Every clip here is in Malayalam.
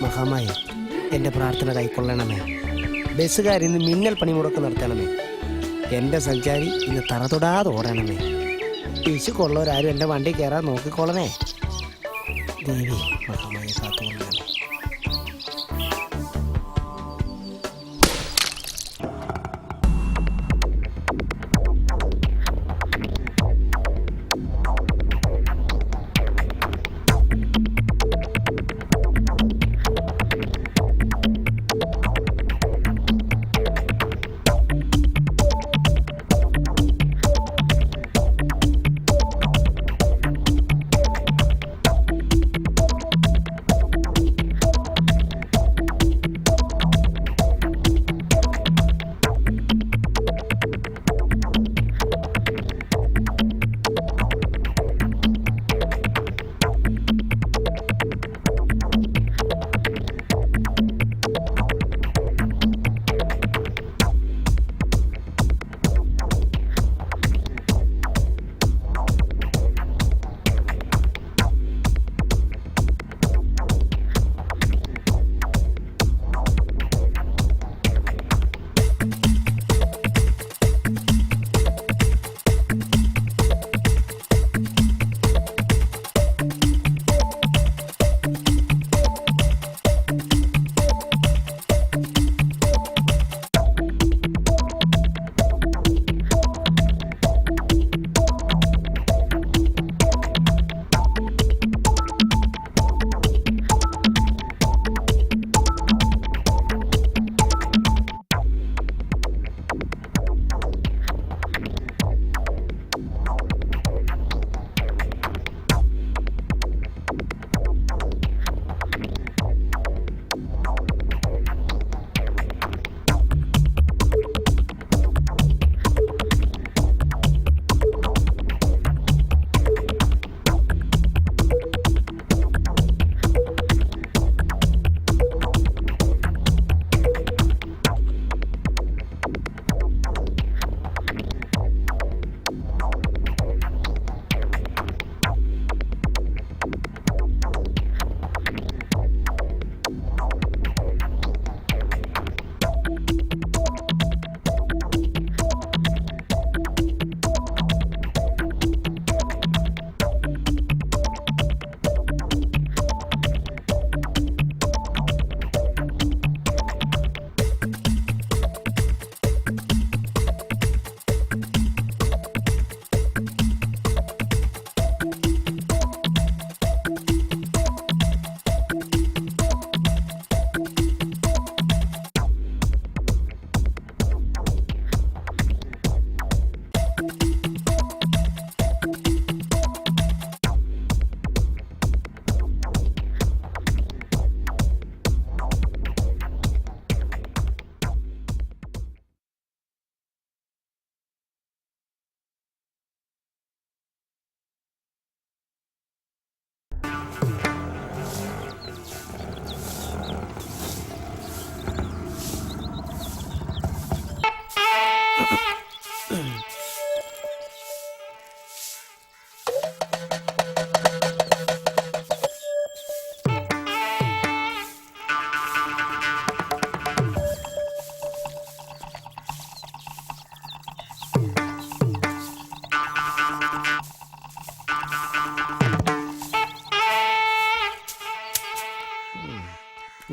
മഹാമായ എൻ്റെ പ്രാർത്ഥന കൈക്കൊള്ളണമേ. ബസ്സുകാരിന്ന് മിന്നൽ പണിമുടക്ക് നടത്തണമേ. എൻ്റെ സഞ്ചാരി ഇന്ന് തറതൊടാതെ ഓടണമേ. പിശുക്കൊള്ളവരാരും എൻ്റെ വണ്ടി കയറാൻ നോക്കിക്കൊള്ളണേ. ദേവി മഹാമായ കാത്തുകൊള്ളണമേ.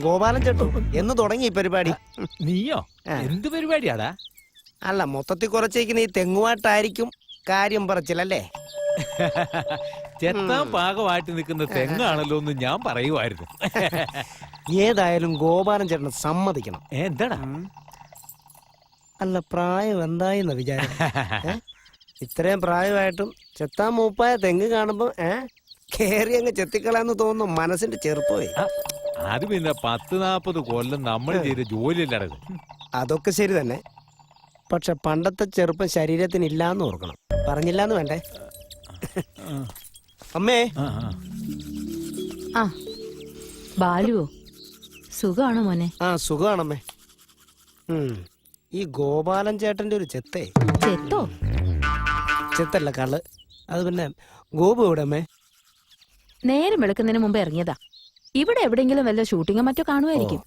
ഗോപാലൻ ചേട്ടു എന്ന് തുടങ്ങി ഈ പരിപാടി? നീയോ? എന്ത് പരിപാടിയാടാ? അല്ല, മൊത്തത്തിൽ കുറച്ചേക്കുന്ന ഈ തെങ്ങുവാട്ടായിരിക്കും കാര്യം പറച്ചില്ലല്ലേ? ചെത്താൻ പാകമായിട്ട് നിൽക്കുന്ന തെങ്ങാണല്ലോ എന്ന് ഞാൻ പറയുമായിരുന്നു. ഏതായാലും ഗോപാലൻ ചേട്ടന് സമ്മതിക്കണം. എന്താടാ? അല്ല, പ്രായം എന്തായിന്ന വിചാരം? ഇത്രയും പ്രായമായിട്ടും ചെത്താൻ മൂപ്പായ തെങ്ങ് കാണുമ്പോ കേറി അങ്ങ് ചെത്തിക്കളാന്ന് തോന്നുന്നു. മനസ്സിന്റെ ചെറുപ്പമായി. അത് പിന്നെ 10-40 കൊല്ലം നമ്മൾ ചെയ്ത ജോലിയല്ലടത്. അതൊക്കെ ശരി തന്നെ. പക്ഷെ പണ്ടത്തെ ചെറുപ്പം ശരീരത്തിന് ഇല്ലാന്ന് ഓർക്കണം. പറഞ്ഞില്ലാന്ന് വേണ്ടേ? അമ്മേ. ആ ബാലുവോ? സുഖാണോ മോനെ? ആ സുഖാണമ്മേ. ഈ ഗോപാലൻ ചേട്ടന്റെ ഒരു ചെത്തേ. ചെത്തോ? ചെത്തല്ല, കള്ള്. അത് പിന്നെ ഗോപു എവിടെ അമ്മേ? നേരം വെളുക്കുന്നതിന് മുമ്പ് ഇറങ്ങിയതാ. ഇവിടെ എവിടെയെങ്കിലും വല്ല ഷൂട്ടിങ്ങോ മറ്റോ കാണുമായിരിക്കും.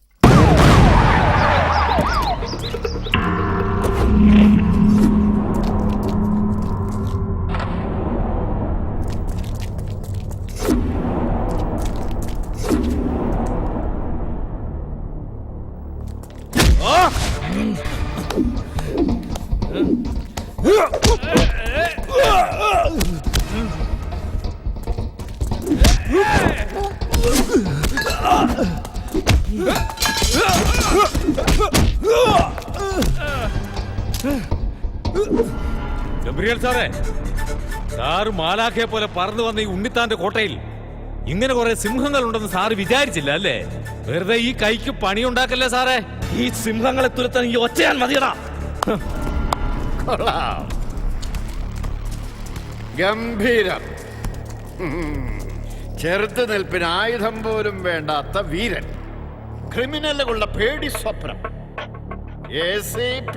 ഗബ്രിയേൽ സാറേ, സാറ് മാലാഖയെ പോലെ പറന്നു വന്ന ഈ ഉണ്ണിത്താന്റെ കോട്ടയിൽ ഇങ്ങനെ കുറെ സിംഹങ്ങൾ ഉണ്ടെന്ന് സാറ് വിചാരിച്ചില്ല അല്ലേ? വെറുതെ ഈ കൈക്ക് പണിയുണ്ടാക്കല്ലേ സാറേ. ഈ സിംഹങ്ങളെ തുരത്താൻ ഈ ഒറ്റയാൻ മതിയടാ. ഗംഭീരം. ചെറുത്ത് നിൽപ്പിന് ആയുധം പോലും വേണ്ടാത്ത വീരൻ, ക്രിമിനലുകളുടെ പേടി സ്വപ്നം, ACP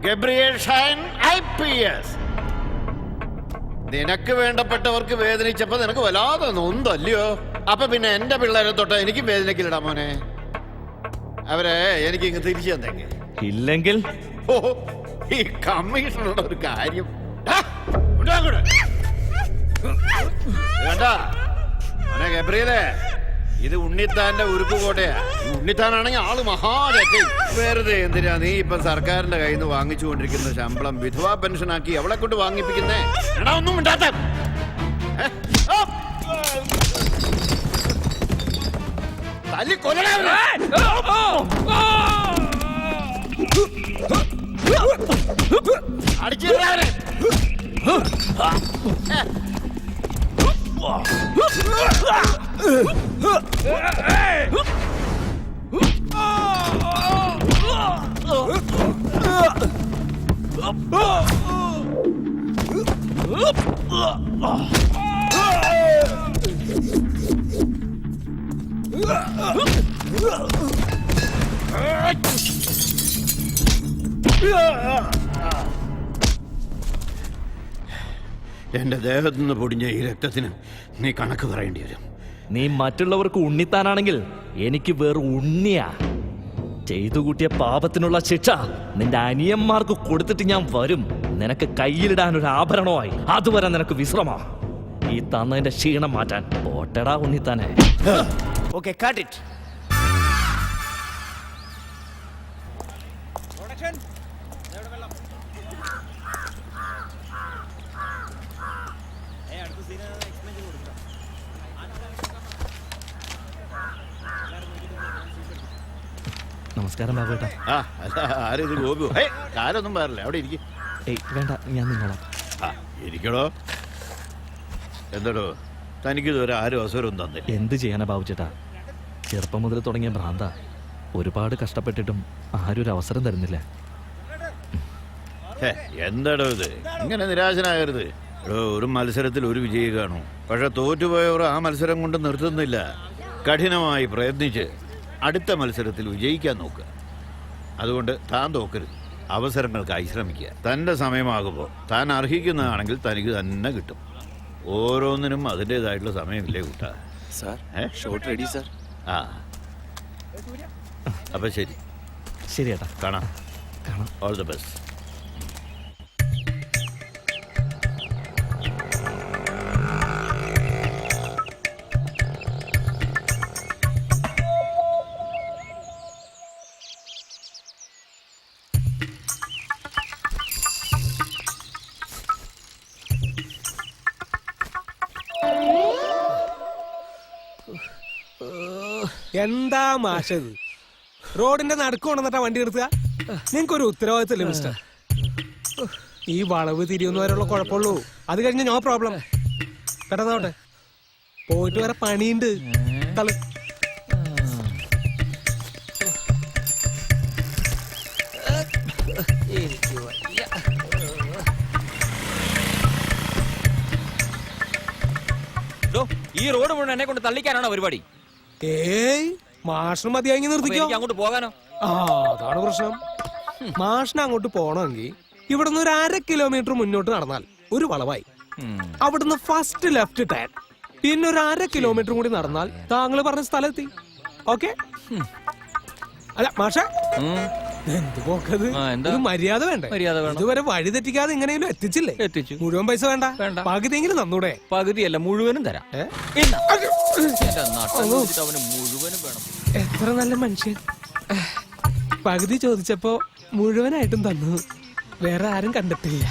ഗബ്രിയേൽ ഷൈൻ IPS. നിനക്ക് വേണ്ടപ്പെട്ടവർക്ക് വേദനിച്ചപ്പോ നിനക്ക് വല്ലാതെ നൊന്തല്ലയോ? അപ്പൊ പിന്നെ എന്റെ പിള്ളേരെ തൊട്ട് എനിക്ക് വേദനക്കില്ലടാ മോനെ. അവരെ എനിക്ക് ഇങ്ങ് തിരിച്ചു തന്നെങ്കിൽ ഇല്ലെങ്കിൽ ഓ, ഈ കമ്മീഷണറുടെ ഒരു കാര്യം കേട്ടാ മോനെ ഗബ്രിയേലേ, ഇത് ഉണ്ണിത്താന്റെ ഉരുക്കുകോട്ടയാ. ഉണ്ണിത്താനാണെങ്കിൽ ആള് മഹാരഥൻ. വെറുതെ എന്തിനാ നീ ഇപ്പൊ സർക്കാരിന്റെ കയ്യിൽ നിന്ന് വാങ്ങിച്ചുകൊണ്ടിരിക്കുന്ന ശമ്പളം വിധവാ പെൻഷനാക്കി അവളെ കൊണ്ട് വാങ്ങിപ്പിക്കുന്നേ? എടാ ഒന്നും മിണ്ടാത്ത തല്ലി കൊല്ലണേ അടിച്ചിടേ. എന്റെ ദേഹത്തു നിന്ന് പൊടിഞ്ഞ ഈ രക്തത്തിന് നീ കണക്ക് പറയേണ്ടി വരും. നീ മറ്റുള്ളവർക്ക് ഉണ്ണിത്താനാണെങ്കിൽ എനിക്ക് വേറെ ഉണ്ണിയാ. ചെയ്തു കൂട്ടിയ പാപത്തിനുള്ള ശിക്ഷ നിന്റെ അനിയന്മാർക്ക് കൊടുത്തിട്ട് ഞാൻ വരും. നിനക്ക് കയ്യിലിടാൻ ഒരു ആഭരണമായി. അതുവരെ നിനക്ക് വിശ്രമ. ഈ തന്നതിന്റെ ക്ഷീണം മാറ്റാൻ പോട്ടടാ ഉണ്ണിത്താനെ. Okay, cut it. നമസ്കാരം ബാബുട്ടാ. ആരിത് ഗോപു? കാലൊന്നും പാടില്ല, അവിടെ ഇരിക്കും. ഏയ് വേണ്ട, ഞാൻ നിങ്ങളാം. ഇരിക്കടോ. എന്തടോ തനിക്കിതുവരെ ആരും അവസരം തന്നില്ല? എന്ത് ചെയ്യാനാ ബാബുച്ചേട്ടാ, ചെറുപ്പം മുതൽ തുടങ്ങിയ ഭ്രാന്ത. ഒരുപാട് കഷ്ടപ്പെട്ടിട്ടും ആരും ഒരു അവസരം തരുന്നില്ല. എന്താടോ ഇത്? ഇങ്ങനെ നിരാശനാകരുത്. ഒരു മത്സരത്തിൽ ഒരു വിജയി കാണും. പക്ഷെ തോറ്റുപോയവർ ആ മത്സരം കൊണ്ട് നിർത്തുന്നില്ല. കഠിനമായി പ്രയത്നിച്ച് അടുത്ത മത്സരത്തിൽ വിജയിക്കാൻ നോക്കുക. അതുകൊണ്ട് താൻ തോക്കരുത്. അവസരങ്ങൾക്കായി ശ്രമിക്കുക. തൻ്റെ സമയമാകുമ്പോൾ താൻ അർഹിക്കുന്നതാണെങ്കിൽ തനിക്ക് തന്നെ കിട്ടും. ഓരോന്നിനും അതിൻ്റെതായിട്ടുള്ള സമയമില്ലേ കൂട്ടാ? Shot ready sir. അപ്പൊ ശരി ശരി ഏട്ടാ, കാണാം. കാണാം. All the best. എന്താ മാഷത്? റോഡിന്റെ നടുക്ക് കൊണ്ടുവന്നിട്ടാ വണ്ടി നിർത്തുക? നിങ്ങൾക്കൊരു ഉത്തരവാദിത്തമില്ല മിസ്റ്റർ. ഈ വളവ് തിരിയുന്ന വരെയുള്ള കുഴപ്പമുള്ളൂ. അത് കഴിഞ്ഞ് നോ പ്രോബ്ലം. പെട്ടെന്നോട്ടെ, പോയിട്ട് വരെ പണിയുണ്ട്. തള്ളു. ഈ റോഡ് മുഴുവൻ എന്നെ കൊണ്ട് തള്ളിക്കാനാണോ പരിപാടി? ഏയ്, മാഷിന് മതിയായി നിർത്തിക്കോ. അങ്ങോട്ട് പോകാനോ? അതാണ് പ്രശ്നം. മാഷിന് അങ്ങോട്ട് പോണമെങ്കിൽ ഇവിടുന്ന് ഒരു 1/2 കിലോമീറ്റർ മുന്നോട്ട് നടന്നാൽ ഒരു വളവായി. അവിടുന്ന് ഫസ്റ്റ് ലെഫ്റ്റ് ടേൺ, പിന്നെ ഒരു 1/2 കിലോമീറ്റർ കൂടി നടന്നാൽ താങ്കൾ പറഞ്ഞ സ്ഥലത്തി. ഓക്കെ? അല്ല മാഷ, എന്ത് പോക്കത്? ഒരു മര്യാദ വേണ്ടേ? ഇതുവരെ വഴി തെറ്റിക്കാതെ എങ്ങനെയെങ്കിലും എത്തിച്ചില്ലേ? എത്തിച്ചു. മുഴുവൻ പൈസ വേണ്ട, പകുതിയെങ്കിലും തന്നൂടെ? പകുതിയല്ല, മുഴുവനും തരാം. മുഴുവനും വേണം. എത്ര നല്ല മനുഷ്യൻ. പകുതി ചോദിച്ചപ്പോ മുഴുവനായിട്ടും തന്നു. വേറെ ആരും കണ്ടിട്ടില്ല.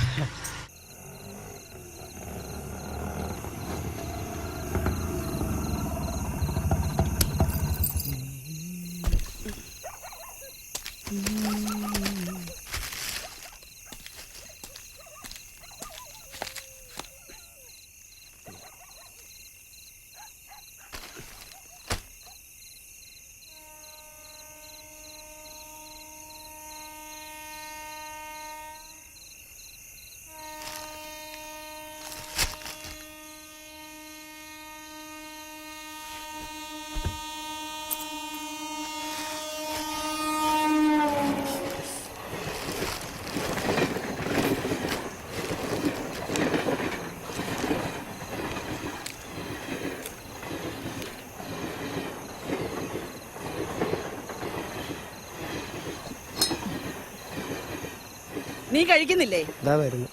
നീ കഴിക്കുന്നില്ലേ? ഇതാ വരുന്നു.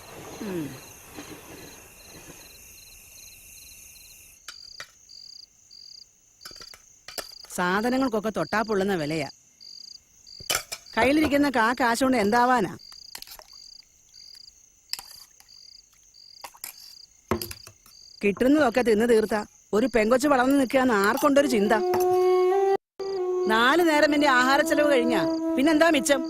സാധനങ്ങൾക്കൊക്കെ തൊട്ടാപ്പൊള്ളുന്ന വിലയാ. കയ്യിലിരിക്കുന്ന കാശ് കൊണ്ട് എന്താവാനാ? കിട്ടുന്നതൊക്കെ തിന്നു തീർത്ത ഒരു പെങ്കൊച്ച് വളർന്നു നിൽക്കാന്ന് ആർക്കൊണ്ടൊരു ചിന്ത? 4 നേരം എന്റെ ആഹാര ചെലവ് കഴിഞ്ഞാ പിന്നെന്താ മിച്ചം?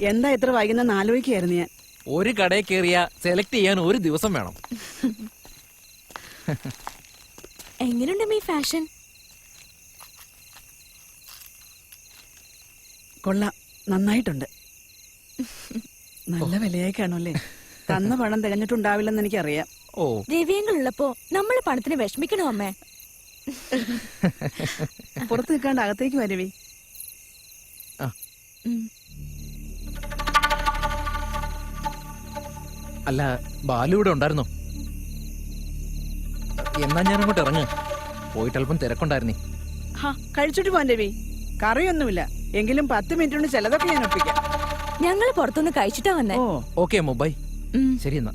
എന്താ ഇത്ര വൈകുന്ന ആലോചിക്കായിരുന്നു ഞാൻ. ഒരു കടയിൽ കയറിയ സെലക്ട് ചെയ്യാൻ ഒരു ദിവസം വേണം. എങ്ങനെയുണ്ട് ഈ ഫാഷൻ? കൊള്ളാം, നന്നായിട്ടുണ്ട്. നല്ല വിലയായി കാണുമല്ലേ? തന്ന പണം തികഞ്ഞിട്ടുണ്ടാവില്ലെന്ന് എനിക്കറിയാം. ഓ, രവിയങ്ങളുള്ളപ്പോ നമ്മള് പണത്തിന് വിഷമിക്കണോ അമ്മേ? പുറത്ത് നിൽക്കാണ്ട് അകത്തേക്ക് വരവി. അല്ല, ബാലു ഇവിടെ ഉണ്ടായിരുന്നോ? എന്നാ ഞാൻ അങ്ങോട്ട് ഇറങ്ങ്. പോയിട്ട് അല്പം തിരക്കുണ്ടായിരുന്നേ. കഴിച്ചിട്ട് പോവാൻ രവി. കറിയൊന്നുമില്ല, എങ്കിലും 10 മിനിറ്റ് കൊണ്ട് ചിലതൊക്കെ ഞാൻ ഒപ്പിക്കാം. ഞങ്ങള് പുറത്തുനിന്ന് കഴിച്ചിട്ടാ വന്നേ. ഓക്കെ അമ്മ, ബൈ. ശരി എന്നാ.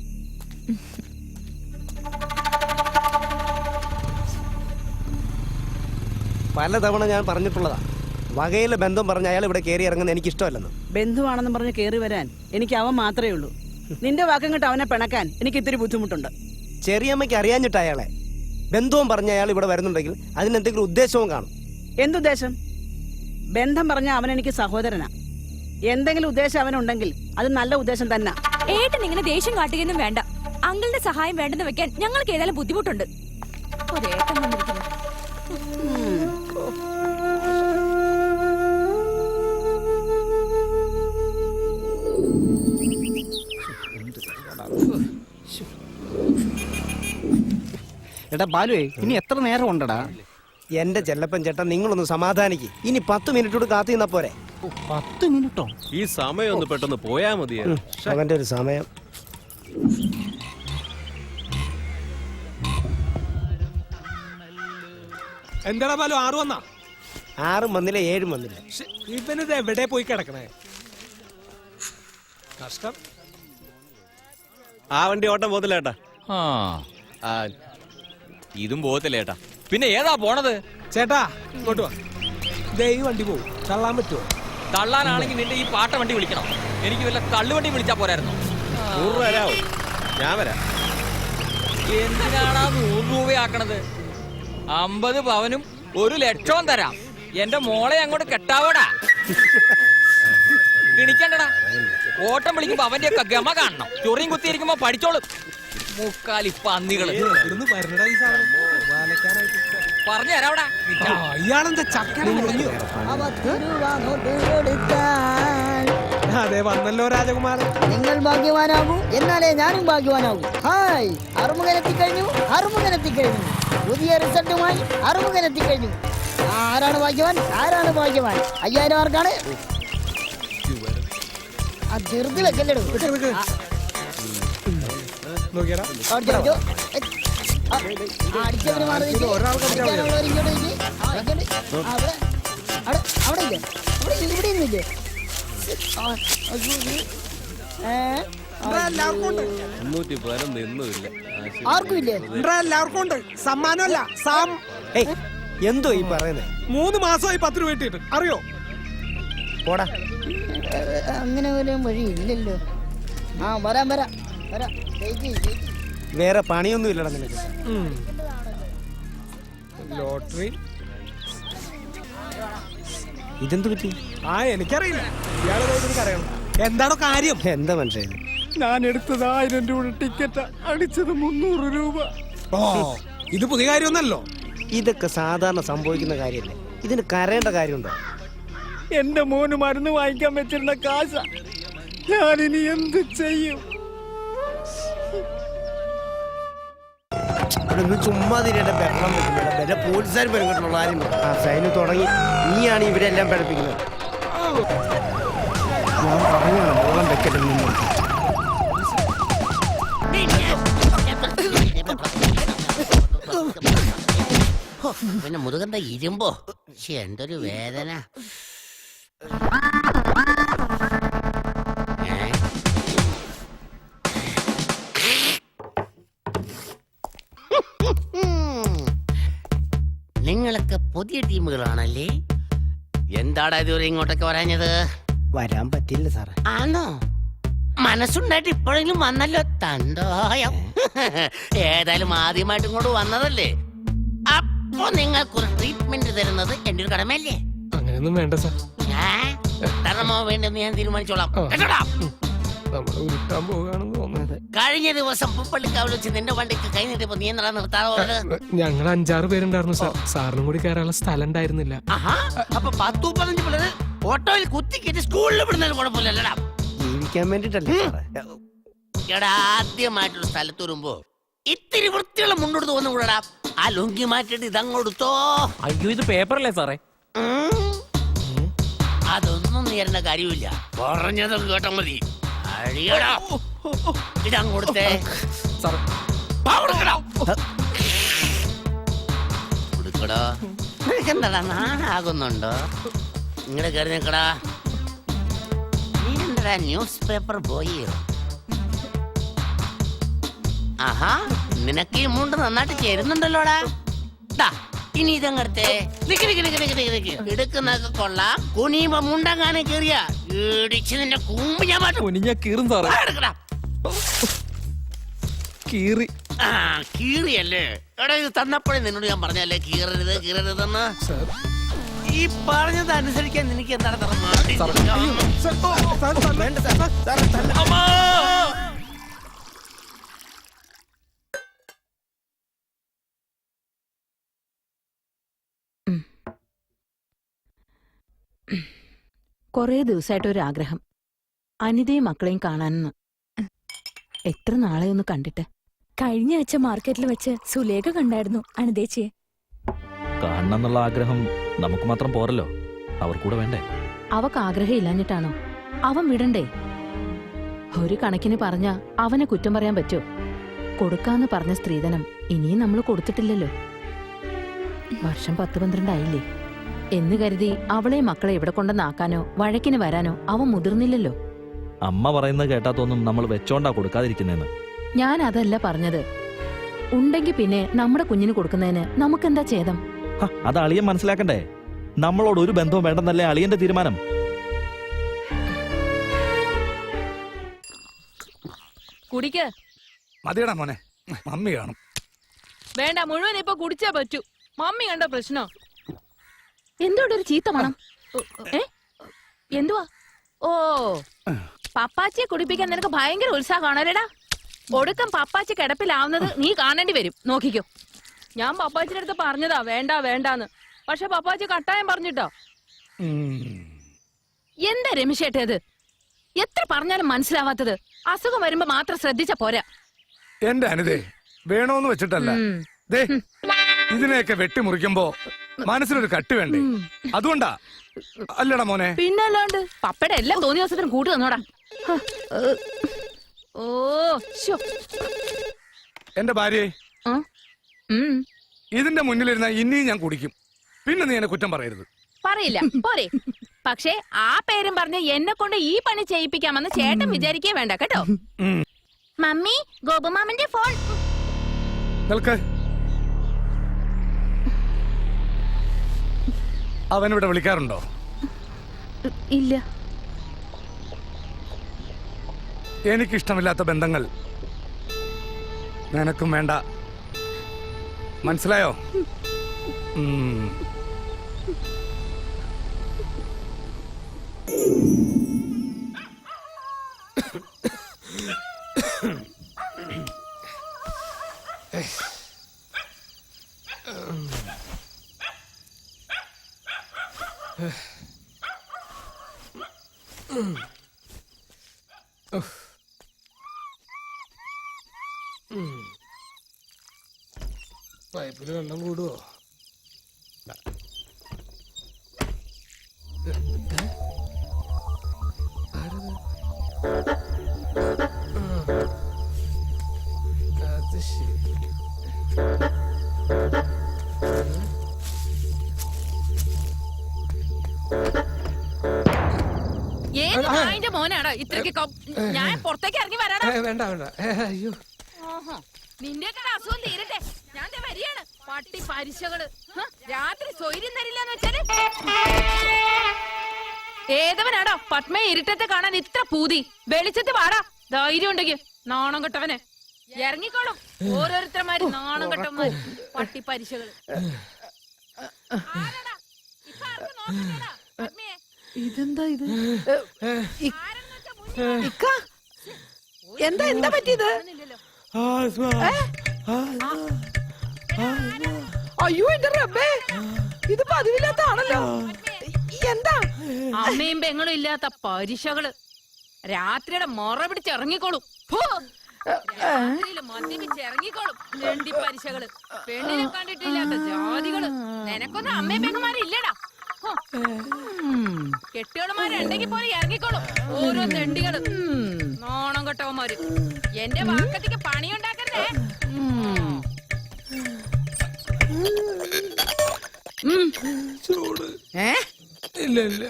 പലതവണ ഞാൻ പറഞ്ഞിട്ടുള്ളതാ, വകയിലെ ബന്ധം പറഞ്ഞ അയാൾ ഇവിടെ കയറി ഇറങ്ങുന്ന എനിക്ക് ഇഷ്ടമല്ലെന്ന്. ബന്ധുവാണെന്ന് പറഞ്ഞ് കയറി വരാൻ എനിക്ക് അവൻ മാത്രമേ ഉള്ളൂ. നിന്റെ വാക്കം കേട്ട് അവനെ പിണക്കാൻ എനിക്ക് ഇത്തിരി ബുദ്ധിമുട്ടുണ്ട്. ചെറിയമ്മയ്ക്ക് അറിയാഞ്ഞിട്ട് അയാളെ ബന്ധവും പറഞ്ഞ അയാൾ ഇവിടെ വരുന്നുണ്ടെങ്കിൽ അതിനെന്തെങ്കിലും ഉദ്ദേശവും കാണും. എന്തുദ്ദേശം? ബന്ധം പറഞ്ഞ അവൻ എനിക്ക് സഹോദരനാ. എന്തെങ്കിലും ഉദ്ദേശം അവനുണ്ടെങ്കിൽ അത് നല്ല ഉദ്ദേശം തന്നെ. ഏട്ടൻ ഇങ്ങനെ ദേഷ്യം കാട്ടുകയൊന്നും വേണ്ട. അങ്കിളിന്റെ സഹായം വേണ്ടെന്ന് വെക്കാൻ ഞങ്ങൾക്ക് ഏതായാലും ബുദ്ധിമുട്ടുണ്ട്. ഒരേട്ടൻ വന്നിരിക്കുന്നു. എടാ ബാലുവേ, ഇനി എത്ര നേരം ഉണ്ടടാ? എന്റെ ചെല്ലപ്പൻ ചേട്ടാ, നിങ്ങളൊന്ന് സമാധാനിക്ക്. ഇനി 10 മിനിറ്റ് കൂടെ കാത്തു നിന്നാ പോരെ? 10 മിനിറ്റോ? ഈ സമയം ഒന്ന് പെട്ടെന്ന് പോയാ മതി. അവന്റെ ഒരു സമയം. എന്താടാ ബാലു, 6 വന്നാ? 6 വന്നില്ല, 7 വന്നില്ല. ഇവനിത് എവിടെ പോയി കിടക്കണേ? കഷ്ടം. ആ വണ്ടി ഓട്ടം പോകത്തില്ല ഏട്ടാ. ഇതും പോകത്തില്ല ഏട്ടാ. പിന്നെ ഏതാ പോണത്? ചേട്ടാ ഇങ്ങോട്ട് വാ. ഈ വണ്ടി പോകും, തള്ളാൻ പറ്റുമോ? തള്ളാനാണെങ്കിൽ നിന്റെ ഈ പാട്ട വണ്ടി വിളിക്കണം. എനിക്ക് വല്ല തള്ളുവണ്ടി വിളിച്ചാ പോരായിരുന്നു. 100 രൂപ തരാവോ? ഞാൻ വരാം. എന്തിനാണ് 100 രൂപയാക്കണത്? 50 പവനും 1 ലക്ഷവും തരാം. എന്റെ മോളെ അങ്ങോട്ട് കെട്ടാവോടാ. കിണിക്കണ്ടടാ. ഓട്ടം വിളിക്കുമ്പോ അവന്റെ ഒക്കെ ഗമ കാണണം. ചൊറിയും കുത്തിയിരിക്കുമ്പോ പഠിച്ചോളും. മുക്കാലി പന്നികള് ഇവിടുന്ന് വരണടാ ഈ സാധനം. വാലക്കാനായിട്ട്. പറഞ്ഞു തരാവടാ. ആ, ഇയാളെന്താ ചക്കര മുറിഞ്ഞു? അതെ വന്നല്ലോ രാജകുമാരൻ. നിങ്ങൾ ഭാഗ്യവാനാകൂ, എന്നാലേ ഞാനും ഭാഗ്യവാനാകൂ. ഹായ്, അറുമുഖനെത്തിക്കഴിഞ്ഞു, അറുമുഖനെത്തിക്കഴിഞ്ഞു. പുതിയ റിസൾട്ടുമായി അറുമുഖനെത്തിക്കഴിഞ്ഞു. ആരാണ് ഭാഗ്യവാൻ? ആരാണ് ഭാഗ്യവാൻ? 5000 മാർക്കാണ്. ആ ധൃതി വെക്കല്ലേ. നോക്കിയടാ അടിച്ചവര് മാറി നിൽക്ക്. അടിക്കാനുള്ളവർ ഇങ്ങോട്ട് നിൽക്ക്. ആ, ഇങ്ങോട്ട്. ആ, അവിടെ ഇല്ലേ? ഇവിടെ നിന്നില്ലേ? ആർക്കും ഇല്ലേ? എല്ലാവർക്കും ഉണ്ട്. സമ്മാനമല്ല എന്തോ ഈ പറയുന്നത്? 3 മാസമായി 10 രൂപ കിട്ടിയിട്ട് അറിയോ? പോടാ. അങ്ങനെ വരാൻ വഴി ഇല്ലല്ലോ. ആ വരാം വരാം വരാം. വേറെ പണിയൊന്നും ഇല്ലടാ നിനക്ക്. ലോട്ടറി. ഇതെന്ത് പറ്റി? ആ എനിക്കറിയില്ല. ഇയാളെ എനിക്കറിയണം. എന്താണോ കാര്യം? എന്താ മനുഷ്യൻ? ഞാൻ എടുത്തത് 1000 രൂപ ടിക്കറ്റ്, അടിച്ചത് 300 രൂപ. ഓ, ഇത് പുതിയ കാര്യമൊന്നല്ലോ. ഇതൊക്കെ സാധാരണ സംഭവിക്കുന്ന കാര്യമല്ലേ. ഇതിന് കരയേണ്ട കാര്യമുണ്ടോ? എന്റെ മോന് മരുന്ന് വാങ്ങിക്കാൻ വെച്ചിരുന്ന കാശ ഞാനിനി എന്ത് ചെയ്യും? ചുമ്മാ തിരിയുടെ ബഹളം വെക്കുന്നില്ല. പോലീസുകാർ പെരുങ്ങട്ടുള്ള ആരും സൈന് തുടങ്ങി. നീയാണ് ഇവരെല്ലാം പഠിപ്പിക്കുന്നത്. ഞാൻ പറഞ്ഞാണ് ബോളം വെക്കട്ടെ. പിന്നെ മുതുകന്റെ ഇരുമ്പോ എന്തൊരു വേദന. നിങ്ങളൊക്കെ പുതിയ ടീമുകളാണല്ലേ? എന്താടാ ഇതുവരെ ഇങ്ങോട്ടൊക്കെ വരാഞ്ഞത്? വരാൻ പറ്റില്ല സാറേ. ആണോ? മനസ്സുണ്ടായിട്ട് ഇപ്പോഴെങ്കിലും വന്നല്ലോ. തന്തോയം. ഏതായാലും ആദ്യമായിട്ട് ഇങ്ങോട്ട് വന്നതല്ലേ, അപ്പൊ നിങ്ങൾക്കൊരു ട്രീറ്റ്മെന്റ് തരുന്നത് എന്റെ ഒരു കടമയല്ലേ? അങ്ങനെയൊന്നും വേണ്ട സാർ. തരണമോ വേണ്ടെന്ന് ഞാൻ തീരുമാനിച്ചോളാം. നമ്മൾ ഉരുട്ടാൻ പോവുകയാണെന്ന് തോന്നുന്നത്. കഴിഞ്ഞ ദിവസം പുപ്പള്ളിക്കാവിൽ വെച്ച് നിന്റെ വണ്ടിക്ക് കൈ നീട്ടിയപ്പോ നീ എന്താ നിർത്താതെ? ഞങ്ങൾ 5-6 പേരുണ്ടായിരുന്നു സാർ. സാറിനും കൂടി കയറാനുള്ള സ്ഥലം ഉണ്ടായിരുന്നില്ല. അപ്പൊ 10-15 പിള്ളേര് ഓട്ടോയിൽ കുത്തിക്കേറ്റ് സ്കൂളിൽ വിടുന്നതിന് കുഴപ്പമില്ലല്ലടാ. ജീവിക്കാൻ വേണ്ടിട്ടല്ലേ സാറേ? എടാ, ആദ്യമായിട്ടൊരു സ്ഥലത്ത് വരുമ്പോ ഇത്തിരി വൃത്തിയുള്ള മുന്നോട്ട് തോന്നും കൂടാ. ആ ലുങ്കി മാറ്റിട്ട് ഇതങ്ങോട്ടോ. അയ്യോ, ഇത് പേപ്പറല്ലേ സാറേ? അതൊന്നും നേരേണ്ട കാര്യമില്ല. പറഞ്ഞതും കേട്ടാ മതി. അഴിയടാ, ഇതങ്ങോട്ടേ കൊടുക്കടോ. നിനക്കെന്താടാ നാണാകുന്നുണ്ടോ? ഇങ്ങടെ കയറി നിൽക്കടാ. നീ എന്താടാ ന്യൂസ് പേപ്പർ ബോയിയോ? ആഹാ, നിനക്ക് ഈ മുണ്ട് നന്നായിട്ട് ചേരുന്നുണ്ടല്ലോടാ. ഇനി ഇതങ്ങടുത്തേ. എടുക്കുന്നൊക്കെ കൊള്ളാം. കുനിയുമ്പോ മുണ്ടങ്ങാനെ കയറിയ ഇടിച്ച് നിന്റെ കൂമ്പ് ഞാൻ കീറും സാറേ. കീറി. ആ, കീറിയല്ലേ? എടാ, ഇത് തന്നപ്പോഴേ നിന്നോട് ഞാൻ പറഞ്ഞല്ലേ കീറരുത് കീറരുതെന്ന്. ഈ പറഞ്ഞത് അനുസരിക്കാൻ നിനക്ക് എന്താണ് കൊറേ ദിവസമായിട്ട് ഒരു ആഗ്രഹം, അനിതയും മക്കളെയും കാണാനെന്ന്. എത്ര നാളെ ഒന്ന് കണ്ടിട്ട്. കഴിഞ്ഞ ആഴ്ച മാർക്കറ്റിൽ വെച്ച് സുലേഖ കണ്ടായിരുന്നു അനിതേച്ചിയെ. കാണണമെന്നുള്ള ആഗ്രഹം നമുക്ക് മാത്രം പോരല്ലോ, അവർ കൂടെ വേണ്ടേ? അവക്ക് ആഗ്രഹം ഇല്ലാഞ്ഞിട്ടാണോ? അവൻ വിടണ്ടേ? ഒരു കണക്കിന് പറഞ്ഞ അവനെ കുറ്റം പറയാൻ പറ്റോ? കൊടുക്കാന്ന് പറഞ്ഞ സ്ത്രീധനം ഇനിയും നമ്മൾ കൊടുത്തിട്ടില്ലല്ലോ. വർഷം 10-12 ആയില്ലേ എന്ന് കരുതി അവളെ മക്കളെ ഇവിടെ കൊണ്ടുവന്നാക്കാനോ വഴക്കിന് വരാനോ അവൻ മുതിർന്നില്ലല്ലോ. അമ്മ പറയുന്നത് കേട്ടാത്തൊന്നും നമ്മൾ വെച്ചോണ്ടാ കൊടുക്കാതിരിക്കുന്നേന്ന്. ഞാൻ അതല്ല പറഞ്ഞത്. ഉണ്ടെങ്കി പിന്നെ നമ്മുടെ കുഞ്ഞിന് കൊടുക്കുന്നതിന് നമുക്കെന്താ ഛേദം? അത് അളിയൻ മനസ്സിലാക്കണ്ടേ? നമ്മളോട് ഒരു ബന്ധവും വേണ്ടെന്നല്ലേ അളിയന്റെ തീരുമാനം. കുടിക്ക. മതിയടാ മോനെ, മമ്മി കാണും. വേണ്ട, മുഴുവൻ ഇപ്പൊ കുടിച്ചാ പറ്റൂ. മമ്മി കണ്ട പ്രശ്നോ? എന്തോടെ ഒരു ചീത്ത മണം? എന്തുവാ? ഓ പപ്പാച്ചിയെ കുടിപ്പിക്കാൻ നിനക്ക് ഭയങ്കര ഉത്സാഹമാണല്ലേടാ. ഒടുക്കം പപ്പാച്ചി കിടപ്പിലാവുന്നത് നീ കാണേണ്ടി വരും. നോക്കിക്കോ. ഞാൻ പപ്പാച്ചിയുടെ അടുത്ത് പറഞ്ഞതാ വേണ്ട വേണ്ടാന്ന്. പക്ഷെ പപ്പാച്ചി കട്ടായം പറഞ്ഞിട്ടോ. എന്താ രമേശേട്ടത്? എത്ര പറഞ്ഞാലും മനസ്സിലാവാത്തത്? അസുഖം വരുമ്പോ മാത്രം ശ്രദ്ധിച്ച പോരാ. എന്റെ അനിതേ, വേണോന്ന് വെച്ചിട്ടല്ല. ദേ ഇതിനെയൊക്കെ വെട്ടിമുറിക്കുമ്പോ മനസ്സിലൊരു കട്ട് വേണ്ടേ? അതുകൊണ്ടാ അല്ലടാ മോനെ. പിന്നല്ലാണ്ട് പപ്പയുടെ എല്ലാം തോന്നിയ ദിവസത്തിനും കൂട്ടു തന്നോടാ. ഓ ശോ. എന്റെ ഭാര്യയെ ഇതിന്റെ മുന്നിലിരുന്ന ഇനിയും ഞാൻ കുടിക്കും. പിന്നെ നീ എന്നെ കുറ്റം പറയരുത്. പറയില്ല പോരെ. പക്ഷേ ആ പേരും പറഞ്ഞ് എന്നെ കൊണ്ട് ഈ പണി ചെയ്യിപ്പിക്കാമെന്ന് ചേട്ടൻ വിചാരിക്കേ വേണ്ട കേട്ടോ. മമ്മി, ഗോപുമാമന്റെ ഫോൺ. നിൽക്ക്. അവനിവിടെ വിളിക്കാറുണ്ടോ? ഇല്ല. എനിക്കിഷ്ടമില്ലാത്ത ബന്ധങ്ങൾ നിനക്കും വേണ്ട. മനസ്സിലായോ? പൈപ്പില് വെള്ളം കൂടുവോ? അത് ശരി. ഏത് നായിന്റെ മോനാടാ ഇത്രയ്ക്ക് ഞാൻ പുറത്തേക്ക് ഇറങ്ങി വരാടാ. വേണ്ട വേണ്ട. അയ്യോ, നിന്റെയൊക്കെ അസുഖം തീരട്ടെ. ഞാൻ വരികയാണ്. പട്ടി പരിശകള് രാത്രി സ്വൈര്യം തരില്ലെന്ന് വെച്ചാല് ഏതവനാടാ പത്മയെ ഇരുട്ടത്തെ കാണാൻ ഇത്ര പൂതി? വെളിച്ചത്ത് പാടാ ധൈര്യം ഉണ്ടെങ്കിൽ. നാണം കെട്ടവനെ ഇറങ്ങിക്കോളും. ഓരോരുത്തരമാര് നാണം കെട്ടവന്മാര് പട്ടി പരിശകള്. ഇതെന്താ ഇത്? എന്താ എന്താ പറ്റിയത്? അയ്യോ എന്റെ റബ്ബേ, ഇത് പതിവില്ലാത്താണല്ലോ. എന്താ? അമ്മയും പെങ്ങളും ഇല്ലാത്ത പരിശകള് രാത്രിയുടെ മൊറ പിടിച്ച് ഇറങ്ങിക്കോളും. മദ്യപിച്ച് ഇറങ്ങിക്കോളും. രണ്ടി പരിശകള് പെണ്ണിനെ കണ്ടിട്ടില്ലാത്ത ജാതികള്. നിനക്കൊന്നും അമ്മയും പെങ്ങന്മാരില്ലടാ. കെട്ടിയോളമാരുണ്ടെങ്കിൽ പോലെ ഇറങ്ങിക്കോളും. ഓരോ തെണ്ടികള് നോണം കെട്ടവന്മാര്. എന്റെ വാക്കത്തേക്ക് പണിയുണ്ടാക്കണ്ടേ? ചൂട്. ഇല്ല ഇല്ല.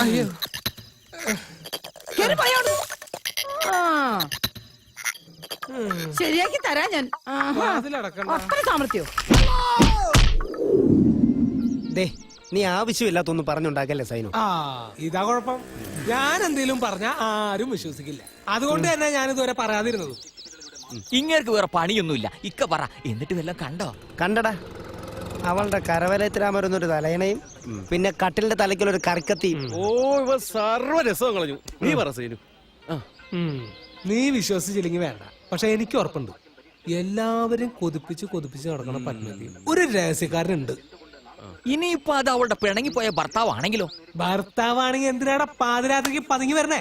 അയ്യോ, ശരിയാക്കി തരാ ഞാൻ. അത്ര സാമർത്ഥ്യോ? ദേ നീ ആവശ്യമില്ലാത്തൊന്നും പറഞ്ഞുണ്ടാക്കല്ലേ സൈനു. ഇതാ കുഴപ്പം. ഞാൻ എന്തെങ്കിലും പറഞ്ഞ ആരും വിശ്വസിക്കില്ല. അതുകൊണ്ട് തന്നെ ഞാൻ ഇതുവരെ പറയാതിരുന്നത്. ഇങ്ങേർക്ക് വേറെ പണിയൊന്നുമില്ല. ഇക്ക പറ, എന്നിട്ട് വല്ലതും കണ്ടോ? കണ്ടടാ, അവളുടെ കരവലയത്തിലാമരുന്നൊരു തലയണയും പിന്നെ കട്ടിലിന്റെ തലയ്ക്കുള്ളൊരു കറിക്കത്തിയും. ഓ ഇവ സർവ്വ രസവും കളഞ്ഞു. നീ പറ സീനു. നീ വിശ്വസിച്ചില്ലെങ്കിൽ വേണ്ട. പക്ഷെ എനിക്ക് ഉറപ്പുണ്ട്, എല്ലാവരും കൊതിപ്പിച്ച് നടക്കണ പത്മതി ഒരു രഹസ്യക്കാരനുണ്ട്. ഇനിയിപ്പോ അത് അവളുടെ പിണങ്ങിപ്പോയ ഭർത്താവാണെങ്കിലോ? ഭർത്താവാണെങ്കിൽ എന്തിനാടാ പാതിരാത്രിക്ക് പതുങ്ങി വരണേ?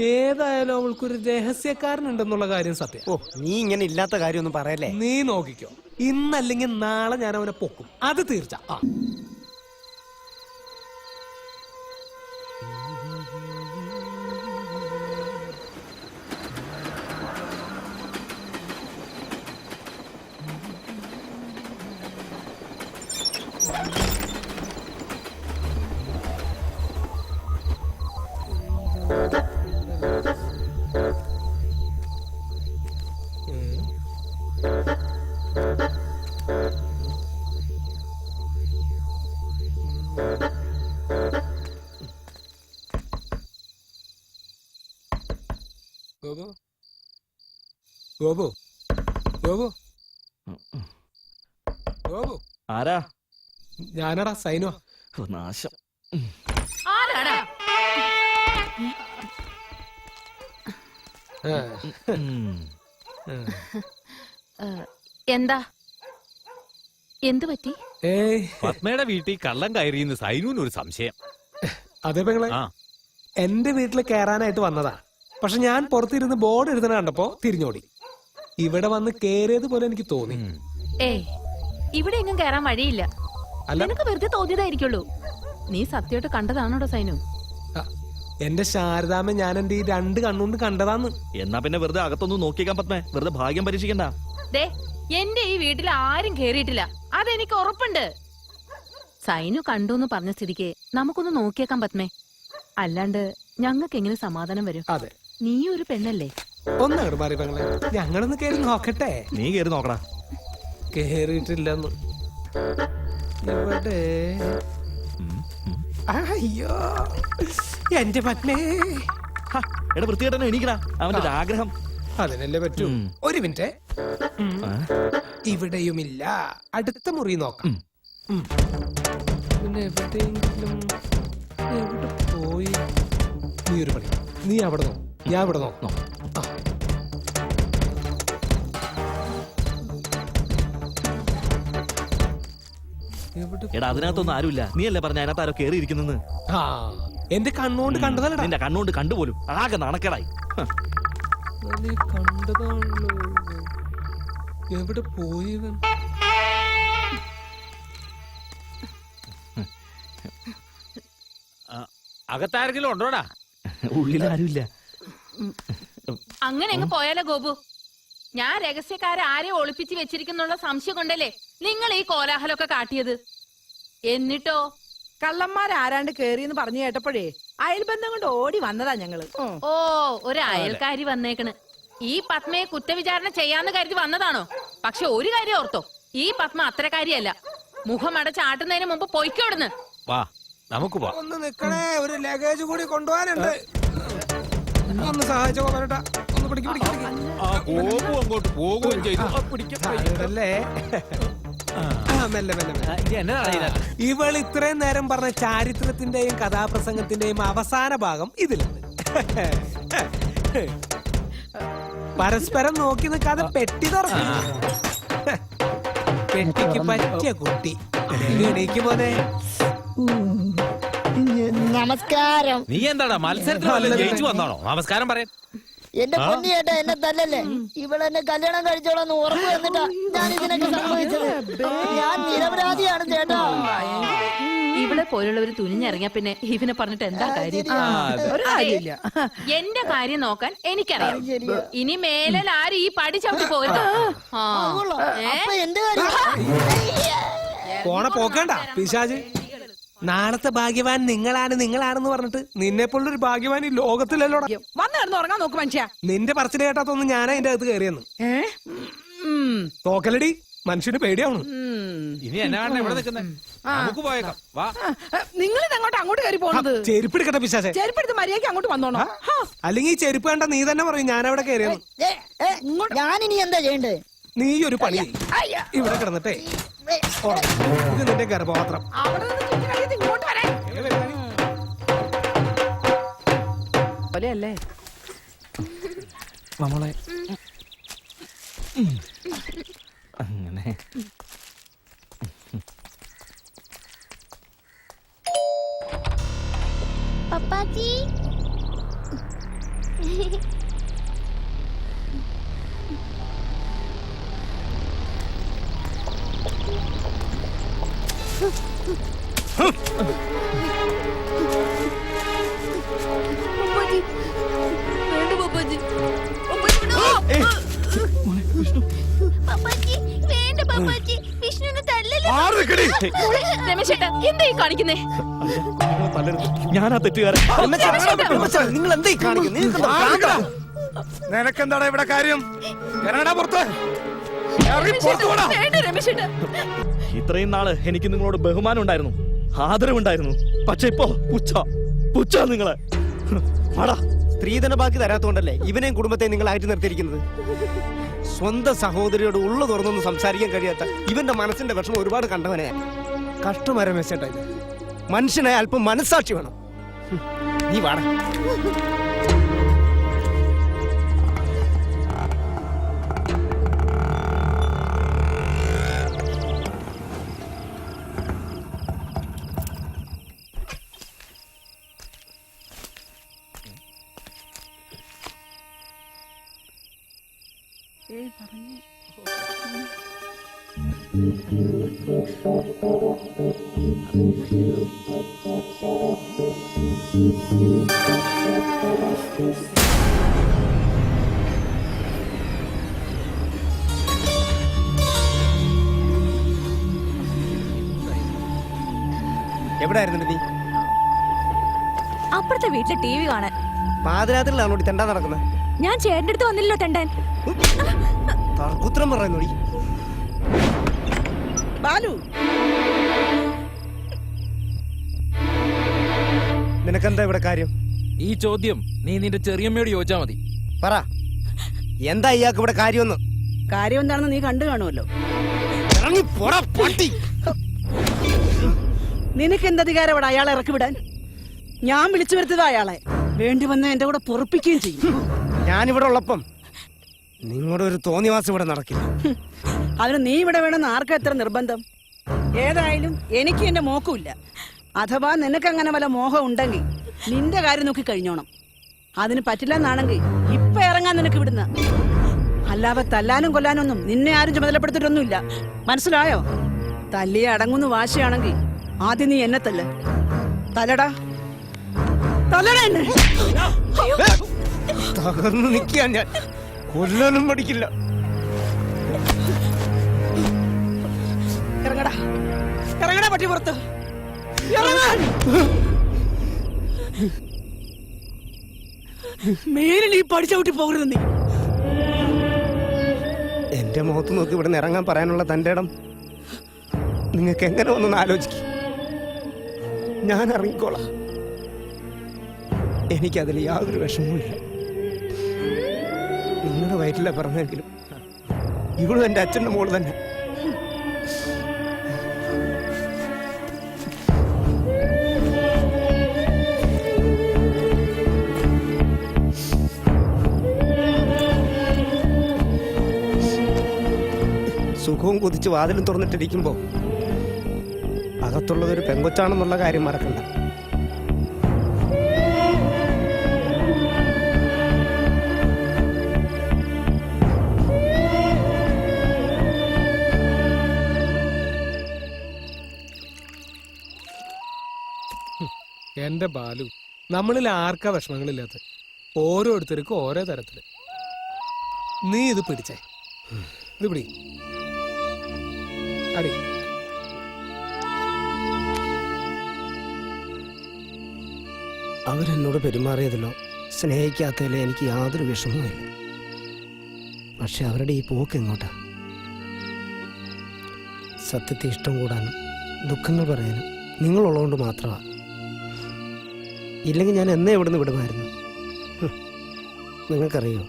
ഏതായാലും അവൾക്കൊരു രഹസ്യക്കാരനുണ്ടെന്നുള്ള കാര്യം സത്യം. ഓ നീ ഇങ്ങനെ ഇല്ലാത്ത കാര്യമൊന്നും പറയല്ലേ. നീ നോക്കിക്കോ, ഇന്നല്ലെങ്കിൽ നാളെ ഞാൻ അവനെ പൊക്കും. അത് തീർച്ച. ഗോപു, ഗോപു, ഗോപു, ഗോപു. ആരാ? ഞാനടാ സൈനോ. നാശം. ആരാടാ? എന്താ എന്തു പറ്റി? ഏയ് പത്മയുടെ വീട്ടിൽ കള്ളം കയറിയെന്ന് സൈനുവിന് ഒരു സംശയം. അതെ പെങ്ങളെ, ആ എന്റെ വീട്ടിൽ കയറാനായിട്ട് വന്നതാ. പക്ഷെ ഞാൻ പുറത്തിരുന്ന് ബോർഡ് എഴുതണ കണ്ടപ്പോ തിരിഞ്ഞോടി. ഇവിടെ വന്ന് കേറിയത് പോലെ എനിക്ക് തോന്നി. ഏയ് ഇവിടെ എങ്ങും കയറാൻ വഴിയില്ല. അല്ല. നിനക്ക് വെറുതെ തോന്നിയതായിരിക്കുള്ളൂ. നീ സത്യമായിട്ട് കണ്ടതാണോടോ സൈനു? ആ, എന്റെ ശാരദാമ്മ ഞാൻ എന്റെ ഈ 2 കണ്ണുകൊണ്ട് കണ്ടതാന്ന്. എന്നാ പിന്നെ വെറുതെ അകത്തൊന്നും നോക്കിയേക്കാൻ പത്മേ. വെറുതെ ഭാഗ്യം പരീക്ഷിക്കണ്ട. ദേ എന്റെ ഈ വീട്ടിൽ ആരും കേറിയിട്ടില്ല, അതെനിക്ക് ഉറപ്പുണ്ട്. സൈനു കണ്ടു എന്ന് പറഞ്ഞ സ്ഥിതിക്ക് നമുക്കൊന്ന് നോക്കിയേക്കാൻ പത്മേ. അല്ലാണ്ട് ഞങ്ങൾക്ക് എങ്ങനെ സമാധാനം വരും? അതെ, നീ ഒരു പെണ്ണല്ലേ. ഒന്നങ്ങോട്ട് മാറി പെങ്ങളെ, ഞങ്ങളൊന്ന് കേറി നോക്കട്ടെ. നീ കേറി നോക്കടാ. കേറിയിട്ടില്ലെന്ന് ഇവിടെ. അയ്യോ എന്റെ പത്മേ. എടാ വൃത്തികെട്ടനെ എണീക്കടാ. അവന്റെ ഒരു ആഗ്രഹം. അതിനല്ലേ പറ്റൂ. ഒരു മിനിറ്റ്. ഇവിടെയുമില്ല. അടുത്ത മുറി നോക്കാം. പിന്നെ എവിടെയെങ്കിലും എവിടെ പോയി? നീ ഒരു പണി, നീ അവിടെ നോ, ഞാൻ ഇവിടെ നോക്കാം. എടാ അതിനകത്തൊന്നും ആരുമില്ല. നീ അല്ലേ പറഞ്ഞ അതിനകത്ത് ആരോ കേറി ഇരിക്കുന്നെന്ന്. ആ എന്റെ കണ്ണുകൊണ്ട് കണ്ടതല്ലടാ. നിന്റെ കണ്ണുകൊണ്ട് കണ്ടുപോലും ആകെ നടക്കടായി. കണ്ടതാണല്ലോ. എവിടെ പോയി ഇവൻ? അകത്താരെങ്കിലും ഉണ്ടോടാ? ഉള്ളിലാരുമില്ല. അങ്ങനെ അങ്ങ് പോയാലോ ഗോപു? ഞാൻ രഹസ്യക്കാരെ ആരെ ഒളിപ്പിച്ച് വെച്ചിരിക്കുന്നുള്ള സംശയം കൊണ്ടല്ലേ നിങ്ങൾ ഈ കോലാഹലമൊക്കെ കാട്ടിയത്. എന്നിട്ടോ കള്ളന്മാരാരാണ്ട് കേറിയെന്ന് പറഞ്ഞു കേട്ടപ്പോഴേ അയൽബന്ധം കൊണ്ട് ഓടി വന്നതാ ഞങ്ങള്. ഓ ഒരു അയൽക്കാരി വന്നേക്കണ്. ഈ പത്മയെ കുറ്റവിചാരണ ചെയ്യാന്ന് കരുതി വന്നതാണോ? പക്ഷെ ഒരു കാര്യം ഓർത്തോ, ഈ പത്മ അത്രക്കാരിയല്ല. മുഖം അടച്ചാട്ടുന്നതിന് മുമ്പ് പൊയ്ക്കോടുന്ന്. വാ നമുക്ക് പോവാം. ഒന്ന് നിക്കണേ, ഒരു ലഗേജ് കൂടി കൊണ്ടുപോകാനുണ്ട്. ഒന്ന് സഹായിച്ചോ വരട്ടാ. ഒന്ന് പിടിക്കും അങ്ങോട്ട് പോകുകയും ചെയ്തു. പിടിക്കല്ലേ. ഇവൾ ഇത്രയും നേരം പറഞ്ഞ ചാരിത്രത്തിന്റെയും കഥാപ്രസംഗത്തിന്റെയും അവസാന ഭാഗം ഇതിലുണ്ട്. പരസ്പരം നോക്കി നിൽക്കാതെ പെട്ടി തുറന്നു. പെട്ടിക്ക് പറ്റിയ കുട്ടി. എണീക്ക് പോലെ. നമസ്കാരം. നീ എന്താടാ മത്സരത്തിൽ വല്ലതും ജയിച്ചു വന്നാണോ നമസ്കാരം പറയാൻ? എന്റെ പൊന്നി ചേട്ടാ, എന്നെ തല്ലല്ലേ. ഇവളെന്നെ കല്യാണം കഴിച്ചോളാന്ന് ഉറപ്പ് വന്നിട്ടാ ഞാൻ ഇതിനൊക്കെ സംഭവിച്ചത്. ഞാൻ നിരപരാധിയാണ് ചേട്ടാ. ഇവിടെ പോലുള്ളവര് തുനിഞ്ഞിറങ്ങിയ പിന്നെ ഇവനെ പറഞ്ഞിട്ട് എന്താ കാര്യം? എന്റെ കാര്യം നോക്കാൻ എനിക്കറിയാം. ഇനി മേലിൽ ആരും ഈ പടി ചവിട്ടി പോകരുത്. എന്റെ കാര്യം പോണ പോക്കണ്ട പിശാച്. നാളത്തെ ഭാഗ്യവാൻ നിങ്ങളാണെന്ന് പറഞ്ഞിട്ട് നിന്നെ പോലൊരു ഭാഗ്യവാൻ ഈ ലോകത്തിലല്ലോടാ. വന്ന് കിടന്ന് ഉറങ്ങാൻ നോക്ക് മനുഷ്യ. നിന്റെ പറച്ചിൽ കേട്ടാത്തൊന്നും ഞാനാ അതിന്റെ അകത്ത് കയറിയെന്ന്. തോക്കലടി, മനുഷ്യന് പേടിയാവണം. ഇനി എന്നാണ് ഇവിടെ നിൽക്കുന്നത്? നമുക്ക് പോയേക്കാം. വാ. നിങ്ങൾ അങ്ങോട്ട് കയറി പോണത്. ചെരുപ്പെടുക്കട്ടെ പിശാചെ. ചെരുപ്പെടുത്ത് മര്യാദയ്ക്ക് അങ്ങോട്ട് വന്നോണോ? അല്ലെങ്കിൽ ഈ ചെരുപ്പ് കണ്ട നീ തന്നെ പറയും ഞാനവിടെ കയറിയെന്ന്. ഞാനിനി എന്താ ചെയ്യണ്ടേ? നീ ഒരു പണി ഇവിടെ കിടന്നിട്ടേ ഇത് നിന്റെ ഗർഭപാത്രം. ഇങ്ങോട്ട് വരാൻ പോലെയല്ലേ നമ്മളെ അങ്ങനെ. പപ്പാജി എന്തായി കാണിക്കുന്നേ? ഞാനാ തെറ്റുകാരൻ. നിങ്ങൾ എന്താ കാണിക്കുന്നത്? നിനക്കെന്താടാ ഇവിടെ കാര്യം? പുറത്ത് ഇത്രയും നാള് എനിക്ക് നിങ്ങളോട് ബഹുമാനം ഉണ്ടായിരുന്നു, ആദരവുണ്ടായിരുന്നു. പക്ഷെ ഇപ്പോ പുച്ഛ നിങ്ങളെ. സ്ത്രീധന ബാക്കി തരാത്തോണ്ടല്ലേ ഇവനെയും കുടുംബത്തെ നിങ്ങൾ ആയിട്ട് നിർത്തിയിരിക്കുന്നത്. സ്വന്തം സഹോദരിയോട് ഉള്ളു തുറന്നൊന്നും സംസാരിക്കാൻ കഴിയാത്ത ഇവന്റെ മനസ്സിന്റെ വിഷമം ഒരുപാട് കണ്ടവനെ. കഷ്ടമരം വെച്ചേട്ടാ ഇത്. മനുഷ്യനായ അല്പം മനസ്സാക്ഷി വേണം. നീ വാട. എവിടായിരുന്നു നീ? അപ്പുറത്തെ വീട്ടിലെ ടി വി കാണാൻ. പാതിരാത്രിയിലാണോ തെണ്ടാ നടക്കുന്നത്? ഞാൻ ചേട്ടൻ്റെ അടുത്ത് വന്നില്ലല്ലോ തെണ്ടാൻ. തർക്കുത്രം പറയുന്നോടി. ബാലു, നിനക്കെന്താ ഇവിടെ കാര്യം? ഈ ചോദ്യം നീ നിന്റെ ചെറിയമ്മയോട് ചോദിച്ചാ മതി. പറ, എന്താ ഇയാൾക്ക് ഇവിടെ കാര്യമൊന്ന്? കാര്യം എന്താണെന്ന് നീ കണ്ടു കാണുമല്ലോ. ഇറങ്ങി പോടാ പട്ടി. നിനക്ക് എന്ത് അധികാരം ഇവിടെ അയാളെ ഇറക്കി വിടാൻ? ഞാൻ വിളിച്ചു വരുത്തത് അയാളെ. വേണ്ടി വന്ന് എന്റെ കൂടെ പൊറപ്പിക്കുകയും ചെയ്യും. ഞാനിവിടെ ഉള്ളപ്പം നിങ്ങളുടെ ഒരു തോന്നിവാസം ഇവിടെ നടക്കില്ല. അതിന് നീ ഇവിടെ വേണമെന്ന് ആർക്കാ എത്ര നിർബന്ധം? ഏതായാലും എനിക്ക് എന്റെ മോഹമില്ല. അഥവാ നിനക്ക് അങ്ങനെ വല്ല മോഹം ഉണ്ടെങ്കിൽ നിന്റെ കാര്യം നോക്കി കഴിഞ്ഞോണം. അതിന് പറ്റില്ലെന്നാണെങ്കിൽ ഇപ്പൊ ഇറങ്ങാൻ നിനക്ക് വിടുന്ന. അല്ലാതെ തല്ലാനും കൊല്ലാനും ഒന്നും നിന്നെ ആരും ചുമതലപ്പെടുത്തിട്ടൊന്നുമില്ല. മനസ്സിലായോ? തല്ലിയെ അടങ്ങുന്ന വാശിയാണെങ്കിൽ ആദ്യം നീ എന്നെ തല്ല. തലടാ, തലടാ എന്നെ. തകർന്നു നിൽക്കാൻ ഞാൻ കൊല്ലാനും പഠിക്കില്ല. ഇറങ്ങടാ, ഇറങ്ങടാ പട്ടി പുറത്ത്. ഇറങ്ങാൻ മേലിൽ ഈ പഠിച്ചവിട്ടി പോകരുത് നീ. എന്റെ മുഖത്ത് നോക്കി ഇവിടെ നിന്ന് ഇറങ്ങാൻ പറയാനുള്ള തന്റെ ഇടം നിങ്ങൾക്ക് എങ്ങനെ ഒന്നൊന്ന് ആലോചിക്കും. ഞാൻ ഇറങ്ങിക്കോളാം. എനിക്കതിൽ യാതൊരു വിഷമവും ഇല്ല. നിങ്ങളുടെ വയറ്റിലെ പറഞ്ഞെങ്കിലും ഇവളും എന്റെ അച്ഛന്റെ മോള് തന്നെ. സുഖവും കുതിച്ച് വാതിലും തുറന്നിട്ടിരിക്കുമ്പോ അകത്തുള്ളതൊരു പെങ്കൊച്ചാണെന്നുള്ള കാര്യം മറക്കണ്ട. എന്റെ ബാലു, നമ്മളിൽ ആർക്കാ വിഷമങ്ങളില്ലാത്ത? ഓരോരുത്തർക്കും ഓരോ തരത്തില്. നീ ഇത് പിടിച്ചേ. ഇത് പിടി. അടി. അവരെന്നോട് പെരുമാറിയതിലോ സ്നേഹിക്കാത്തതിലോ എനിക്ക് യാതൊരു വിഷമവുമില്ല. പക്ഷെ അവരുടെ ഈ പോക്ക് എങ്ങോട്ടാ? സത്യത്തെ ഇഷ്ടം കൂടാനും ദുഃഖങ്ങൾ പറയാനും നിങ്ങളുള്ളതുകൊണ്ട് മാത്രമാണ്. ഇല്ലെങ്കിൽ ഞാൻ എന്നേ ഇവിടുന്ന് വിടുമായിരുന്നു. നിങ്ങൾക്കറിയോ,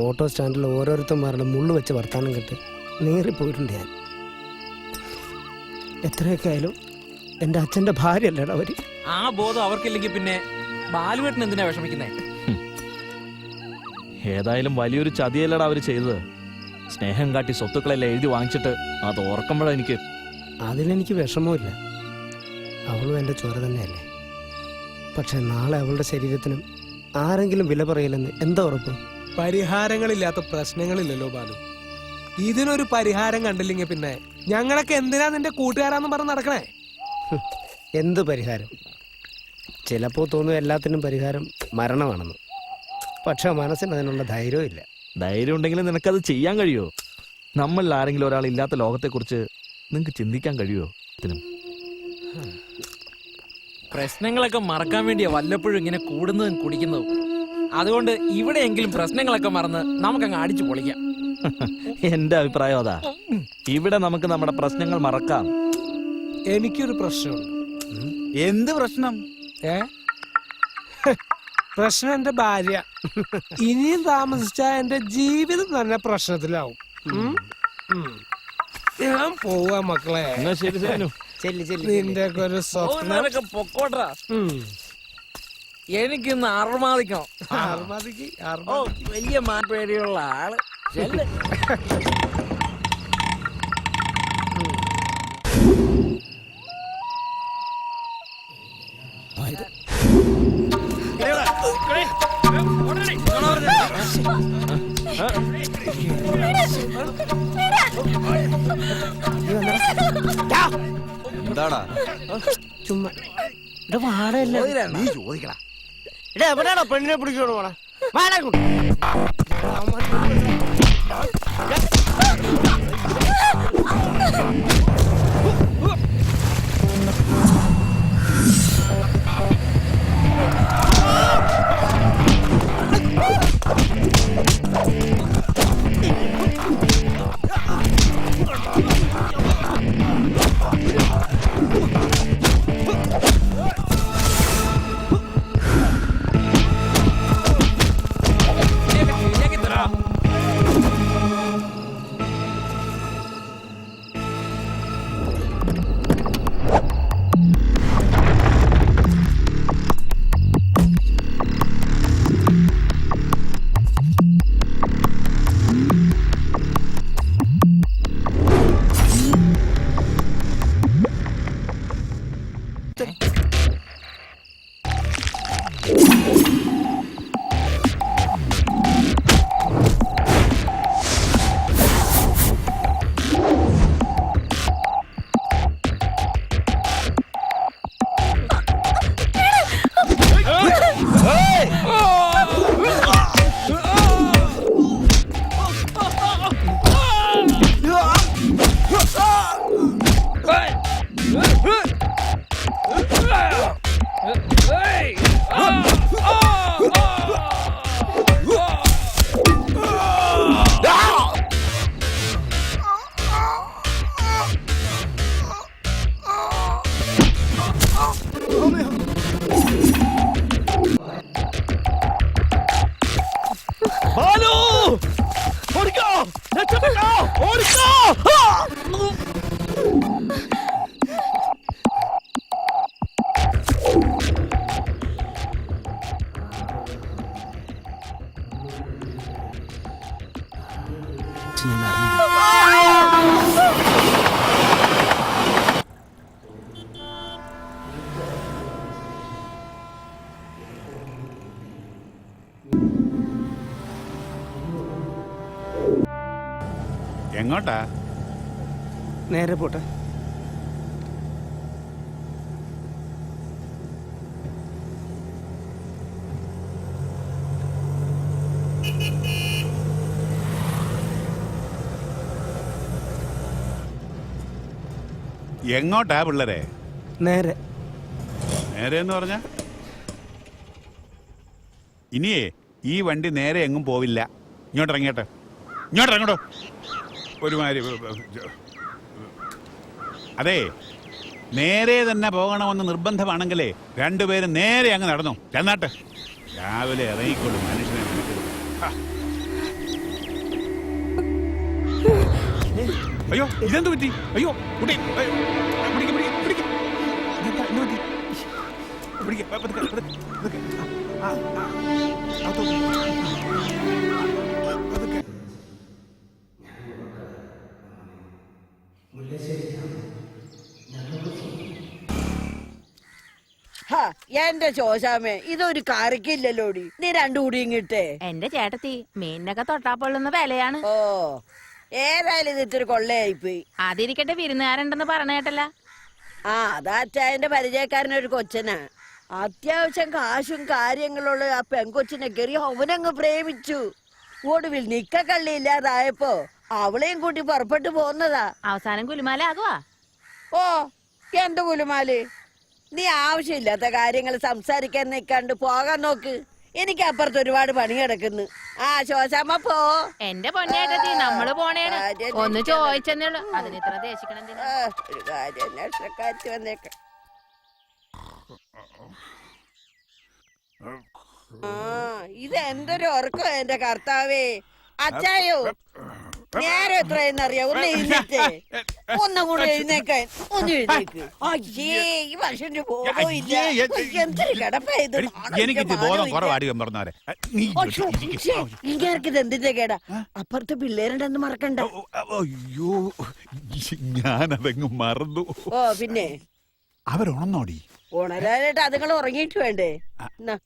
ഓട്ടോ സ്റ്റാൻഡിൽ ഓരോരുത്തന്മാരുടെ മുള്ളു വെച്ച് വർത്താനം കേട്ട് നേറിപ്പോയിട്ടുണ്ട് ഞാൻ. എത്രയൊക്കെ ആയാലും എൻ്റെ അച്ഛൻ്റെ ഭാര്യ അല്ലേടാ അവര്. ആ ബോധം അവർക്കില്ലെങ്കിൽ പിന്നെ ബാലുവേട്ടൻ എന്തിനാ വിഷമിക്കുന്നേ? ഏതായാലും വലിയൊരു ചതിയല്ലടാ അവര് ചെയ്തത്. സ്നേഹം കാട്ടി സ്വത്തുക്കളെല്ലാം എഴുതി വാങ്ങിച്ചിട്ട് അത് ഓർക്കുമ്പോഴാ എനിക്ക്. അതിലെനിക്ക് വിഷമമില്ല. അവളും എൻ്റെ ചോര തന്നെയല്ലേ. പക്ഷെ നാളെ അവളുടെ ശരീരത്തിനും ആരെങ്കിലും വില പറയില്ലെന്ന് എന്താ ഉറപ്പ്? പരിഹാരങ്ങളില്ലാത്ത പ്രശ്നങ്ങളില്ലല്ലോ ബാലു. ഇതിനൊരു പരിഹാരം കണ്ടില്ലെങ്കിൽ പിന്നെ ഞങ്ങളൊക്കെ എന്തിനാ നിന്റെ കൂട്ടുകാരാന്ന് പറഞ്ഞ് നടക്കണേ? എന്ത് പരിഹാരം? ചിലപ്പോ തോന്നും എല്ലാത്തിനും പരിഹാരം മരണമാണെന്ന്. പക്ഷെ മനസ്സിന് അതിനുള്ള ധൈര്യവും ഇല്ല. ധൈര്യം ഉണ്ടെങ്കിൽ നിനക്കത് ചെയ്യാൻ കഴിയുമോ? നമ്മളിൽ ആരെങ്കിലും ഒരാൾ ഇല്ലാത്ത ലോകത്തെക്കുറിച്ച് നിനക്ക് ചിന്തിക്കാൻ കഴിയുമോ? പ്രശ്നങ്ങളൊക്കെ മറക്കാൻ വേണ്ടിയാ വല്ലപ്പോഴും ഇങ്ങനെ കൂടുന്നതും കുടിക്കുന്നതും. അതുകൊണ്ട് ഇവിടെയെങ്കിലും പ്രശ്നങ്ങളൊക്കെ മറന്ന് നമുക്കങ്ങ് അടിച്ചു പൊളിക്കാം. എന്റെ അഭിപ്രായം അതാ. ഇവിടെ നമുക്ക് നമ്മുടെ പ്രശ്നങ്ങൾ മറക്കാം. എനിക്കൊരു പ്രശ്നമുണ്ട്. എന്ത് പ്രശ്നം? പ്രശ്നം എന്റെ ഭാര്യ. ഇനിയും താമസിച്ചാ എന്റെ ജീവിതം തന്നെ പ്രശ്നത്തിലാവും. ഞാൻ പോവാ മക്കളെ. ശരി സേനു. ചെല്ലി ചെല്ലി നിന്റെ ഒക്കെ ഒരു സ്വപ്നം. പോകുന്നവരൊക്കെ പൊക്കോട്ടാ. എനിക്കിന്ന് അർമാദിക്കണം. അർമാദിക്ക്, ഓ അർമാദിക്ക്. വലിയ മാപ്പേടിയുള്ള ആള്. ചെല്ല്. എന്താടാ ചുമ്മാ ഇവിടെ വാടല്ല. നീ ചോദിക്കടാ. എടാ എവിടെയാണോ പെണ്ണിനെ പിടിക്കണോ വാടാ വാടാ കൊണ്ട്. എങ്ങോട്ടാ? നേരെ പോട്ടെ. എങ്ങോട്ടാ പിള്ളേരെ? നേരെ. നേരെ എന്ന് പറഞ്ഞ ഇനിയേ ഈ വണ്ടി നേരെ എങ്ങും പോവില്ല. ഇങ്ങോട്ടിറങ്ങിയട്ടെ, ഇങ്ങോട്ടോ. ഒരുമാതിരി അതെ, നേരെ തന്നെ പോകണമെന്ന് നിർബന്ധമാണെങ്കിലേ രണ്ടുപേരും നേരെ അങ്ങ് നടന്നു ചെന്നാട്ടെ. രാവിലെ ഇറങ്ങിക്കൊള്ളു മനുഷ്യനെ. അയ്യോ ഇതെന്ത് പറ്റി? അയ്യോ കുട്ടി എന്റെ ചോശാമേ, ഇതൊരു കറിക്കില്ലല്ലോടി. നീ രണ്ടു കൂടി ഇങ്ങിട്ടേ. എന്റെ ചേട്ടത്തി മീനിനൊക്കെ തൊട്ടാപ്പൊള്ളുന്ന വിലയാണ്. ഓ, ഏതായാലും ഇത് ഇത്തിരി കൊള്ളയായിപ്പോയി. അതിരിക്കട്ടെ, വിരുന്നുകാരുണ്ടെന്ന് പറഞ്ഞേട്ടല്ല. ആ, അതാച്ചായന്റെ പരിചയക്കാരനൊരു കൊച്ചനാ. അത്യാവശ്യം കാശും കാര്യങ്ങളുള്ള ആ പെങ്കൊച്ചിനെ കയറി അവനങ്ങ് പ്രേമിച്ചു. ഒടുവിൽ നിക്ക കള്ളിയില്ലാതായപ്പോ അവളെയും കൂട്ടി പുറപ്പെട്ടു പോന്നതാ. അവസാനം കുലുമാലാകുവാ. ഓ, എന്ത് കുലുമാല്? നീ ആവശ്യമില്ലാത്ത കാര്യങ്ങൾ സംസാരിക്കാൻ നിക്കാണ്ട് പോകാൻ നോക്ക്. എനിക്ക് അപ്പുറത്ത് ഒരുപാട് പണി കിടക്കുന്നു. ആ ശോശാമ്മ പോ. എന്റെ പൊന്നേട്ടത്തി, നമ്മള് പോണേണ്. ഒന്ന് ചോദിച്ചെന്നേ ഉള്ളു, അതിന് ഇത്ര ദേശിക്കണം. ഒരു കാര്യം അന്വേഷണക്കാരി വന്നേക്ക. ഇത് എന്തൊരു ഉറക്കം എന്റെ കർത്താവേ. അച്ചായോ, നേരെ എത്രയെന്നറിയാം. ഒന്ന് ഇരുന്നിട്ടേ. ഒന്നും കൂടെ എഴുന്നേക്കാൻ ഒന്ന് എഴുന്നേക്ക്. അയ്യേ ഈ മനുഷ്യന്റെ ബോധം ഇല്ല. എന്തൊരു കിടപ്പായത്. എനിക്ക് ബോധം കുറവാടി പറഞ്ഞവരെ. ഇങ്ങേർക്കിത് എന്തിന്റെ കേടാ? അപ്പുറത്ത് പിള്ളേരുണ്ടെന്ന് മറക്കണ്ട. അയ്യോ ഞാനതങ്ങ് മറന്നു. ഓ പിന്നെ അവരുണന്നോടി? ഉണരാനായിട്ട് അതുങ്ങൾ ഉറങ്ങിയിട്ട് വേണ്ടേ? എന്നാ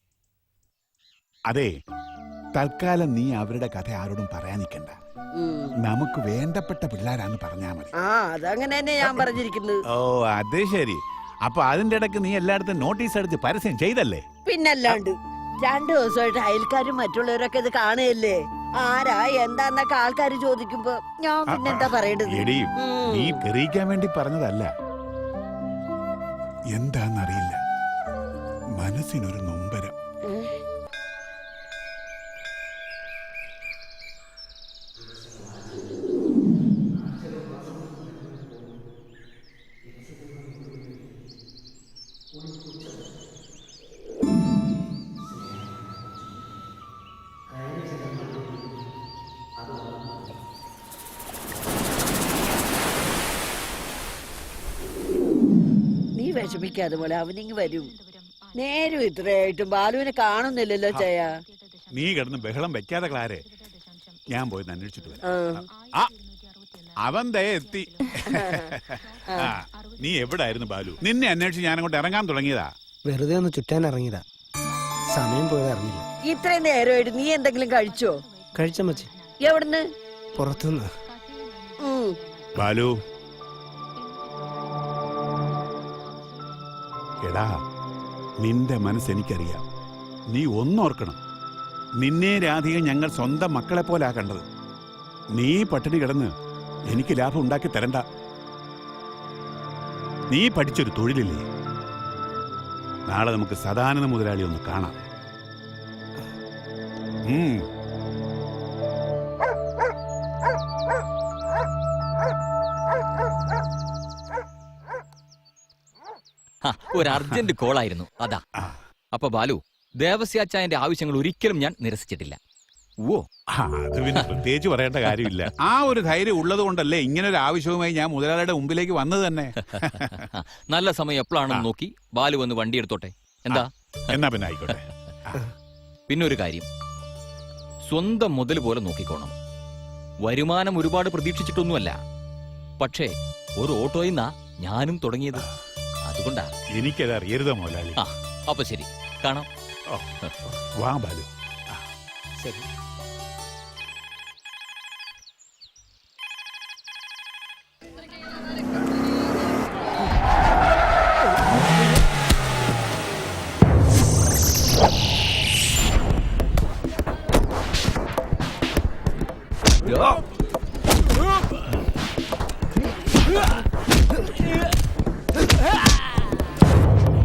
അതെ, തൽക്കാലം നീ അവരുടെ കഥ ആരോടും പറയാൻ നിൽക്കണ്ട. നമുക്ക് വേണ്ടപ്പെട്ട പിള്ളേരാന്ന് പറഞ്ഞാ മതി. ആ അതങ്ങനെ തന്നെ ഞാൻ പറഞ്ഞിരിക്കുന്നത്. ഓ അത് ശരി. അപ്പൊ അതിന്റെ ഇടയ്ക്ക് നീ എല്ലായിടത്തും നോട്ടീസ് അടിച്ച് പരസ്യം ചെയ്തല്ലേ? പിന്നല്ലാണ്ട് 2 ദിവസമായിട്ട് അയൽക്കാരും മറ്റുള്ളവരൊക്കെ ഇത് കാണുകയല്ലേ. ആരാ എന്താന്നൊക്കെ ആൾക്കാർ ചോദിക്കുമ്പോ ഞാൻ പിന്നെന്താ പറയേണ്ടത്? എടി, നീ തെറിയിക്കാൻ വേണ്ടി പറഞ്ഞതല്ല. എന്താന്നറിയില്ല, മനസ്സിനൊരു നൊമ്പരം. നീ വിഷമിക്കാതെ പോലെ അവനിങ് വരും. നേരും ഇത്രയായിട്ടും ബാലുവിനെ കാണുന്നില്ലല്ലോ ചയ. നീ കിടന്ന് ബഹളം വെക്കാതെ ക്ലാരെ, ഞാൻ പോയി അന്വേഷിച്ചിട്ട് വരാം. ആ, അവൻ ദേ എത്തി. നീ എവിടായിരുന്നു ബാലു? നിന്നെ അന്വേഷിച്ച് ഞാൻ അങ്ങോട്ട് ഇറങ്ങാൻ തുടങ്ങിയതാ. വെറുതെ ഒന്ന് ചുറ്റാൻ ഇറങ്ങിയതാ. സമയം പോയത് അറിഞ്ഞില്ല. ഇത്രയും നേരമായിട്ട് നീ എന്തെങ്കിലും കഴിച്ചോ? കഴിച്ച മച്ചി. എവിടുന്ന്? പുറത്തുനിന്ന്. ബാലു, എടാ, നിന്റെ മനസ്സെനിക്കറിയാം. നീ ഒന്നോർക്കണം, നിന്നെ രാധിക ഞങ്ങൾ സ്വന്തം മക്കളെ പോലാ കണ്ടത്. നീ പട്ടിണി കിടന്ന് എനിക്ക് ലാഭം ഉണ്ടാക്കി തരണ്ട. നീ പഠിച്ചൊരു തൊഴിലില്ലേ? നാളെ നമുക്ക് സദാനന്ദ മുതലാളി ഒന്ന് കാണാം. ഒരു അർജന്റ് കോളായിരുന്നു, അതാ. അപ്പൊ ബാലു, ദേവസ്യാച്ചായന്റെ ആവശ്യങ്ങൾ ഒരിക്കലും ഞാൻ നിരസിച്ചിട്ടില്ല. ഓ, അത് പിന്നെ പ്രത്യേകിച്ച് പറയേണ്ട കാര്യമില്ല. ആ ഒരു ധൈര്യം ഉള്ളത് കൊണ്ടല്ലേ ഇങ്ങനൊരു ആവശ്യവുമായി ഞാൻ മുതലാളിയുടെ മുമ്പിലേക്ക് വന്നത് തന്നെ. നല്ല സമയം എപ്പോഴാണെന്ന് നോക്കി ബാലു വന്ന് വണ്ടി എടുത്തോട്ടെ. എന്താ? എന്നാ പിന്നെ ആയിക്കോട്ടെ. പിന്നെ ഒരു കാര്യം, സ്വന്തം മുതൽ പോലെ നോക്കിക്കോണം. വരുമാനം ഒരുപാട് പ്രതീക്ഷിച്ചിട്ടൊന്നുമല്ല, പക്ഷേ ഒരു ഓട്ടോയിന്നാ ഞാനും തുടങ്ങിയത്. അതുകൊണ്ടാ. എനിക്കത് അറിയരുത് മുതലാളി. അപ്പൊ ശരി, കാണാം. വാ ബാലു. ശരി.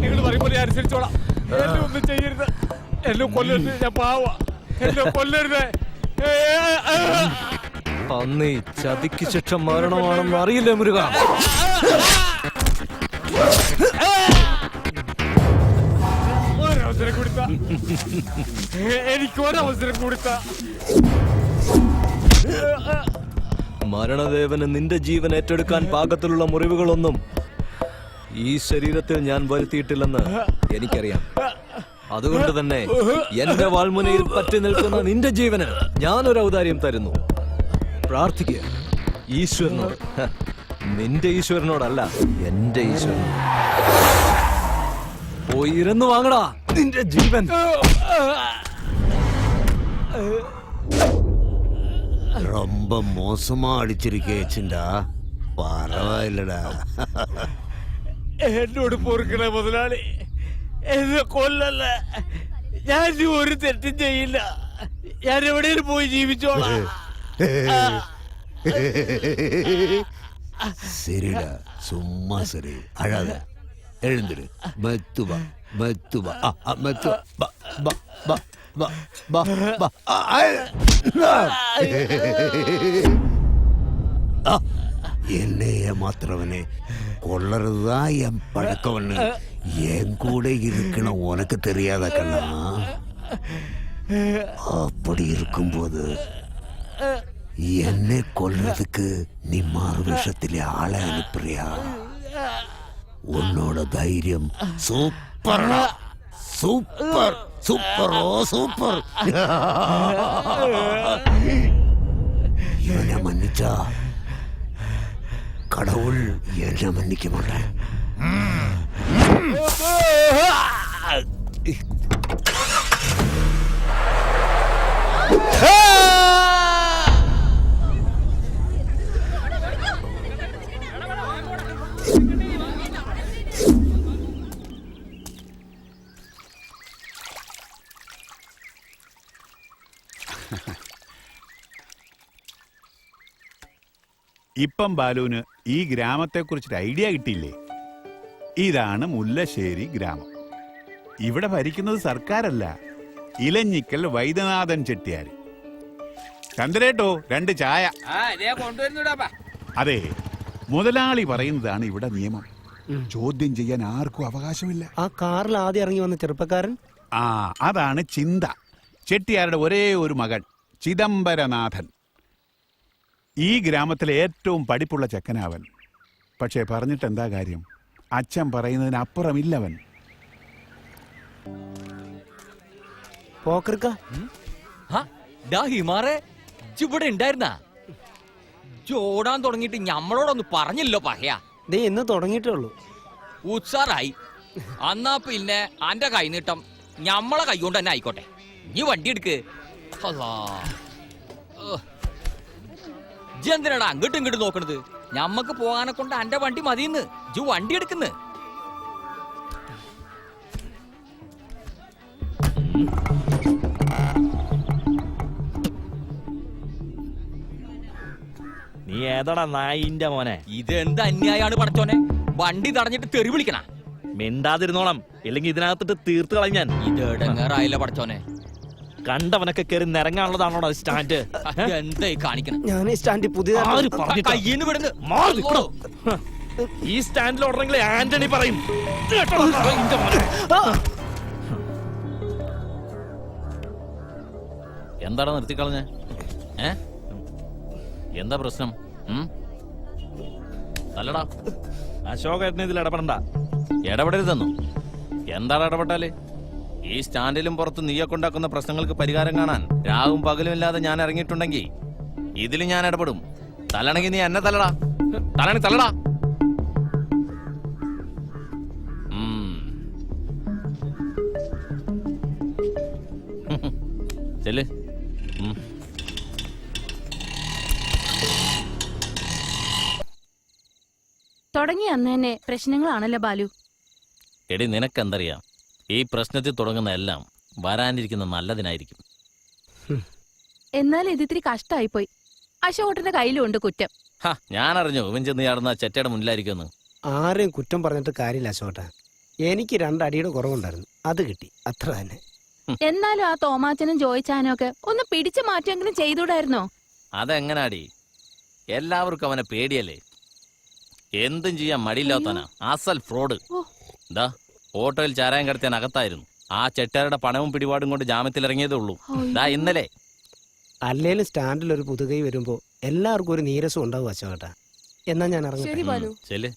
നിങ്ങൾ പറയുമ്പോൾ അനുസരിച്ചോളാം. എന്നെ ഒന്നും ചെയ്യരുത്, എന്നെ കൊല്ലരുത്, ഞാൻ പാവ, എന്നെ കൊല്ലരുത്. അന്ന് ചതിക്ക് ശിക്ഷ മരണമാണെന്ന് അറിയില്ലേ മുരുക? ഒരവസരം കൊടുത്ത, എനിക്ക് ഒരവസരം കൊടുത്ത. മരണദേവന് നിന്റെ ജീവൻ ഏറ്റെടുക്കാൻ പാകത്തിലുള്ള മുറിവുകളൊന്നും ഈ ശരീരത്തിൽ ഞാൻ വരുത്തിയിട്ടില്ലെന്ന് എനിക്കറിയാം. അതുകൊണ്ട് തന്നെ എന്റെ വാൾമുനയിൽ പറ്റി നിൽക്കുന്ന നിന്റെ ജീവന് ഞാനൊരു ഔദാര്യം തരുന്നു. പ്രാർത്ഥിക്കുക ഈശ്വരനോട്. നിന്റെ ഈശ്വരനോടല്ല, എന്റെ ഈശ്വരനോട്. പോയി ഇരുന്ന് വാങ്ങടാ നിന്റെ ജീവൻ. ரொம்ப மோசமா அடிச்சிருக்கேச்சுண்டா. பரவாயில்லடா. എന്നോട് പൊറുക്കണ മുതലാളി, എന്നെ കൊല്ലല്ല. ഞാൻ ഒരു തെറ്റും ചെയ്യില്ല. ഞാൻ എവിടെയും പോയി ജീവിച്ചോളാം. சரிடா, சும்மா சரி, அழாத, எழுந்துடு, மெத்துவா மெத்துவா மெத்துவா. என்னை ஏமாத்துறவனே, கொல்லறதுதான் என் பழக்கம்னு என் கூட இருக்கணும் உனக்கு தெரியாத கண்ணா. அப்படி இருக்கும்போது என்னை கொல்றதுக்கு நீ மாறு விஷத்திலே ஆளை அனுப்புறியா? உன்னோட தைரியம் சூப்பர் சூப்பர் சூப்பரோ சூப்பர். இவனை மன்னிச்சா கடவுள் என்ன மன்னிக்க மாட்டேன். ഇപ്പം ബാലുവിന് ഈ ഗ്രാമത്തെക്കുറിച്ചൊരു ഐഡിയ കിട്ടിയില്ലേ? ഇതാണ് മുല്ലശ്ശേരി ഗ്രാമം. ഇവിടെ ഭരിക്കുന്നത് സർക്കാരല്ല, ഇലഞ്ഞിക്കൽ വൈദ്യനാഥൻ ചെട്ടിയാർ. ചന്ദ്രേട്ടോ 2 ചായ. അതെ, മുതലാളി പറയുന്നതാണ് ഇവിടെ നിയമം. ചോദ്യം ചെയ്യാൻ ആർക്കും അവകാശമില്ല. ആ കാറിൽ ആദ്യം ഇറങ്ങി വന്ന ചെറുപ്പക്കാരൻ, അതാണ് ചിന്ത. ചെട്ടിയാരുടെ ഒരേ ഒരു മകൻ ചിദംബരനാഥൻ. ഈ ഗ്രാമത്തിലെ ഏറ്റവും പഠിപ്പുള്ള ചെക്കനാവൻ. പക്ഷേ പറഞ്ഞിട്ട് എന്താ കാര്യം? അച്ഛൻ പറയുന്നതിനപ്പുറമില്ലവൻ. ഇവിടെ ഉണ്ടായിരുന്ന ഓടാൻ തുടങ്ങിയിട്ട് ഞമ്മളോടൊന്ന് പറഞ്ഞില്ലോ പഹയാ. എന്ന് തുടങ്ങിയിട്ടേ ഉള്ളൂ. ഉത്സാറായി. അന്നാ പിന്നെ അന്റെ കൈനീട്ടം ഞമ്മളെ കൈകൊണ്ട് തന്നെ ആയിക്കോട്ടെ. നീ വണ്ടി എടുക്ക്. എന്തിനാടാ അങ്ങോട്ടും ഇങ്ങോട്ടും നോക്കണത്? ഞമ്മക്ക് പോകാനെ കൊണ്ട് അന്റെ വണ്ടി മതിയെന്ന് ജു വണ്ടി എടുക്കുന്നു. നീ ഏതാടാ നായിന്റെ മോനെ? ഇതെന്ത് അന്യായാണ് പടച്ചോനെ? വണ്ടി തടഞ്ഞിട്ട് തെറി വിളിക്കണ? മിണ്ടാതിരുന്നോളം, ഇല്ലെങ്കിൽ ഇതിനകത്തിട്ട് തീർത്ത് കളഞ്ഞാൻ. ഇത് ഇടങ്ങാറായില്ല പടച്ചോനെ. കണ്ടവനൊക്കെ കയറി നിറങ്ങാനുള്ളതാണോടാ സ്റ്റാൻഡ്? എന്തായി കാണിക്കണം? ഞാൻ ഈ സ്റ്റാൻഡിൽ പുതിയ കയ്യിന്ന് വിടുന്നു. ഈ സ്റ്റാൻഡിൽ ഓടണമെങ്കിൽ ആന്റണി പറയും. എന്താടാ നിർത്തിക്കളഞ്ഞ? എന്താ പ്രശ്നം? അല്ലടാ, അശോകേട്ടന് ഇതിൽ ഇടപെടണ്ട. ഇടപെടരുതെന്നു? എന്താണ് ഇടപെട്ടാല്? ഈ സ്റ്റാൻഡിലും പുറത്ത് നീയൊക്കെ ഉണ്ടാക്കുന്ന പ്രശ്നങ്ങൾക്ക് പരിഹാരം കാണാൻ രാവും പകലും ഇല്ലാതെ ഞാൻ ഇറങ്ങിയിട്ടുണ്ടെങ്കിൽ ഇതിൽ ഞാൻ ഇടപെടും. തല്ലണെങ്കിൽ നീ എന്നെ തല്ലടാ. തലണി തല്ലടാ. ചെല്ല്. തുടങ്ങി അന്ന് തന്നെ പ്രശ്നങ്ങളാണല്ലോ ബാലു. എടി, നിനക്കെന്തറിയാം? ഈ പ്രശ്നത്തിൽ തുടങ്ങുന്ന എല്ലാം വരാനിരിക്കുന്ന നല്ലതിനായിരിക്കും. എന്നാൽ ഇതിത്തിരി കഷ്ടമായിപ്പോയി. അശോകന്റെ കയ്യിലുണ്ട് കുറ്റം. ഞാൻ അറിഞ്ഞു ഇവൻ ചെന്ന് ചാടുന്ന ചെറ്റയുടെ മുന്നിലായിരിക്കുമെന്ന്. ആരെയും കുറ്റം പറഞ്ഞിട്ട് കാര്യമില്ല അശോകട്ട. എനിക്ക് 2 അടിയുടെ കുറവുണ്ടായിരുന്നു, അത് കിട്ടി, അത്ര തന്നെ. എന്നാലും ആ തോമാച്ചനും ജോയിച്ചാനും ഒക്കെ ഒന്ന് പിടിച്ചു മാറ്റെങ്കിലും ചെയ്തൂടായിരുന്നോ? അതെങ്ങനാടി? എല്ലാവർക്കും അവനെ പേടിയല്ലേ. എന്തും ചെയ്യാൻ മടിയില്ലാത്തവനാ. അസൽ ഫ്രോഡ്. ദാ ഹോട്ടലിൽ ചാരായം കടത്തിയാൻ അകത്തായിരുന്നു. ആ ചെട്ടാരുടെ പണവും പിടിപാടും കൊണ്ട് ജാമ്യത്തിലിറങ്ങിയതേ ഉള്ളൂ. ദാ ഇന്നലെ. അല്ലേലും സ്റ്റാൻഡിൽ ഒരു പുതുകൈ വരുമ്പോ എല്ലാവർക്കും ഒരു നീരസം ഉണ്ടാവും അശോകട്ട. എന്നാ ഞാൻ ഇറങ്ങി. ചെല്ല്.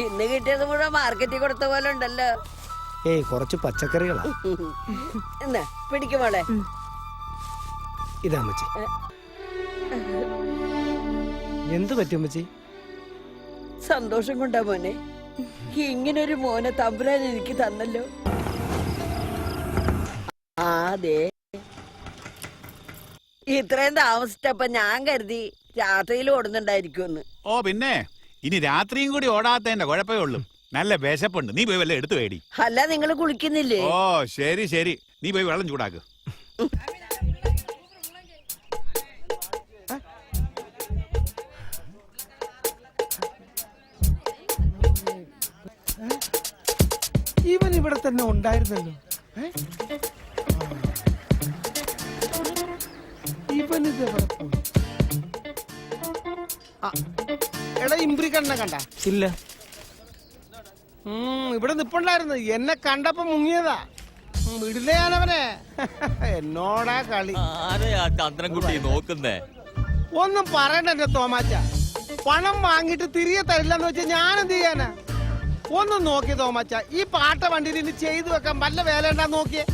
ഇന്ന് കിട്ടിയത് മുഴുവൻ മാർക്കറ്റിൽ കൊടുത്ത പോലെ ഉണ്ടല്ലോ. കുറച്ച് പച്ചക്കറികളാ. എന്നാ പിടിക്കുമോളെ. ഇതാ അമ്മച്ചി. എന്ത് പറ്റും അമ്മച്ചി? സന്തോഷം കൊണ്ടാ മോനെ. ഇങ്ങനൊരു മോനെ തമ്പുരാൻ എനിക്ക് തന്നല്ലോ. അതെ, ഇത്രയും താമസിച്ചപ്പോ ഞാൻ കരുതി രാത്രിയിൽ ഓടുന്നുണ്ടായിരിക്കുമെന്ന്. പിന്നെ ഇനി രാത്രിയും കൂടി ഓടാത്തതിന്റെ കുഴപ്പമേ ഉള്ളൂ. നല്ല വിശപ്പുണ്ട്. നീ പോയി വെള്ളം എടുത്തു വേടി. അല്ല, നിങ്ങൾ കുളിക്കുന്നില്ലേ? ശരി ശരി, നീ പോയി വെള്ളം ചൂടാക്ക്. ഇവൻ ഇവിടെ തന്നെ ഉണ്ടായിരുന്നല്ലോ. ഇവനിത് എടാ ഇമ്പ്രിക്കണ്ണനെ കണ്ട? ഇല്ല. ഇവിടെ നിപ്പുണ്ടായിരുന്നു, എന്നെ കണ്ടപ്പോ മുങ്ങിയതാ. വിടില്ലേ ഞാനവനെ. എന്നോടാ കളി. ചന്ദ്രൻകുട്ടി നോക്കുന്നേ. ഒന്നും പറയണ്ട എന്റെ തോമാച്ച. പണം വാങ്ങിട്ട് തിരികെ തരില്ലെന്ന് വെച്ചാൽ ഞാൻ എന്ത് ചെയ്യാനാ? ഒന്നും നോക്കി തോമാച്ച, ഈ പാട്ട വണ്ടിയിൽ ഇനി ചെയ്തു വെക്കാൻ വല്ല വേല ഉണ്ടാന്ന് നോക്കിയേ.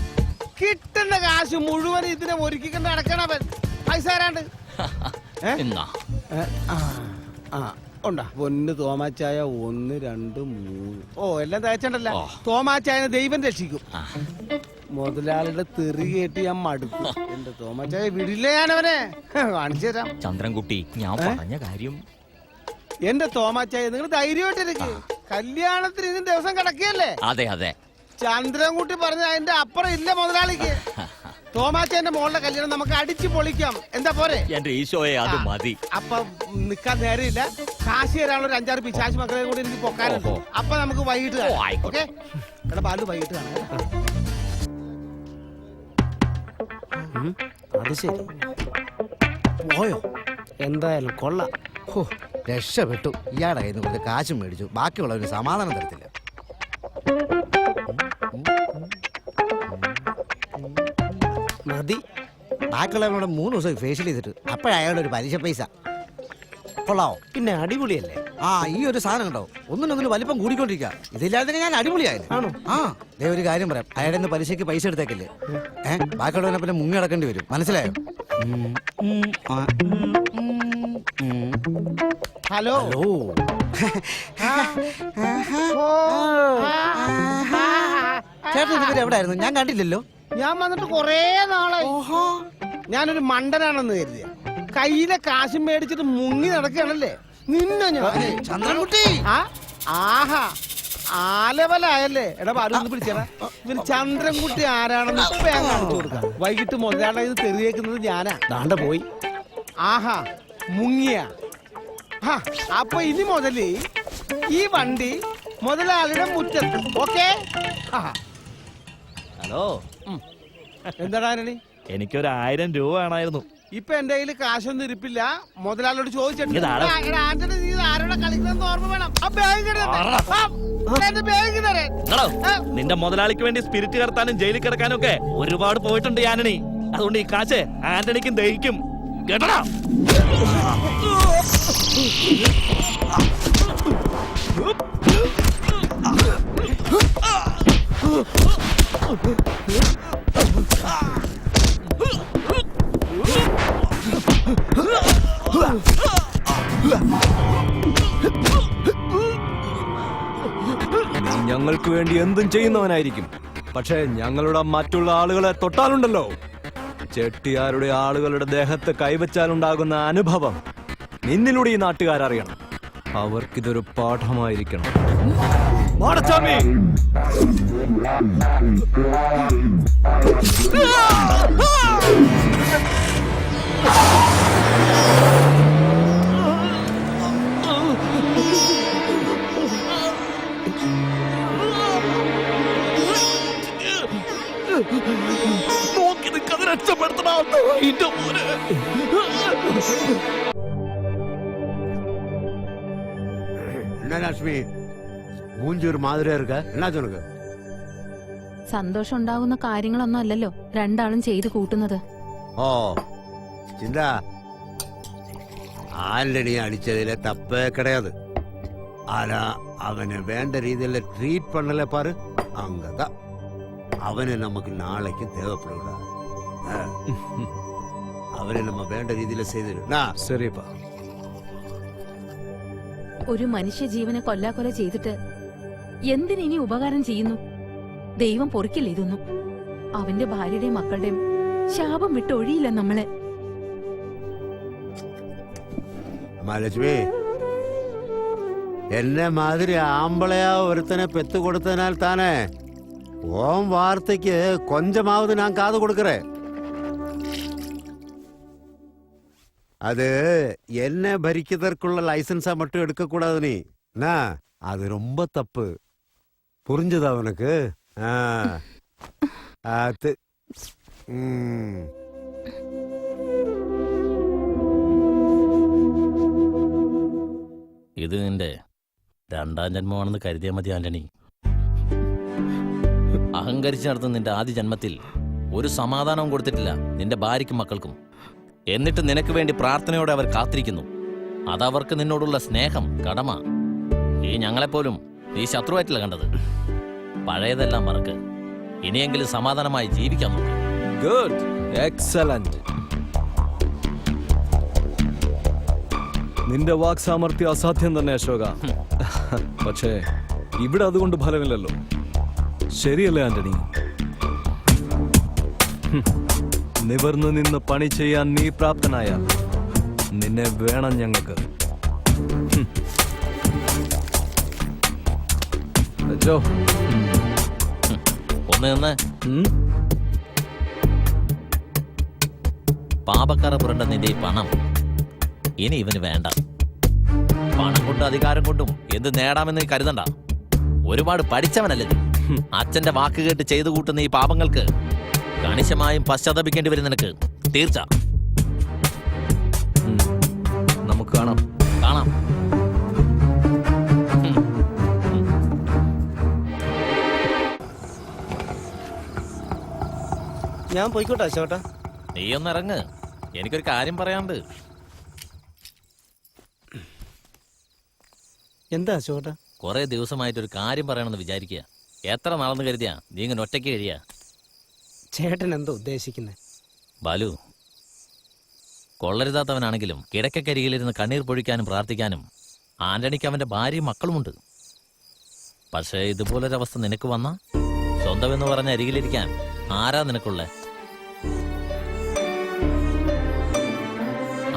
കിട്ടുന്ന കാശ് മുഴുവൻ ഇതിനെ ഒരുക്കിക്കൊണ്ട് നടക്കണവൻ. പൈസ തരാണ്ട് ഉണ്ടാ പൊന്ന് തോമാച്ചായ. 1 2 3 എല്ലാം തയ്ച്ചണ്ടല്ല. തോമാച്ചായനെ ദൈവം രക്ഷിക്കും. മുതലാളിയുടെ തെറി കേട്ട് ഞാൻ മടുക്കും. എന്റെ തോമാച്ചായ വിടില്ലേ ഞാനവനെ. കാണിച്ചു തരാം. ചന്ദ്രൻകുട്ടി, ഞാൻ പറഞ്ഞ കാര്യം. എന്റെ തോമാച്ചായ നിങ്ങൾ ധൈര്യമായിട്ടിരിക്കും. കല്യാണത്തിന് ഇതിന് ദിവസം കിടക്കുകയല്ലേ? അതെ അതെ. ചന്ദ്രൻകുട്ടി പറഞ്ഞ അതിന്റെ അപ്പുറം ഇല്ല മുതലാളിക്ക്. തോമാച്ചേന്റെ മോളുടെ കല്യാണം നമുക്ക് അടിച്ചു പൊളിക്കാം. എന്താ പോരെ? എന്റെ ഈശോയെ, അത് മതി. അപ്പൊ നിക്കാൻ നേരമില്ല. കാശി തരാനുള്ള ഒരു 5-6 പിശാശ് മക്കളെ കൂടി എനിക്ക് പൊക്കാനുണ്ട്. അപ്പൊ നമുക്ക് വൈകിട്ട് കാണാം. ഓക്കെ എടാ ബാലു, വൈകിട്ട് കാണാം. അത് ശരി, പോയോ? എന്തായാലും കൊള്ളാം. രക്ഷപ്പെട്ടു. ഇയാളുടെ കയ്യിൽ നിന്ന് കുറച്ച് കാശും മേടിച്ചു. ബാക്കിയുള്ളവന് സമാധാനം തരത്തില്ല. മതി. ബാക്കിയുള്ളവനോട് 3 ദിവസം ഫേഷ്യൽ ചെയ്തിട്ട് അപ്പോഴയാളുടെ ഒരു പലിശ പൈസ. കൊള്ളാവോ? പിന്നെ അടിപൊളിയല്ലേ? ഈ ഒരു സാധനം കണ്ടോ, ഒന്നിനൊന്നിന് വലിപ്പം കൂടിക്കൊണ്ടിരിക്കുക. ഇതില്ലാതെ ഞാൻ അടിപൊളിയായിരുന്നു. ആണോ? ഒരു കാര്യം പറയാം, അയാളുടെ നിന്ന് പലിശയ്ക്ക് പൈസ എടുത്തേക്കില്ലേ? ബാക്കിയുള്ളവനെ പിന്നെ മുങ്ങി അടക്കേണ്ടി വരും. മനസ്സിലായോ? ഹലോ. ചേട്ടൻ ഇതുവരെ എവിടെയായിരുന്നു? ഞാൻ കണ്ടില്ലല്ലോ. ഞാൻ വന്നിട്ട് കൊറേ നാളായി. ഞാനൊരു മണ്ടനാണെന്ന് കരുതിയ. കയ്യിലെ കാശും മേടിച്ചിട്ട് മുങ്ങി നടക്കുകയാണല്ലേ നിന്നെ ഞാൻ. ചന്ദ്രൻകുട്ടി, ആഹാ ആലവലായല്ലേ. എടാ ബാലു പിടിച്ചേടാ. ഇവര് ചന്ദ്രൻകുട്ടി ആരാണെന്ന് ഇപ്പൊ ഞാൻ കാണിച്ചു കൊടുക്കാം. വൈകിട്ട് മുതലാളി ഇത് തെറിയേക്കുന്നത് ഞാനാ. ദാണ്ട പോയി. ആഹാ മുങ്ങിയ. അപ്പൊ ഇനി മുതല് ഈ വണ്ടി മുതലാളിയുടെ മുറ്റത്ത്. ഓക്കെ? ഹലോ, എന്താടാ ആരണി? എനിക്കൊരു 1000 രൂപ വേണമായിരുന്നു. ഇപ്പൊ എന്റെ കയ്യിൽ കാശൊന്നും ഇരിപ്പില്ല. മുതലാളിയോട് ചോദിച്ചിട്ടുണ്ട്. ഇതാരാ? ആന്റണി, നീ ആരോടെ കളിക്കണമെന്ന് ഓർമ്മ വേണം. ആ ബാഗ് തരാൻ. നിന്റെ മുതലാളിക്ക് വേണ്ടി സ്പിരിറ്റ് കടത്താനും ജയിലിൽ കിടക്കാനും ഒക്കെ ഒരുപാട് പോയിട്ടുണ്ട് ആന്റണി. അതുകൊണ്ട് ഈ കാശ് ആന്റണിക്കും ദഹിക്കും. കേട്ടടാ? നീ ഞങ്ങൾക്ക് വേണ്ടി എന്തും ചെയ്യുന്നവനായിരിക്കും. പക്ഷേ ഞങ്ങളുടെ മറ്റുള്ള ആളുകളെ തൊട്ടാലുണ്ടല്ലോ, ചെട്ടിയാരുടെ ആളുകളുടെ ദേഹത്ത് കൈവച്ചാലുണ്ടാകുന്ന അനുഭവം നിന്നിലൂടെ ഈ നാട്ടുകാരറിയണം. അവർക്കിതൊരു പാഠമായിരിക്കണം. മാടച്ചാമി, നോക്കി നിൽക്കാതെ രക്ഷപ്പെടുത്തണം. என்ன லட்சுமி, மூஞ்சி ஒரு மாதிரியா இருக்க? என்ன சொல்லுங்க? സന്തോഷം ഉണ്ടാകുന്ന കാര്യങ്ങളൊന്നും അല്ലല്ലോ രണ്ടാളും ചെയ്തു കൂട്ടുന്നത്. ஓ சிந்தா, ஆண்டனியை அடிச்சதுல தப்பே கிடையாது. ஆனா அவனை வேண்ட ரீதியில ட்ரீட் பண்ணல பாரு, அங்கதான் அவனை நமக்கு நாளைக்கு தேவைப்படுடா. அவனை நம்ம வேண்ட ரீதியில செய்திருந்தா சரிப்பா. ഒരു മനുഷ്യ ജീവനെ കൊല്ലാക്കൊല ചെയ്തിട്ട് എന്തിനി ഉപകാരം ചെയ്യുന്നു? ദൈവം പൊറുക്കില്ല ഇതൊന്നും. അവന്റെ ഭാര്യയുടെയും മക്കളുടെയും ശാപം വിട്ടൊഴിയില്ല നമ്മളെ. ലക്ഷ്മി, എന്നെ മാതിരി ആമ്പളയാ ഒരുത്തനെ പെത്തു കൊടുത്തതിനാൽ താനേ ഓം വാർത്തയ്ക്ക് കൊഞ്ചമാവത് ഞാൻ കാതു കൊടുക്കറേ. அது என்ன பறிக்கிறதற்குள்ள லைசன்ஸா மட்டும் எடுக்கக்கூடாது நீ. அது ரொம்ப தப்பு. புரிஞ்சதா உனக்கு? அது ഇത് നിന്റെ രണ്ടാം ജന്മമാണെന്ന് കരുതിയാൽ മതി ആന്റണി. അഹങ്കരിച്ച് നടത്തുന്ന നിന്റെ ആദ്യ ജന്മത്തിൽ ഒരു സമാധാനവും കൊടുത്തിട്ടില്ല നിന്റെ ഭാര്യയ്ക്കും മക്കൾക്കും. എന്നിട്ട് നിനക്ക് വേണ്ടി പ്രാർത്ഥനയോടെ അവർ കാത്തിരിക്കുന്നു. അതവർക്ക് നിന്നോടുള്ള സ്നേഹം, കടമ. ഈ ഞങ്ങളെപ്പോലും നീ ശത്രുവായിട്ടില്ല കണ്ടത്. പഴയതെല്ലാം മറക്ക്. ഇനിയെങ്കിലും സമാധാനമായി ജീവിക്കാൻ നോക്ക്. Good, excellent. നിന്റെ വാക് സാമർത്ഥ്യം അസാധ്യം തന്നെ അശോക. പക്ഷേ ഇവിടെ അതുകൊണ്ട് ഫലമില്ലല്ലോ. ശരിയല്ലേ ആന്റണി? നിവർന്നു നിന്ന് പണി ചെയ്യാൻ നീ പ്രാപ്തനായാൽ നിന്നെ വേണം ഞങ്ങൾക്ക്. ഒന്ന് നിന്ന് പാപക്കറ പുരണ്ട നിന്റെ ഈ പണം ഇനി ഇവന് വേണ്ട. പണം കൊണ്ടും അധികാരം കൊണ്ടും എന്ത് നേടാമെന്ന് കരുതണ്ട. ഒരുപാട് പഠിച്ചവനല്ലേ നീ. അച്ഛന്റെ വാക്ക് കേട്ട് ചെയ്തു കൂട്ടുന്ന ഈ പാപങ്ങൾക്ക് കണിശമായും പശ്ചാത്തപിക്കേണ്ടി വരും നിനക്ക്. തീർച്ച. നമുക്ക് കാണാം. കാണാം. ഞാൻ പോയിക്കോട്ടെ അശോട്ടാ. നീ ഒന്ന് ഇറങ്ങ്, എനിക്കൊരു കാര്യം പറയാനുണ്ട്. എന്താ അശോട്ടാ? കുറെ ദിവസമായിട്ടൊരു കാര്യം പറയണമെന്ന് വിചാരിക്കുക. എത്ര നാളെന്ന് കരുതിയാ നീ ഇങ്ങനെ ഒറ്റയ്ക്ക് കഴിയാ? ചേട്ടൻ എന്താ ഉദ്ദേശിക്കുന്നത്? ബാലു, കൊള്ളരുതാത്തവനാണെങ്കിലും കിടക്കരികിലിരുന്ന് കണ്ണീർ പൊഴിക്കാനും പ്രാർത്ഥിക്കാനും ആന്റണിക്ക് അവന്റെ ഭാര്യയും മക്കളുമുണ്ട്. പക്ഷേ ഇതുപോലൊരവസ്ഥ നിനക്ക് വന്ന സ്വന്തം എന്ന് പറഞ്ഞ അരികിലിരിക്കാൻ ആരാ നിനക്കുള്ളേ?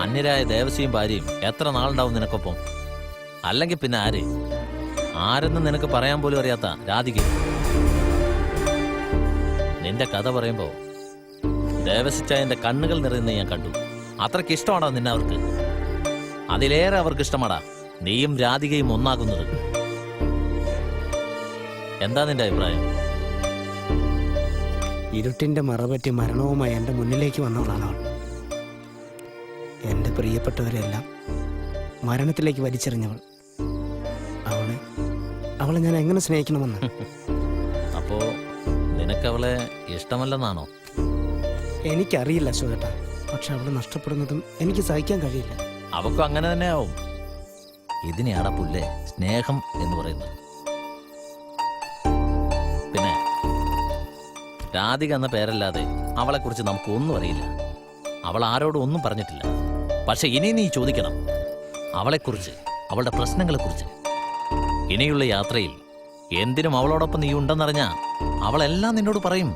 അന്യരായ ദേവസ്വയും ഭാര്യയും എത്ര നാളുണ്ടാവും നിനക്കൊപ്പം? അല്ലെങ്കിൽ പിന്നെ ആരെന്ന് നിനക്ക് പറയാൻ പോലും അറിയാത്ത രാധിക. നിന്റെ കഥ പറയുമ്പോ ദേവസിച്ചായന്റെ കണ്ണുകൾ നിറയുന്ന ഞാൻ കണ്ടു. അത്രയ്ക്ക് ഇഷ്ടമാടാ നിന്നെ അവർക്ക്. അതിലേറെ അവർക്ക് ഇഷ്ടമാടാ നീയും രാധികയും ഒന്നാകുന്നത്. എന്താ നിന്റെ അഭിപ്രായം? ഇരുട്ടിന്റെ മറപറ്റി മരണവുമായി എന്റെ മുന്നിലേക്ക് വന്നവളാണ് അവൾ. എന്റെ പ്രിയപ്പെട്ടവരെല്ലാം മരണത്തിലേക്ക് വലിച്ചെറിഞ്ഞവൾ. അവളെ ഞാൻ എങ്ങനെ സ്നേഹിക്കണമെന്ന്? അപ്പോ നിനക്കവളെ ഇഷ്ടമല്ലെന്നാണോ? എനിക്കറിയില്ല അശോകേട്ടാ. പക്ഷെ അവളെ നഷ്ടപ്പെടുന്നതും എനിക്ക് സഹിക്കാൻ കഴിയില്ല. അവക്കും അങ്ങനെ തന്നെ ആവും. ഇതിനെയാടാ പുല്ലേ സ്നേഹം എന്ന് പറയുന്നത്. പിന്നെ രാധിക എന്ന പേരല്ലാതെ അവളെക്കുറിച്ച് നമുക്കൊന്നും അറിയില്ല. അവൾ ആരോടും ഒന്നും പറഞ്ഞിട്ടില്ല. പക്ഷെ ഇനി നീ ചോദിക്കണം അവളെക്കുറിച്ച്, അവളുടെ പ്രശ്നങ്ങളെക്കുറിച്ച്. ഇനിയുള്ള യാത്രയിൽ എന്തിനും അവളോടൊപ്പം നീ ഉണ്ടെന്നറിഞ്ഞാ അവളെല്ലാം നിന്നോട് പറയും.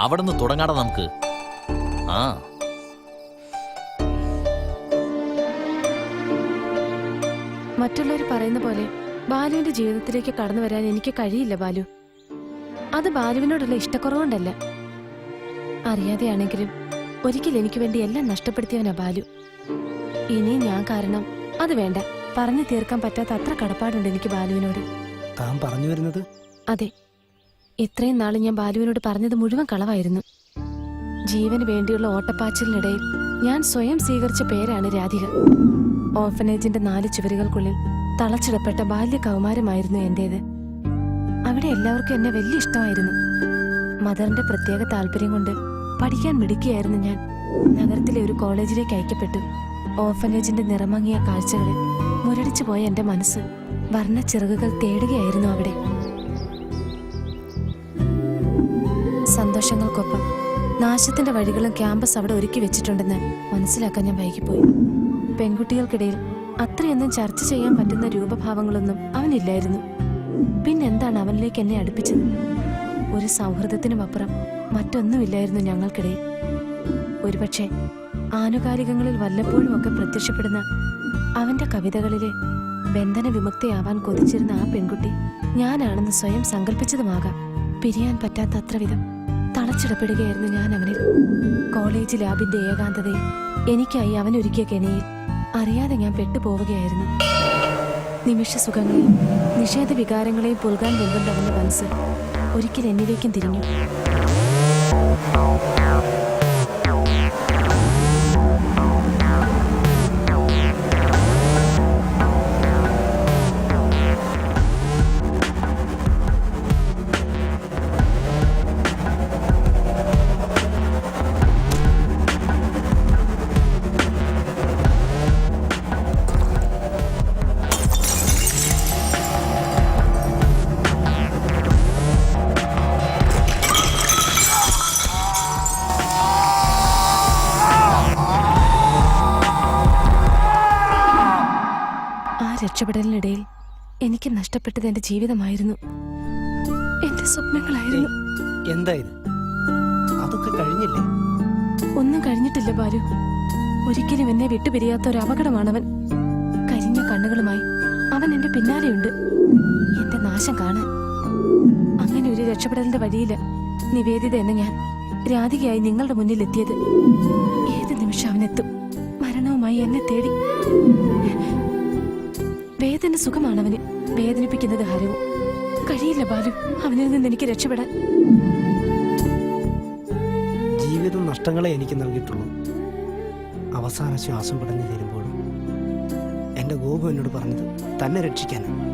അവിടുന്ന് തുടങ്ങാതെ നമുക്ക്. മറ്റുള്ളവർ പറയുന്ന പോലെ ബാലുവിന്റെ ജീവിതത്തിലേക്ക് കടന്നു വരാൻ എനിക്ക് കഴിയില്ല ബാലു. അത് ബാലുവിനോടുള്ള ഇഷ്ടക്കുറവുകൊണ്ടല്ല. അറിയാതെയാണെങ്കിലും ഒരിക്കൽ എനിക്ക് വേണ്ടി എല്ലാം നഷ്ടപ്പെടുത്തിയവനാ ബാലു. ഇനി ഞാൻ കാരണം അത് വേണ്ട. പറഞ്ഞു തീർക്കാൻ പറ്റാത്ത അത്ര കടപ്പാടുണ്ട് എനിക്ക് ബാലുവിനോട്. താൻ പറഞ്ഞു വരുന്നത്? അതെ, ഇത്രയും നാള് ഞാൻ ബാലുവിനോട് പറഞ്ഞത് മുഴുവൻ കളവായിരുന്നു. ജീവന് വേണ്ടിയുള്ള ഓട്ടപ്പാച്ചിലിനിടയിൽ ഞാൻ സ്വയം സ്വീകരിച്ച പേരാണ് രാധിക. ഓർഫനേജിന്റെ 4 ചുവരുകൾക്കുള്ളിൽ തളച്ചിടപ്പെട്ട ബാല്യ കൗമാരമായിരുന്നു എന്റേത്. അവിടെ എല്ലാവർക്കും എന്നെ വലിയ ഇഷ്ടമായിരുന്നു. മദറിന്റെ പ്രത്യേക താല്പര്യം കൊണ്ട് പഠിക്കാൻ മിടുക്കിയായിരുന്നു ഞാൻ. നഗരത്തിലെ ഒരു കോളേജിലേക്ക് അയക്കപ്പെട്ടു. ഓർഫനേജിന്റെ നിറമങ്ങിയ കാഴ്ചകളിൽ മുരടിച്ചു പോയ എന്റെ മനസ്സ് വർണ്ണ ചിറകുകൾ തേടുകയായിരുന്നു അവിടെ. സന്തോഷങ്ങൾക്കൊപ്പം നാശത്തിന്റെ വഴികളും ക്യാമ്പസ് അവിടെ ഒരുക്കി വെച്ചിട്ടുണ്ടെന്ന് മനസ്സിലാക്കാൻ ഞാൻ വൈകിപ്പോയി. പെൺകുട്ടികൾക്കിടയിൽ അത്രയൊന്നും ചർച്ച ചെയ്യാൻ പറ്റുന്ന രൂപഭാവങ്ങളൊന്നും അവനില്ലായിരുന്നു. പിന്നെന്താണ് അവനിലേക്ക് എന്നെ അടുപ്പിച്ചത്? ഒരു സൗഹൃദത്തിനുമപ്പുറം മറ്റൊന്നുമില്ലായിരുന്നു ഞങ്ങൾക്കിടയിൽ. ഒരുപക്ഷെ ആനുകാലികങ്ങളിൽ വല്ലപ്പോഴും ഒക്കെ പ്രത്യക്ഷപ്പെടുന്ന അവന്റെ കവിതകളിലെ ബന്ധന വിമുക്തയാവാൻ കൊതിച്ചിരുന്ന ആ പെൺകുട്ടി ഞാനാണെന്ന് സ്വയം സങ്കല്പിച്ചതുമാകാം. പിരിയാൻ പറ്റാത്ത അത്ര വിധം തളച്ചിടപ്പെടുകയായിരുന്നു ഞാൻ അവനിൽ. കോളേജ് ലാബിന്റെ ഏകാന്തതയിൽ എനിക്കായി അവനൊരുക്കിയ കെണിയിൽ അറിയാതെ ഞാൻ പെട്ടുപോവുകയായിരുന്നു. നിമിഷ സുഖങ്ങളെയും നിഷേധ വികാരങ്ങളെയും പുൽകാൻ വെമ്പുന്ന അവന്റെ മനസ്സ് ഒരിക്കൽ എന്നിലേക്കും തിരിഞ്ഞു. രക്ഷപ്പെടലിനിടയിൽ എനിക്ക് നഷ്ടപ്പെട്ടത് എന്റെ ജീവിതമായിരുന്നു, എന്റെ സ്വപ്നങ്ങളായിരുന്നു. എന്തായത്? അതൊക്കെ കഴിഞ്ഞില്ലേ? ഒന്നും കഴിഞ്ഞിട്ടില്ല ബാലു. ഒരിക്കലും എന്നെ വിട്ടുപിരിയാത്ത ഒരു അപകടമാണവൻ. കരിഞ്ഞ കണ്ണുകളുമായി അവൻ എന്റെ പിന്നാലെയുണ്ട്, എന്റെ നാശം കാണാൻ. അങ്ങനെ ഒരു രക്ഷപ്പെടലിന്റെ വഴിയില് നിവേദിത എന്ന ഞാൻ രാധികയായി നിങ്ങളുടെ മുന്നിൽ എത്തിയത്. ഏത് നിമിഷം അവനെത്തും, മരണവുമായി എന്നെ തേടി. വേദന സുഖമാണവന്, വേദനിപ്പിക്കുന്നത് ഹരവും. കഴിയില്ല ബാലു, അവനിൽ നിന്ന് എനിക്ക് രക്ഷപ്പെടാൻ. ജീവിതം നഷ്ടങ്ങളെ എനിക്ക് നൽകിയിട്ടുള്ളൂ. അവസാന ശ്വാസം പിടഞ്ഞു തീരുമ്പോഴും എന്റെ ഗോപു എന്നോട് പറഞ്ഞത് തന്നെ രക്ഷിക്കാനാണ്.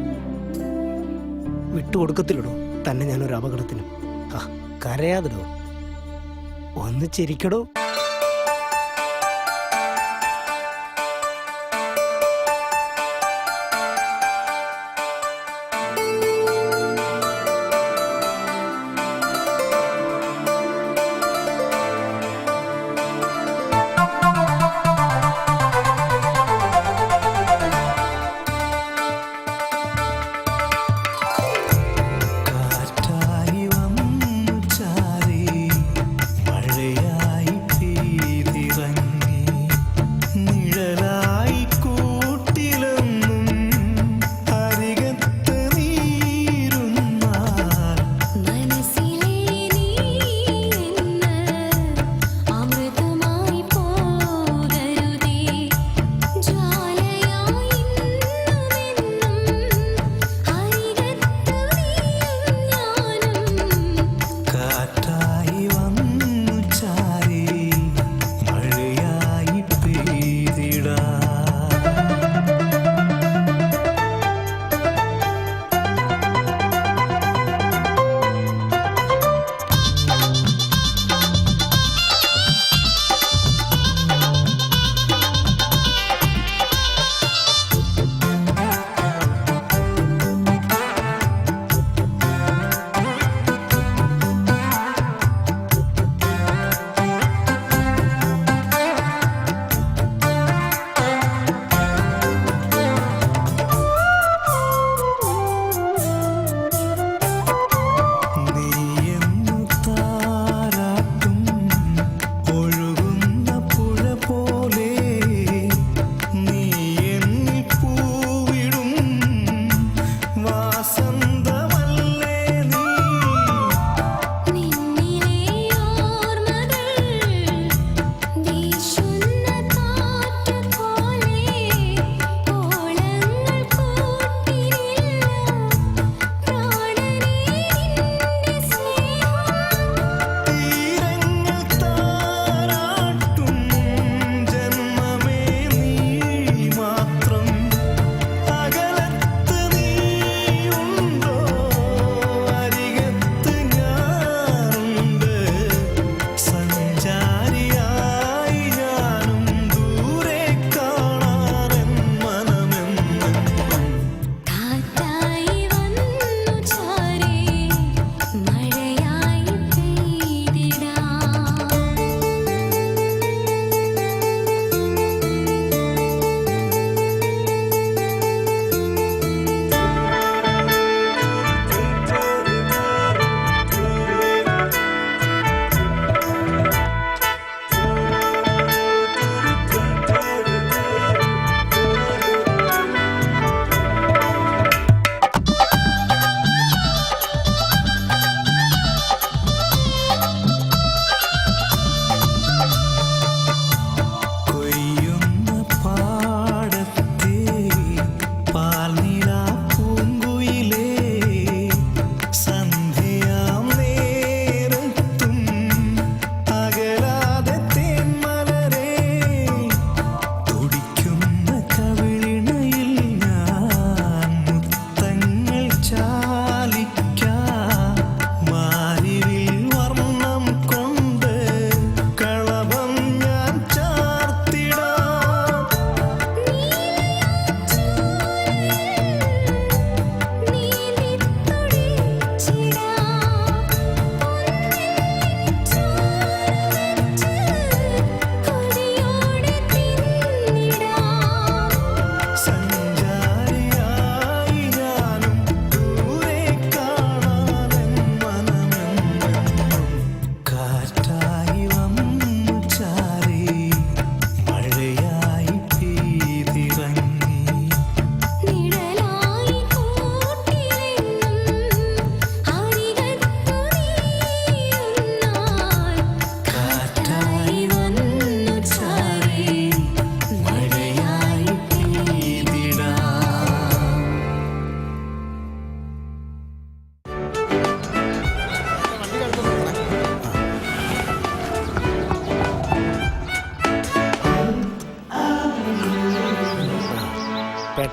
വിട്ടുകൊടുക്കത്തില്ലടോ തന്നെ ഞാനൊരു അപകടത്തിനും. കരയാതിടോ, ഒന്ന് ചിരിക്കടോ. കാറ്റായി വന്നു ചാരി മഴയായി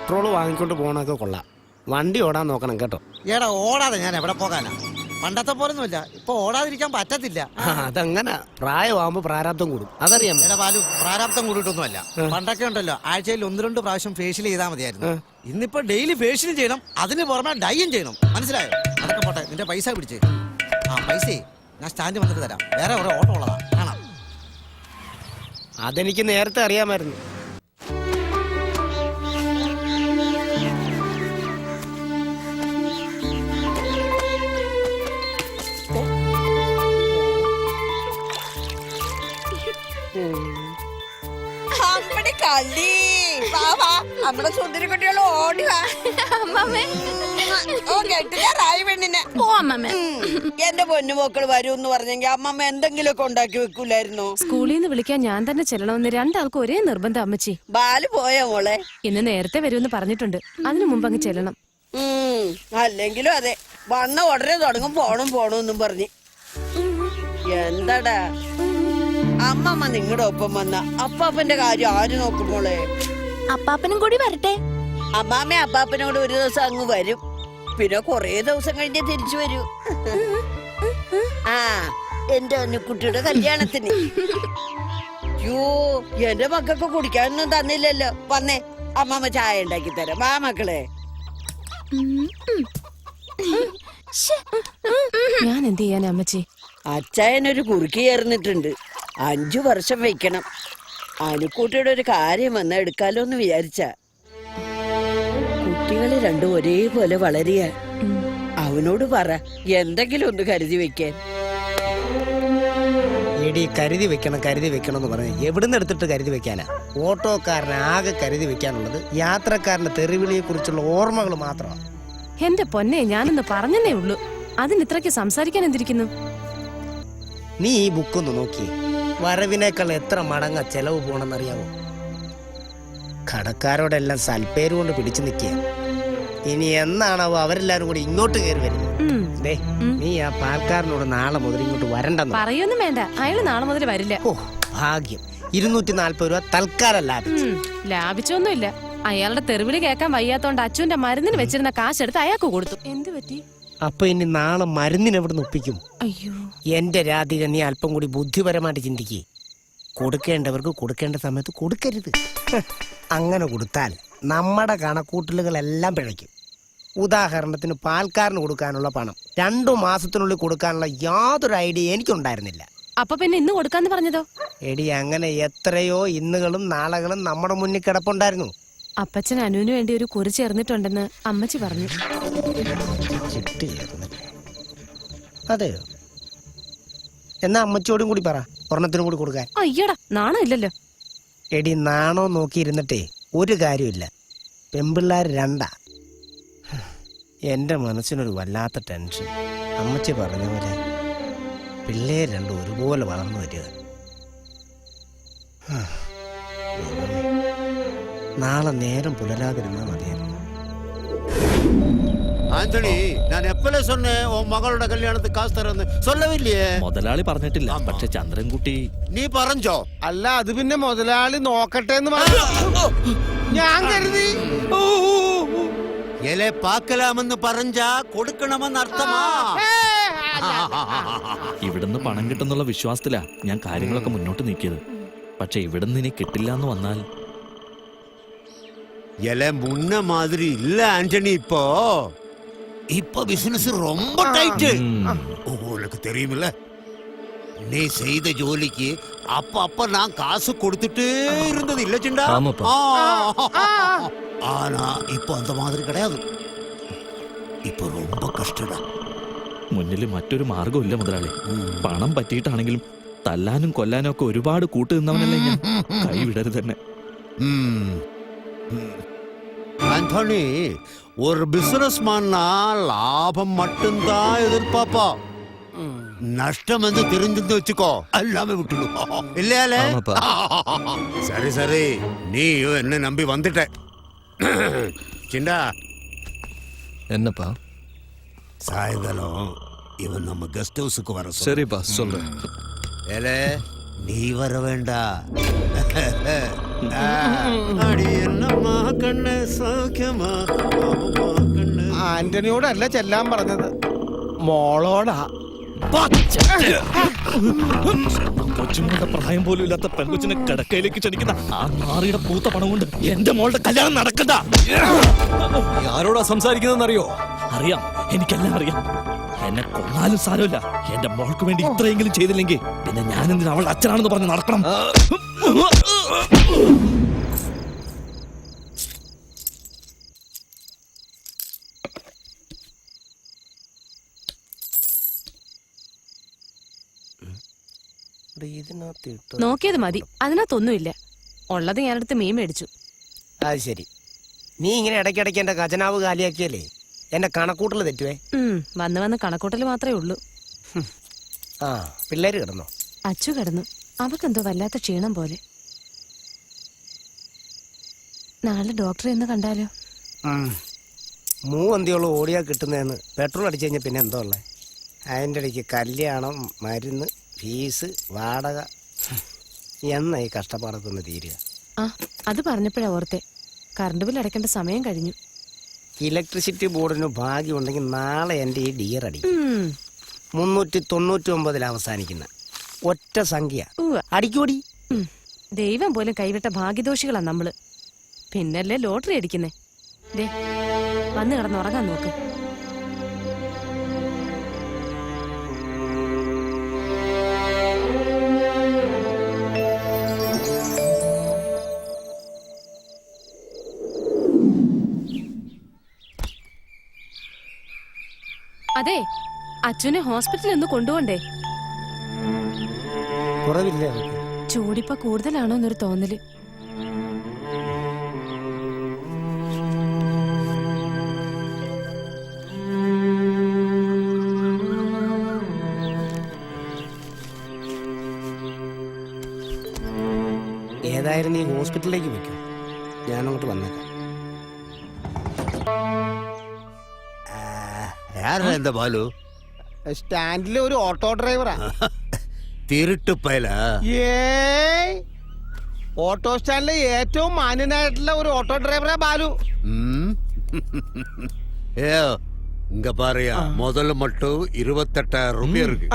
പെട്രോൾ വാങ്ങിക്കൊണ്ട് പോകണൊക്കെ കൊള്ളാം. വണ്ടി ഓടാൻ നോക്കണം കേട്ടോ. എടാ ഓടാതെ ഞാൻ എവിടെ പോകാനാ? പണ്ടത്തെ പോലൊന്നുമില്ല, ഇപ്പൊ ഓടാതിരിക്കാൻ പറ്റത്തില്ല. അതങ്ങനെ പ്രായമാകുമ്പോ പ്രാരാബ്ദം കൂടും, അതറിയാം. എടാ ബാലു, പ്രാരാബ്ദം കൂടിയിട്ടൊന്നുമല്ല. പണ്ടൊക്കെ ഉണ്ടല്ലോ ആഴ്ചയിൽ 1-2 പ്രാവശ്യം ഫേഷ്യൽ ചെയ്താൽ മതിയായിരുന്നു. ഇന്നിപ്പോ ഡെയിലി ഫേഷ്യൽ ചെയ്യണം, അതിന് പുറമെ ഡൈയും ചെയ്യണം. മനസ്സിലായോ? അതൊക്കെ പോട്ടെ, നിന്റെ പൈസ പിടിച്ച്. പൈസ ഞാൻ സ്റ്റാൻഡ് വന്നിട്ട് തരാം. വേറെ ഒരു ഓട്ടോ ഉള്ളതാ, കാണാം. അതെനിക്ക് നേരത്തെ അറിയാമായിരുന്നു. നമ്മുടെ സുന്ദരി കുട്ടികൾ ഓടിവാ. എന്റെ പൊന്നുമക്കൾ വരൂന്ന് പറഞ്ഞെങ്കിൽ അമ്മമ്മ എന്തെങ്കിലുമൊക്കെ ഉണ്ടാക്കി വെക്കൂലായിരുന്നു. സ്കൂളിൽ നിന്ന് വിളിക്കാൻ ഞാൻ തന്നെ ചെല്ലണമെന്ന് രണ്ടാൾക്കും ഒരേ നിർബന്ധം അമ്മച്ചി. ബാല് പോയോ മോളെ? ഇന്ന് നേരത്തെ വരുമെന്ന് പറഞ്ഞിട്ടുണ്ട്, അതിനു മുമ്പ് അങ്ങ് ചെല്ലണം. അല്ലെങ്കിലും അതെ, വന്ന ഉടനെ തുടങ്ങും പോണെന്നും പറഞ്ഞ്. എന്താടാ അമ്മമ്മ നിങ്ങളുടെ ഒപ്പം വന്ന അപ്പാപ്പന്റെ കാര്യം ആര് നോക്കും മോളെ? അപ്പാപ്പനും കൂടി വരട്ടെ. അമ്മാമ്മ അപ്പാപ്പനോട് ഒരു ദിവസം അങ്ങ് വരും, പിന്നെ കൊറേ ദിവസം കഴിഞ്ഞേ തിരിച്ചു വരൂ. എന്റെ കുട്ടിയുടെ കല്യാണത്തിന്. എന്റെ മക്കൾക്ക് കുടിക്കാനൊന്നും തന്നില്ലല്ലോ. വന്നേ, അമ്മാമ്മ ചായ ഉണ്ടാക്കി തരാം. വാ മക്കളെ. ഞാൻ എന്ത് ചെയ്യാൻ അമ്മച്ചി? അച്ചായനൊരു കുറുക്കി ചേർന്നിട്ടുണ്ട്, 5 വർഷം വെക്കണം. അനുക്കൂട്ടിയുടെ ഒരു കാര്യം വന്നാ എടുക്കാലോ എന്ന് വിചാരിച്ച. കുട്ടികള് രണ്ടും ഒരേപോലെ വളരുക. അവനോട് പറ എന്തെങ്കിലും ഒന്ന് കരുതി വെക്കാൻ. എടി കരുതി വെക്കണം എന്ന് പറഞ്ഞ് എവിടുന്ന് എടുത്തിട്ട് കരുതി വെക്കാനാ? ഓട്ടോക്കാരന് ആകെ കരുതി വെക്കാനുള്ളത് യാത്രക്കാരന്റെ തെറിവിളിയെ കുറിച്ചുള്ള ഓർമ്മകൾ മാത്രമാണ്. എന്റെ പൊന്നെ, ഞാനൊന്ന് പറഞ്ഞതേ ഉള്ളൂ, അതിന് ഇത്രയ്ക്ക് സംസാരിക്കാൻ എന്തിരിക്കുന്നു? നീ ഈ ബുക്കൊന്ന് നോക്കി, വരവിനേക്കാൾ എത്ര മടങ്ങ ചെലവ് പോണെന്നറിയാമോ? കടക്കാരോടെല്ലാം സൽപ്പേര് കൊണ്ട് പിടിച്ചു നിൽക്കുക. ഇനി എന്നാണാവോ അവരെല്ലാരും കൂടി ഇങ്ങോട്ട് കയറി വരുന്നത്? നീ ആ പാൽക്കാരനോട് നാളെ മുതൽ ഇങ്ങോട്ട് വരണ്ടെന്ന് പറയൊന്നും വേണ്ട, അയാള് നാളെ മുതൽ വരില്ല. ഓ ഭാഗ്യം, 240 രൂപ തൽക്കാലം ലാഭിച്ചു. ലാഭിച്ചൊന്നുമില്ല, അയാളുടെ തെറിവിളി കേൾക്കാൻ വയ്യാത്തോണ്ട് അച്ഛന്റെ മരുന്നിന് വെച്ചിരുന്ന കാശെടുത്ത് അയാൾക്ക് കൊടുത്തു. എന്ത് പറ്റി? അപ്പൊ ഇനി നാളെ മരുന്നിന് എവിടെ ഒപ്പിക്കും? അയ്യോ എന്റെ രാധിക, നീ അല്പം കൂടി ബുദ്ധിപരമായിട്ട് ചിന്തിക്കേ. കൊടുക്കേണ്ടവർക്ക് കൊടുക്കേണ്ട സമയത്ത് കൊടുക്കരുത്. അങ്ങനെ കൊടുത്താൽ നമ്മുടെ കണക്കൂട്ടലുകളെല്ലാം പിഴയ്ക്കും. ഉദാഹരണത്തിന് പാൽക്കാരന് കൊടുക്കാനുള്ള പണം 2 മാസത്തിനുള്ളിൽ കൊടുക്കാനുള്ള യാതൊരു ഐഡിയ എനിക്കുണ്ടായിരുന്നില്ല. അപ്പൊ പിന്നെ ഇന്ന് കൊടുക്കാന്ന് പറഞ്ഞതോ? എടി, അങ്ങനെ എത്രയോ ഇന്നുകളും നാളകളും നമ്മുടെ മുന്നിൽ കിടപ്പുണ്ടായിരുന്നു. അപ്പച്ചൻ അനുവിന് വേണ്ടി ഒരു കുറി ചേർന്നിട്ടുണ്ടെന്ന് അമ്മച്ചി പറഞ്ഞു. അതെയോ? എന്നാ അമ്മച്ചോടും കൂടി പറ, ഒരെണ്ണത്തിനും കൂടി കൊടുക്കാൻ. അയ്യടാ, നാണം ഇല്ലല്ലോ. എടി, നാണോ നോക്കിയിരുന്നിട്ടേ ഒരു കാര്യമില്ല. പെമ്പിള്ളാർ 2. എന്റെ മനസ്സിനൊരു വല്ലാത്ത ടെൻഷൻ. അമ്മച്ചി പറഞ്ഞ പോലെ പിള്ളേർ 2 ഒരുപോലെ വളർന്നു വരിക. നാളെ നേരം പുലരാതിരുന്നാ മതിയായിരുന്നു. ആന്റണി, ഞാൻ എപ്പോഴേ சொன்னேன் உன் മകളുടെ കല്യാണത്തിന് കാശ് തരാന്ന് சொல்லவில்லையே? മുതലാളി പറഞ്ഞിട്ടില്ല, പക്ഷെ ചന്ദ്രൻകുട്ടി. നീ പറഞ്ഞോ? അല്ല, അത് പിന്നെ മുതലാളി നോക്കട്ടെ എന്ന് പറഞ്ഞു. ഞാൻ കരുതി എലെ പാക്കലാമെന്ന് പറഞ്ഞാ കൊടുക്കണമെന്ന് അർത്ഥമാ. ഇവിടുന്ന് പണം കിട്ടുന്നുള്ള വിശ്വാസത്തിലാ ഞാൻ കാര്യങ്ങളൊക്കെ മുന്നോട്ട് നീക്കിയത്. പക്ഷെ ഇവിടുന്ന് ഇനി കിട്ടില്ല എന്ന് വന്നാൽ എലെ മുന്ന മാതിരി ഇല്ല ആന്റണി. இப்போ பிசினஸ் ரொம்ப டைட். உனக்கு தெரியுமில்ல, நீ செய்த ஜோலிக்கு அப்ப நான் காசு கொடுத்துட்டே இருந்தது இல்ல சிண்டா? ஆனா இப்போ அந்த மாதிரி கிடையாது. இப்போ ரொம்ப കഷ്ടടാ. മുന്നിൽ മറ്റൊരു മാർഗമില്ല മുതലാളി. പണം പറ്റിയിട്ടാണെങ്കിലും തല്ലാനും കൊല്ലാനും ഒക്കെ ഒരുപാട് കൂട്ടു നിന്നവനല്ലേ ഞാൻ. കൈവിടരുത് തന്നെ. ஆண்டனி, ஒரு பிசினஸ்மேன்னா லாபம் மட்டும்தான் எதிர்பார்ப்பா. நஷ்டம் வந்து தெரிஞ்சு வச்சுக்கோ, எல்லாமே விட்டுடும். இல்லையாலே? சரி சரி, நீயும் என்ன நம்பி வந்துட்ட. சிண்டா, என்னப்பா? சாயங்காலம் இவன் நம்ம கெஸ்ட் ஹவுஸுக்கு வர சொல்லு. சரிப்பா, சொல்றேன். ஏலே, நீ வர வேண்டா. ആന്റണിയോടല്ല ചെല്ലാൻ പറഞ്ഞത്, മോളോടാ. കൊച്ചുങ്ങളുടെ പ്രായം പോലും ഇല്ലാത്ത പെൺകൊച്ചിനെ കിടക്കയിലേക്ക് ക്ഷണിക്കുന്ന ആ നാറിയുടെ പൂത്ത പണം കൊണ്ട് എന്റെ മോളുടെ കല്യാണം നടക്കണ്ട. ആരോടാ സംസാരിക്കുന്നതെന്നറിയോ? അറിയാം, എനിക്കെല്ലാം അറിയാം. എന്നെ കൊന്നാലും സാരമില്ല, എന്റെ മോൾക്ക് വേണ്ടി ഇത്രയെങ്കിലും ചെയ്തില്ലെങ്കിൽ പിന്നെ ഞാനെന്തിനാ അവൾ അച്ഛനാണെന്ന് പറഞ്ഞ് നടക്കണം. നോക്കിയത് മതി, അതിനകത്തൊന്നുമില്ല. ഉള്ളത് ഞാനെടുത്ത് മീൻ മേടിച്ചു. അത് ശരി. നീ ഇങ്ങനെ ഇടയ്ക്കിടയ്ക്ക് എന്റെ ഖജനാവ് കാലിയാക്കിയല്ലേ എന്റെ കണക്കൂട്ടൽ തെറ്റുവേ. വന്ന് വന്ന് കണക്കൂട്ടൽ മാത്രമേ ഉള്ളൂ. ആ, പിള്ളേര് കിടന്നോ? അച്ചു കിടന്നു. അവക്കെന്തോ വല്ലാത്ത ക്ഷീണം പോലെ. നാളെ ഡോക്ടറെ ഒന്ന് കണ്ടാലോ? മൂവന്തിയോളം ഓടിയാ കിട്ടുന്നതെന്ന് പെട്രോൾ അടിച്ചു കഴിഞ്ഞാൽ പിന്നെ എന്തോ ഉള്ളേ? അതിൻ്റെ ഇടയ്ക്ക് കല്യാണം, മരുന്ന്, ഫീസ്, വാടക. എന്നാ ഈ കഷ്ടപ്പാടൊക്കെ ഒന്ന് തീരുക? ആ, അത് പറഞ്ഞപ്പോഴാ ഓർത്തെ, കറണ്ട് ബിൽ അടയ്ക്കേണ്ട സമയം കഴിഞ്ഞു. ഇലക്ട്രിസിറ്റി ബോർഡിന് ഭാഗ്യമുണ്ടെങ്കിൽ നാളെ എൻ്റെ ഈ ഡിയർ അടിക്കും. 399 അവസാനിക്കുന്ന ഒറ്റ സംഖ്യ അടിക്കൂടി. ദൈവം പോലും കൈവിട്ട ഭാഗ്യദോഷികളാ നമ്മള്. പിന്നല്ലേ ലോട്ടറി അടിക്കുന്നേ. ദേ, വന്ന് കിടന്നുറങ്ങാൻ നോക്ക്. അതെ, അച്ഛനെ ഹോസ്പിറ്റലിൽ ഒന്ന് കൊണ്ടുപോണ്ടേ? കുറവില്ല. ചൂടിപ്പ കൂടുതലാണോ എന്നൊരു തോന്നല്. ഏതായാലും നീ ഹോസ്പിറ്റലിലേക്ക് വെക്കും, ഞാനങ്ങോട്ട് വന്നേക്കാം. എന്താ ബാലു? സ്റ്റാൻഡിലെ ഒരു ഓട്ടോ ഡ്രൈവറാ. തിരുട്ടുപ്പയല. ഓട്ടോ സ്റ്റാൻഡിലെ ഏറ്റവും മാന്യനായിട്ടുള്ള ഒരു ഓട്ടോ ഡ്രൈവറാ ബാലു. இங்க பாருயா, முதல்ல மட்டும் 28,000 ரூபாய் இருக்கு.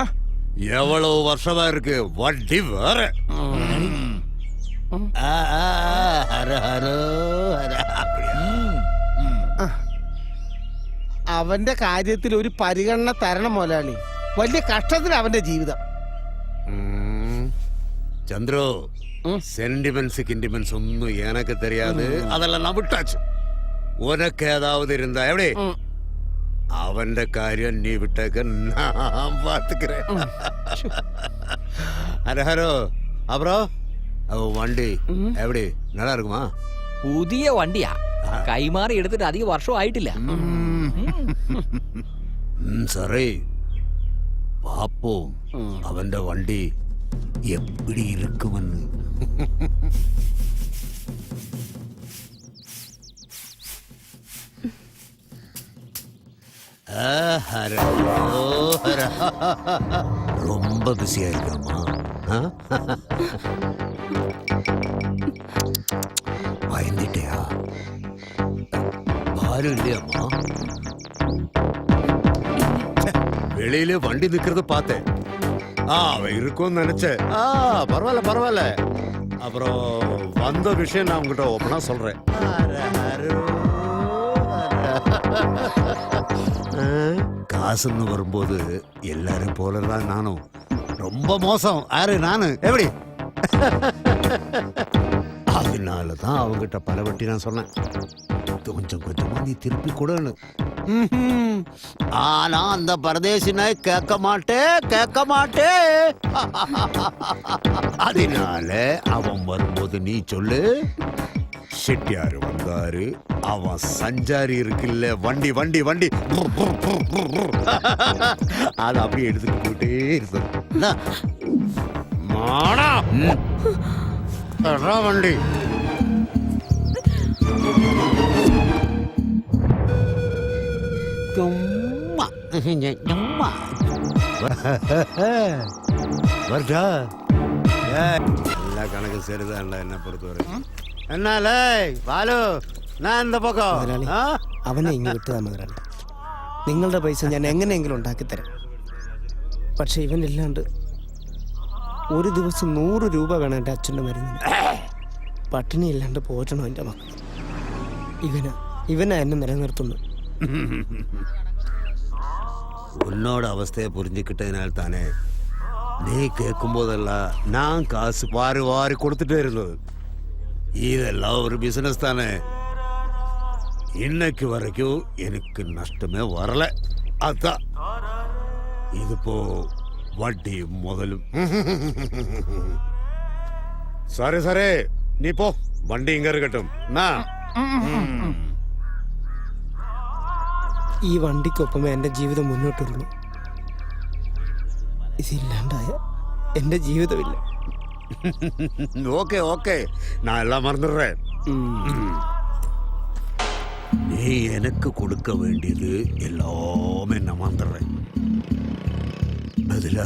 எவ்வளவு வருஷமா இருக்கு வட்டி வேற. അവന്റെ കാര്യത്തിൽ ഒരു പരിഗണന തരണം മുതലാളി. വലിയ കഷ്ടത്തിൽ അവന്റെ ജീവിതം. ചന്ദ്രു, സെന്റിമെന്റ്സ് കിന്റിമെന്റ്സ് ഒന്നും എനക്ക് தெரியாது. அதெல்லாம் நான் விட்டாச்சு. உனக்கு ஏதாவது இருந்தா எப்படி? அவന്റെ കാര്യം നീ വിട്ടേക്ക, ഞാൻ പാത്തുக்கிறேன். ഹരോ, அப்புறம் വണ്ടി എവിടെ? நல்லா இருக்குமா? പുതിയ വണ്ടിയാ, കൈമാറി എടുത്തിട്ട് അധിക വർഷം ആയിട്ടില്ല. സറേ, പാപ്പോം അവന്റെ വണ്ടി എപ്പിടി ഇരിക്കുമെന്ന്. ரொம்ப பிஸியா இருக்காமா? பயந்துட்டியா? பாரு இல்லையாம்மா? வெளியில வண்டி நிக்கிறது பார்த்தேன். அவன் இருக்கும்னு நினைச்சேன். பரவாயில்ல பரவாயில்ல. அப்புறம் வந்த விஷயம் நான் உங்ககிட்ட ஓப்பனா சொல்றேன். காசுன்னு வரும்போது எல்லாரும் போலதான் நானும். ரொம்ப மோசம். யாரு? நானு. எப்படி? அதனாலதான் அவங்கிட்ட பல வட்டி நான் சொன்னேன், கொஞ்சம் கொஞ்சமா நீ திருப்பி கொடுன்னு. ஆனா அந்த பரதேசினை கேட்க மாட்டே. அதனால அவன் வரும்போது நீ சொல்லு, செட்டியாரு வந்தாரு, அவன் சஞ்சாரி இருக்குல்ல, வண்டி வண்டி வண்டி அதை அப்படியே எடுத்துட்டு போயிட்டே இருக்கும். மாடா வண்டி. வருடா എല്ലാ കണക്കും ചെറുതാണല്ലോ എന്നെ പുറത്ത് പറയും. എന്നാലേ ബാലു ഞാൻ എന്താ പൊക്കോ അവനെ ഇങ്ങ് വിട്ടതാ മുതലാളി. നിങ്ങളുടെ പൈസ ഞാൻ എങ്ങനെയെങ്കിലും ഉണ്ടാക്കിത്തരാം. പക്ഷെ ഇവനില്ലാണ്ട് ഒരു ദിവസം 100 രൂപ വേണം എൻ്റെ അച്ഛൻ്റെ മരുന്നിന്. പട്ടിണി ഇല്ലാണ്ട് പോറ്റണം എൻ്റെ മക്കൾ. ഇവനാ എന്നെ നിലനിർത്തുന്നു. ഉന്നോട് അവസ്ഥയെ പുരിഞ്ഞിക്കിട്ടതിനാൽ തന്നെ നീ കേൾക്കുമ്പോഴല്ല ഞാൻ കാശ് വാരി വാരി കൊടുത്തിട്ട് വരുന്നത്. ഇതെല്ലാം ഒരു ബിസിനസ് തന്നെ. இன்னைக்கு வரைக்கும் எனக்கு நஷ்டமே வரல. அதான் இதுப்போ வட்டியும் முதலும். சரி சரி நீ போ, வண்டி இங்க இருக்கட்டும். ഈ വണ്ടിക്കൊപ്പമേ എൻ്റെ ജീവിതം മുന്നോട്ടുള്ളൂ. ഇതില്ലാണ്ടായ എൻ്റെ ജീവിതമില്ല. ஓகே ஓகே நான் எல்லாம் மறந்துடுறேன். நீ எனக்கு கொடுக்க வேண்டியது எல்லாமே நான் மறந்துடுறேன். அதுல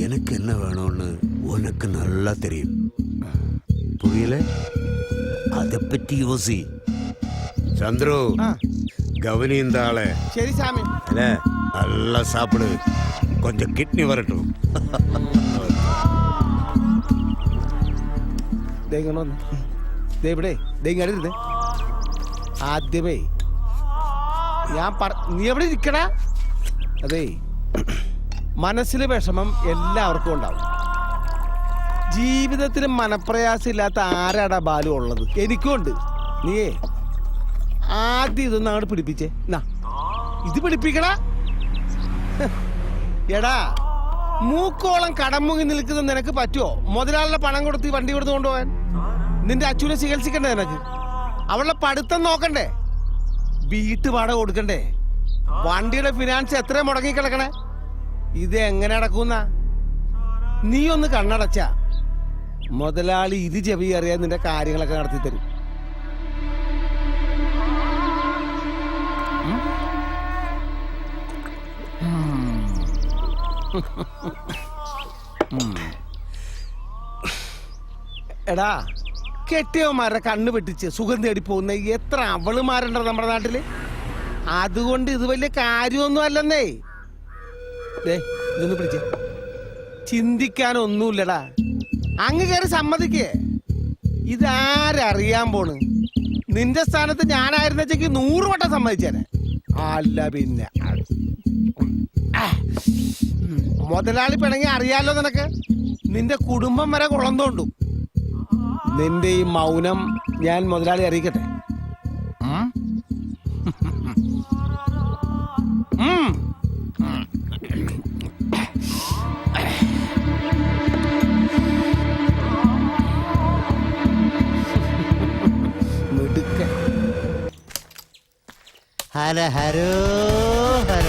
எனக்கு என்ன வேணும்னு உனக்கு நல்லா தெரியும். புரியல? அதை பற்றி யோசி. சந்துரு கவனி இந்த ஆளை. ശരി സ്വാമി. நல்லா சாப்பிடு, கொஞ்சம் கிட்னி வரட்டும். ആദ്യമേ നീ എവിടെ ഇരിക്കടാ? അതേ, മനസ്സിലെ വിഷമം എല്ലാവർക്കും ഉണ്ടാവും. ജീവിതത്തിൽ മനപ്രയാസം ഇല്ലാത്ത ആരാടാ ബാലു ഉള്ളത്? എനിക്കുണ്ട്. നീയേ ആദ്യം ഇതൊന്നും അങ്ങോട്ട് പിടിപ്പിച്ചേ. ഇത് പിടിപ്പിക്കടാ. എടാ, മൂക്കോളം കടം മുങ്ങി നിൽക്കുന്ന നിനക്ക് പറ്റുമോ മുതലാളിയുടെ പണം കൊടുത്ത് ഈ വണ്ടി കൊടുത്ത് കൊണ്ടുപോകാൻ? നിന്റെ അച്ഛനെ ചികിത്സിക്കണ്ടേ നിനക്ക്? അവളുടെ പഠിത്തം നോക്കണ്ടേ? വീട്ടുപാട കൊടുക്കണ്ടേ? വണ്ടിയുടെ ഫിനാൻസ് എത്ര മുടങ്ങി കിടക്കണേ? ഇത് എങ്ങനെ അടക്കുന്ന? നീ ഒന്ന് കണ്ണടച്ച മുതലാളി ഇത് ചെവി അറിയാൻ നിന്റെ കാര്യങ്ങളൊക്കെ നടത്തി തരും. എടാ, കെട്ടിയവന്മാരുടെ കണ്ണ് വെട്ടിച്ച് സുഖം തേടി പോകുന്ന എത്ര അവളുമാരുണ്ടോ നമ്മുടെ നാട്ടില്? അതുകൊണ്ട് ഇത് വലിയ കാര്യമൊന്നും അല്ലെന്നേ. ഇതൊന്ന് പിടിച്ചേ. ചിന്തിക്കാനൊന്നുമില്ലടാ. അങ്ങ് കയറി സമ്മതിക്കേ. ഇതാരറിയാൻ പോണ്? നിന്റെ സ്ഥാനത്ത് ഞാനായിരുന്നെച്ചെങ്കിൽ 100 വട്ടം സമ്മതിച്ചേനെ. അല്ല പിന്നെ മുതലാളി പിണങ്ങി അറിയാലോ നിനക്ക്. നിന്റെ കുടുംബം വരെ കുളന്തോണ്ടു. നിന്റെ ഈ മൗനം ഞാൻ മുതലാളി അറിയിക്കട്ടെ. ഹര ഹരോ ഹര.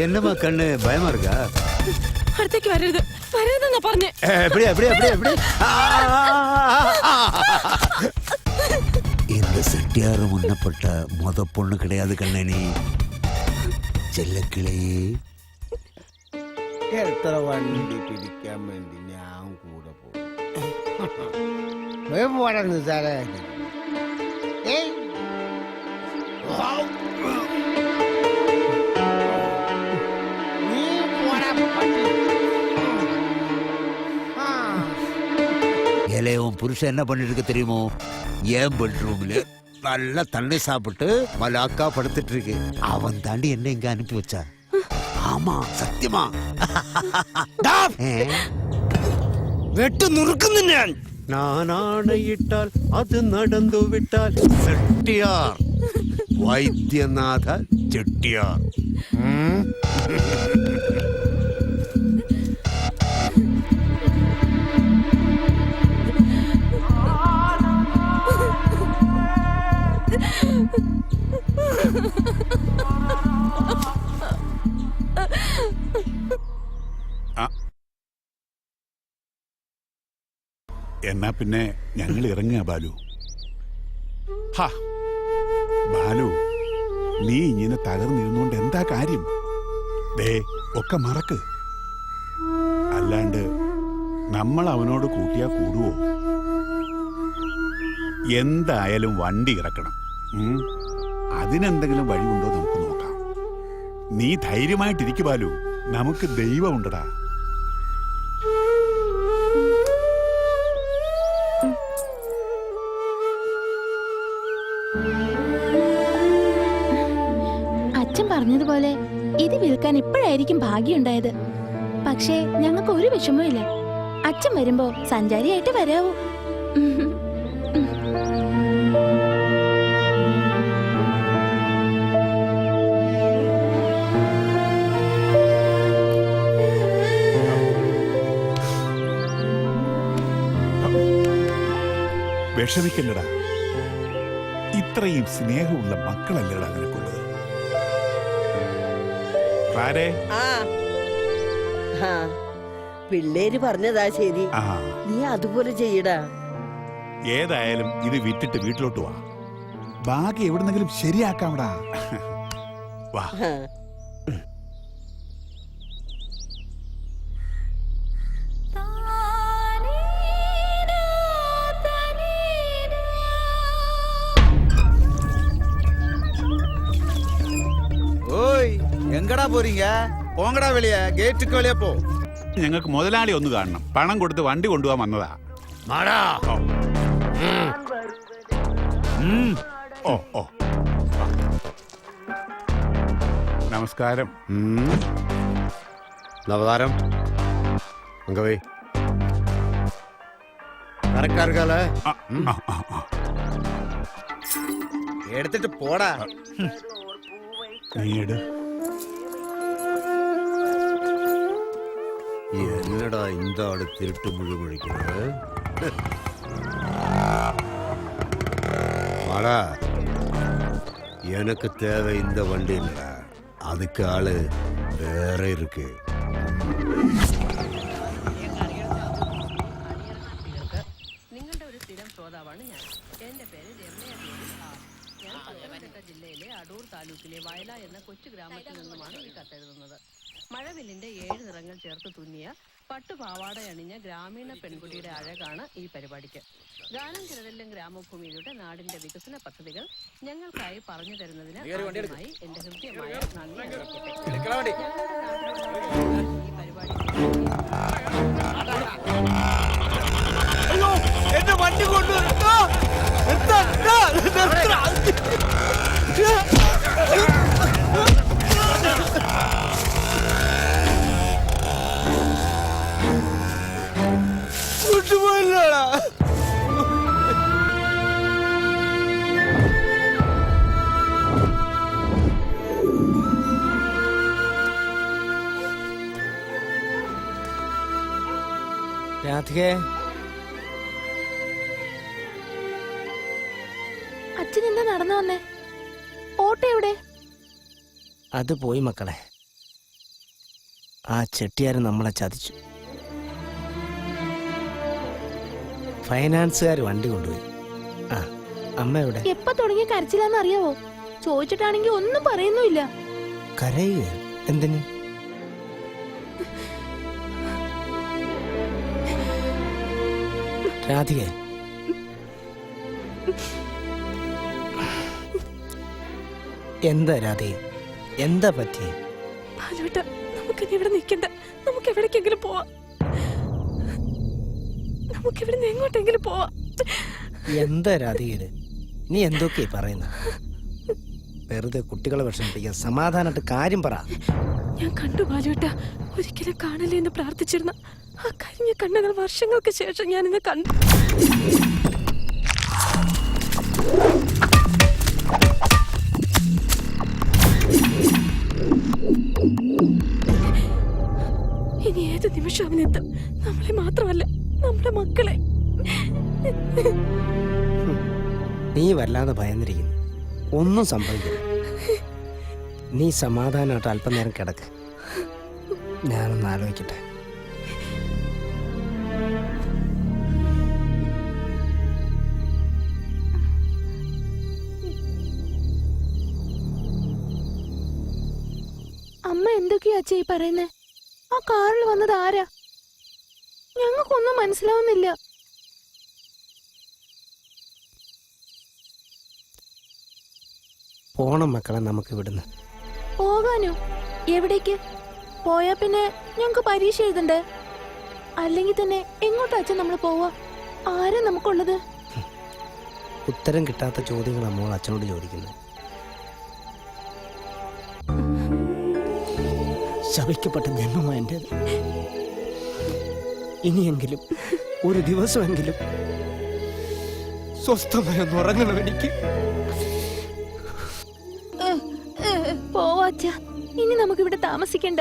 என்னமா கண்ணு பயமா இருக்கா? അടുത്തേക്ക് വരരുത്, വരരുതെന്നാ പറഞ്ഞേ. இந்த செட்டியாரு முன்னப்பட்ட மொத பொண்ணு கிடையாது கண்ணனி. ചെല്ലക്കിളയെ എത്ര വണ്ടി പിടിക്കാൻ വേണ്ടി ഞാൻ കൂടെ പോകും. സാറേ இளையவன் புருஷன் என்ன பண்ணிட்டு இருக்கு தெரியுமோ? ஏன் பெட்ரூம்ல நல்லா தண்ணி சாப்பிட்டு மலாக்கா படுத்துட்டு இருக்கு. அவன் தாண்டி என்ன இங்க அனுப்பி வச்சா. ஆமா சத்தியமா. വെട്ട് നുറുക്കുന്നു ഞാൻ. நான் ஆணையிட்டால் அது நடந்து விட்டால் செட்டியார் வைத்தியநாத செட்டியார். എന്നാ പിന്നെ ഞങ്ങൾ ഇറങ്ങുക ബാലു. ബാലു, നീ ഇങ്ങനെ തകർന്നിരുന്നോണ്ട് എന്താ കാര്യം? ദേ ഒക്കെ മറക്ക്. അല്ലാണ്ട് നമ്മൾ അവനോട് കൂട്ടിയാ കൂടുവോ? എന്തായാലും വണ്ടി ഇറക്കണം. അതിനെന്തെങ്കിലും വഴിയുണ്ടോ നമുക്ക് നോക്കാം. നീ ധൈര്യമായിട്ടിരിക്കു ബാലു, നമുക്ക് ദൈവമുണ്ടടാ. അച്ഛൻ പറഞ്ഞതുപോലെ ഇത് വിൽക്കാൻ ഇപ്പോഴായിരിക്കും ഭാഗ്യമുണ്ടായത്. പക്ഷേ ഞങ്ങൾക്ക് ഒരു വിഷമവും ഇല്ല. അച്ഛൻ വരുമ്പോ സഞ്ചാരിയായിട്ട് വരാവൂ. വിഷമിക്കല്ലടാ, ഇത്രയും സ്നേഹമുള്ള മക്കളല്ലടാ നിനക്കുള്ളത്. പിള്ളേര് പറഞ്ഞതാ ശരി, നീ അതുപോലെ ചെയ്യടാ. ഏതായാലും ഇത് വിറ്റിട്ട് വീട്ടിലോട്ട് വാ. ബാക്കി എവിടുന്നെങ്കിലും ശരിയാക്കാമടാ. വാ. ஓய் எங்கடா போறீங்க? போங்கடா வெளிய, கேட்டுக்கு வெளிய போ. ഞങ്ങൾക്ക് മുതലാളി ഒന്ന് കാണണം. പണം കൊടുത്ത് വണ്ടി കൊണ്ടുപോകാൻ വന്നതാ. ഓ ഓ നമസ്കാരം. നവതാരം அங்க வை. கரெக்டா இருக்கால? எடுத்துட்டு போடா. നീ എട്. என்னடா இந்த ஆளு திருட்டு முழு முழிக்கிறது? வாடா, எனக்கு தேவை இந்த வண்டி இல்லடா, அதுக்கு ஆளு வேற இருக்கு. നിങ്ങളുടെ ഒരു സ്ഥിരം ശ്രോതാവാണ് ഞാൻ. എന്റെ പേര് രമ്യ. ഞാൻ പത്തനംതിട്ട ജില്ലയിലെ അടൂർ താലൂക്കിലെ വയല എന്ന കൊച്ചു ഗ്രാമത്തിൽ നിന്നുമാണ് ഈ കത്തെഴുതുന്നത്. മഴവില്ലിന്റെ 7 നിറങ്ങൾ ചേർത്ത് തുന്നിയ പട്ടുപാവാട അണിഞ്ഞ ഗ്രാമീണ പെൺകുട്ടിയുടെ അഴകാണ് ഈ പരിപാടിക്ക്. ഗാനം ചിലതെല്ലാം ഗ്രാമഭൂമിയിലൂടെ നാടിന്റെ വികസന പദ്ധതികൾ ഞങ്ങൾക്കായി പറഞ്ഞു തരുന്നതിന് ആദ്യമായി എന്റെ ഹൃദ്യമായ നന്ദി അറിയിക്കട്ടെ. ഈ പരിപാടി എന്റെ വണ്ടി കൊണ്ടുവരുന്നോ? കൊണ്ടുപോയില്ലടാ. രാധികേ, അച്ഛൻ എന്താ നടന്നു വന്നേ? ഓട്ടോ എവിടെ? അത് പോയി മക്കളെ. ആ ചെട്ടിയാര് നമ്മളെ ചതിച്ചു. ഫൈനാൻസുകാർ വണ്ടി കൊണ്ടുപോയി. ആ, അമ്മ എവിടെ? എപ്പ തുടങ്ങിയ കരച്ചിലാന്ന് അറിയാവോ? ചോദിച്ചിട്ടാണെങ്കിൽ ഒന്നും പറയുന്നുമില്ല. കരയുക എന്തിന്? രാധിക, എന്താ രാധിക, എന്താ പറ്റി? നമുക്കിനി ഇവിടെ നിൽക്കണ്ട. നമുക്ക് എവിടേക്കെങ്കിലും പോവാം. നമുക്കിവിടെ നിന്ന് എങ്ങോട്ടെങ്കിലും പോവാം. എന്താ രാധിക, നീ എന്തൊക്കെ പറയുന്ന? വെറുതെ കുട്ടികളെ വിഷമിപ്പിക്കാൻ സമാധാനമായിട്ട് കാര്യം പറ. ഞാൻ കണ്ടു ബാലുവേട്ട, ഒരിക്കലും കാണില്ലേ എന്ന് പ്രാർത്ഥിച്ചിരുന്ന ആ കരിഞ്ഞ കണ്ണുകൾ വർഷങ്ങൾക്ക് ശേഷം ഞാൻ ഇന്ന് കണ്ടു. ഇനി ഏത് നിമിഷം അവനെത്തും. നമ്മളെ മാത്രമല്ല, നമ്മുടെ മക്കളെ. നീ വല്ലാതെ ഭയന്നിരിക്കുന്നു. ഒന്നും സംഭവിക്കില്ല. നീ സമാധാനമായിട്ട് അല്പനേരം കിടക്ക്. ഞാനൊന്ന് ആലോചിക്കട്ടെ. അമ്മ എന്തൊക്കെയാ അച്ഛാ ഈ പറയുന്നേ? ആ കാറിൽ വന്നത് ആരാ? ഞങ്ങൾക്കൊന്നും മനസ്സിലാവുന്നില്ല. പോണം മക്കളെ നമുക്ക് ഇവിടുന്ന്. പോകാനോ? എവിടേക്ക്? പോയാ പിന്നെ ഞങ്ങക്ക് പരീക്ഷ എഴുതണ്ടേ? അല്ലെങ്കിൽ തന്നെ എങ്ങോട്ടാ അച്ഛൻ നമ്മൾ പോവാ? ആരാ നമുക്കുള്ളത്? ഉത്തരം കിട്ടാത്ത ചോദ്യങ്ങൾ നമ്മൾ അച്ഛനോട് ചോദിക്കുന്നു. ശപിക്കപ്പെട്ട ജന്മമാ എന്റേത്. ഇനിയെങ്കിലും ഒരു ദിവസമെങ്കിലും സ്വസ്ഥമായി ഒന്ന് ഉറങ്ങണം എനിക്ക്. പോവാ അച്ഛ, ഇനി നമുക്ക് ഇവിടെ താമസിക്കണ്ട.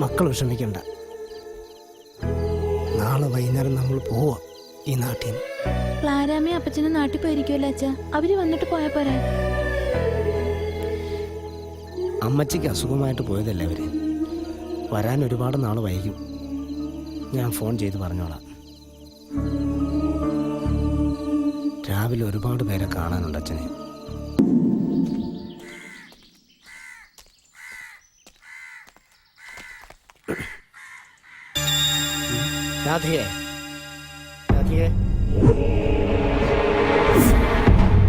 മക്കൾ വിഷമിക്കണ്ട. നാളെ വൈകുന്നേരം നമ്മൾ പോവാ ഈ നാട്ടിൽ നിന്ന്. ക്ലാരാമയും അപ്പച്ചനും നാട്ടിൽ പോയിരിക്കുമല്ലോ അച്ഛ. അവര് വന്നിട്ട് പോയാ പോരാ? അമ്മച്ചിക്ക് അസുഖമായിട്ട് പോയതല്ലേ അവര്. വരാൻ ഒരുപാട് നാൾ വൈകും. ഞാൻ ഫോൺ ചെയ്ത് പറഞ്ഞോളാം. രാവിലെ ഒരുപാട് പേരെ കാണാനുണ്ട് അച്ഛനെ. രാധികേ, രാധികേ,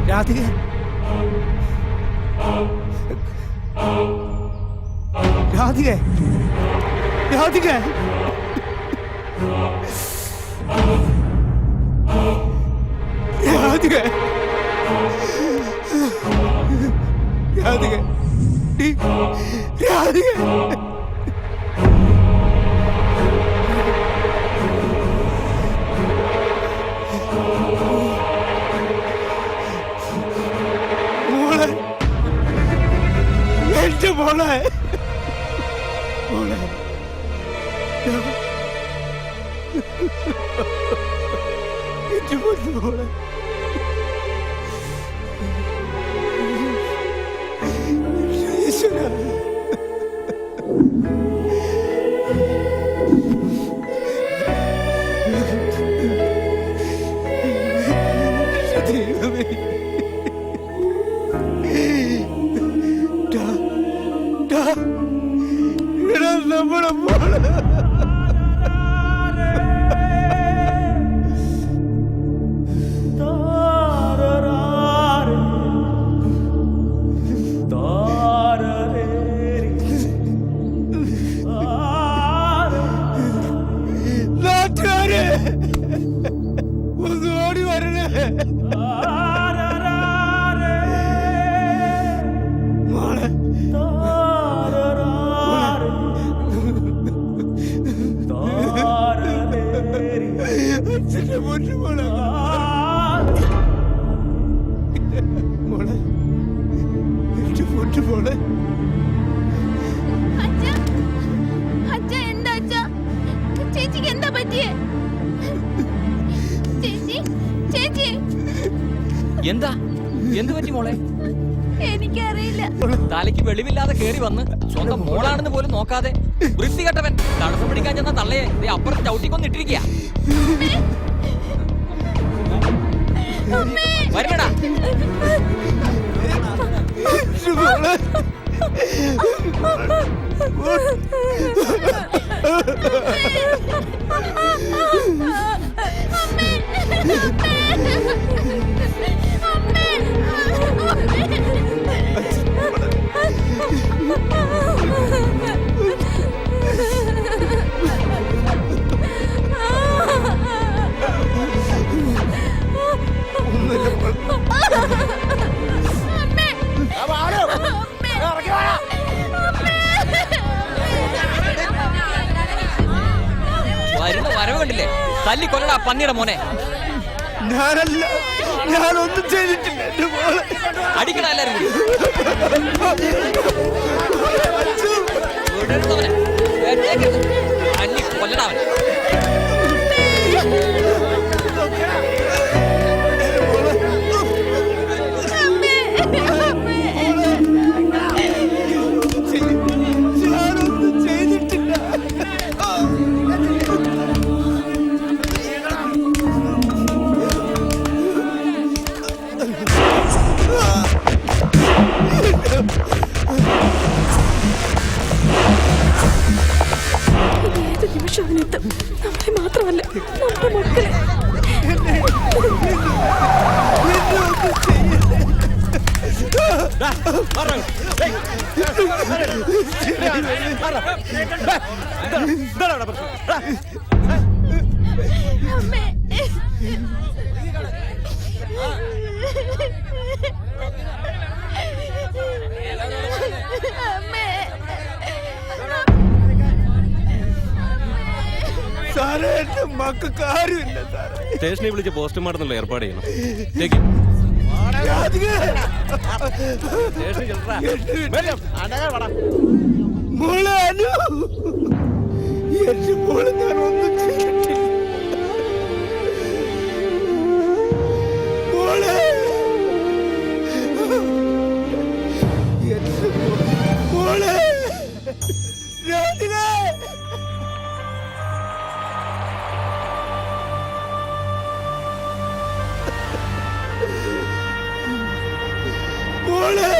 രാധികേ, രാധികേ, രാധികേ, രാധികേ, രാധികേ, രാധികേ. എന്റെ മോളെ, മോളെ, എന്റെ മോളെ, ഈശ്വരാ. ദൈവമേ, നമ്മളെ മോളെ നാട്ടുകാരെ ഒന്ന് ഓടി വരണേ. മോളെ, അച്ഛന്റെ പൊന്നു മോളെ, മോളെ, എന്റെ പൊന്നു മോളെ. എന്താ അച്ഛ? ചേച്ചിക്ക് എന്താ പറ്റിയേ? ചേച്ചി, ചേച്ചി, എന്താ എന്ത് പറ്റി മോളെ? എനിക്കറിയില്ല. തലയ്ക്ക് വെളിവില്ലാതെ കേറി വന്ന് സ്വന്തം മോളാണെന്ന് പോലും നോക്കാതെ വൃത്തികെട്ടവൻ തടസ്സം പിടിക്കാൻ ചെന്ന തള്ളയെ ദേ അപ്പുറത്ത് ചവിട്ടിക്കൊന്നിട്ടിരിക്കുക. വരണടാ. വരുന്ന വരവ് കണ്ടില്ലേ? തല്ലിക്കൊല്ലടാ പന്നിയുടെ മോനെ. ഞാനല്ല, ഞാനൊന്നും ചെയ്തിട്ടില്ല. എന്റെ മോളെ അടിക്കണ എല്ലാരും തല്ലി കൊല്ലടാ അവൻ. രക്ഷാവനെത്തും. നമ്മളെ മാത്രമല്ല നമ്മുടെ മക്കളെ. സാറേ എന്റെ മക്കൾക്ക് ആരുമില്ല സാറേ. സ്റ്റേഷനിൽ വിളിച്ച് പോസ്റ്റ്മോർട്ടം ഏർപ്പാട് ചെയ്യണം. മോളെ അനു, എന്റെ മോളെ ഞാൻ ഒന്നും ചെയ്തിട്ടില്ല. മോളെ മോളെ രാധികേ. മോളെ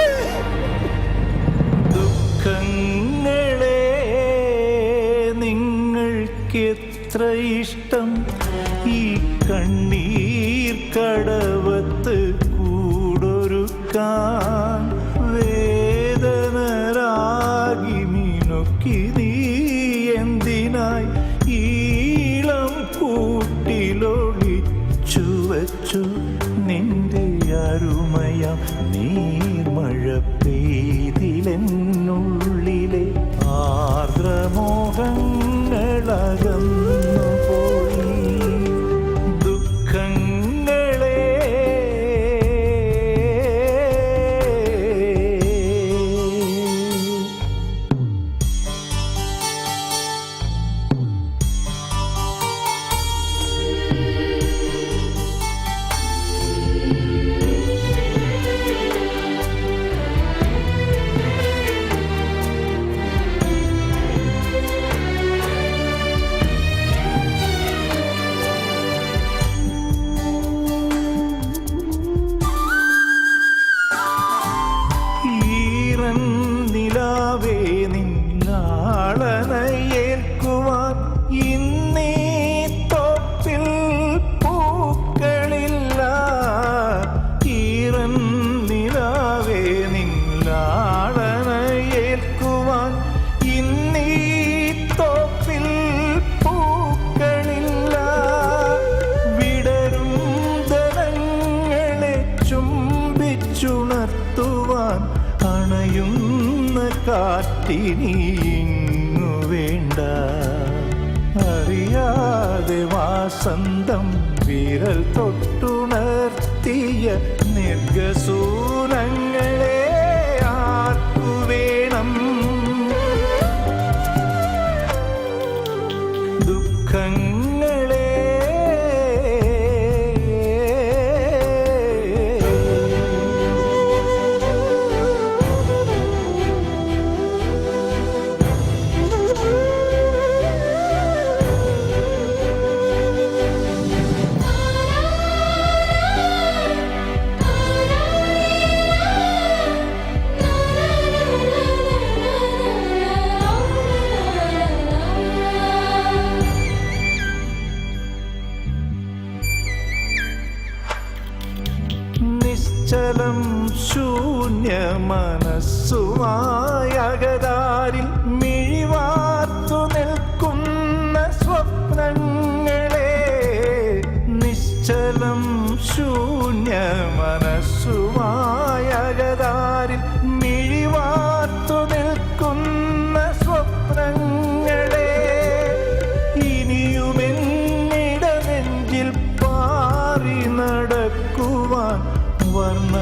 ദുഃഖങ്ങളെ നിങ്ങൾക്കെത്ര ഇഷ്ടം ഈ കണ്ണീർ കടവത്ത് കൂടൊരുക്കാൻ വേദനരാഗി മിനുക്കി നീ എന്തിനായി ഈളം കൂട്ടിലൊളിച്ചു വച്ചു നിന്റെ അരുമയം നീർമഴ പെയ്തിലെന്നുള്ളിലെ ആർദ്രമോഹങ്ങളകന്നു പോയി. ദുഃഖങ്ങളെ നിലാവേ നിന്നാളനയേൽക്കുവാൻ ഇന്നീ തോപ്പിൽ പൂക്കളില്ല. ഈറൻ നിലാവേ നിന്നാളനയേൽക്കുവാൻ ഇന്നീ തോപ്പിൽ പൂക്കളില്ല. വിടരും ദളങ്ങളെ ചുംബിച്ചുണർത്തുവാൻ അണയുന്ന കാറ്റിനിങ്ങു വേണ്ട. അറിയാതെ വാസന്തം വിരൽ തൊട്ടുണർത്തിയ നിർഗസൂനങ്ങളെ ആർക്കു വേണം? ദുഃഖങ്ങളെ നിശ്ചലം ശൂന്യ മനസ്സുമായകതാരിൽ മിഴിവാർത്തു നിൽക്കുന്ന സ്വപ്നങ്ങളെ. നിശ്ചലം ശൂന്യ മനസ്സുമായകതാരിൽ മിഴിവാർത്തു നിൽക്കുന്ന സ്വപ്നങ്ങളെ. ഇനിയുമെന്നിട നെഞ്ചിൽ പാറി നടക്കുവാൻ വർണ്ണ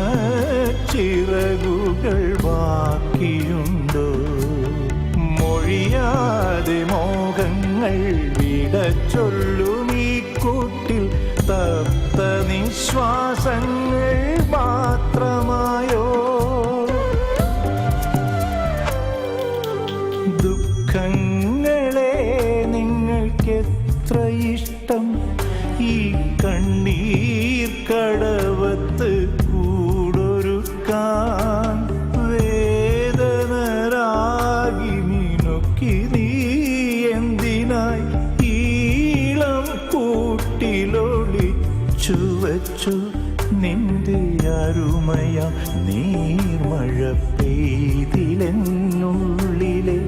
ചിറകുകൾ ബാക്കിയുണ്ടോ? മൊഴിയാതെ മോഹങ്ങൾ വിട ചൊല്ലുമീ കൂട്ടിൽ തപ്ത നിശ്വാസങ്ങൾ മാത്രമായോ? ദുഃഖങ്ങളെ നിങ്ങൾക്കെത്ര ഇഷ്ടം ഈ കണ്ണീർ കടവത്ത് കൂടൊരുക്കാൻ വേദനരാഗി മിനുക്കി നീ എന്തിനായി വച്ചു നിന്റെ അരുമയ നീർമഴ പെയ്തിലെന്നുള്ളിലെ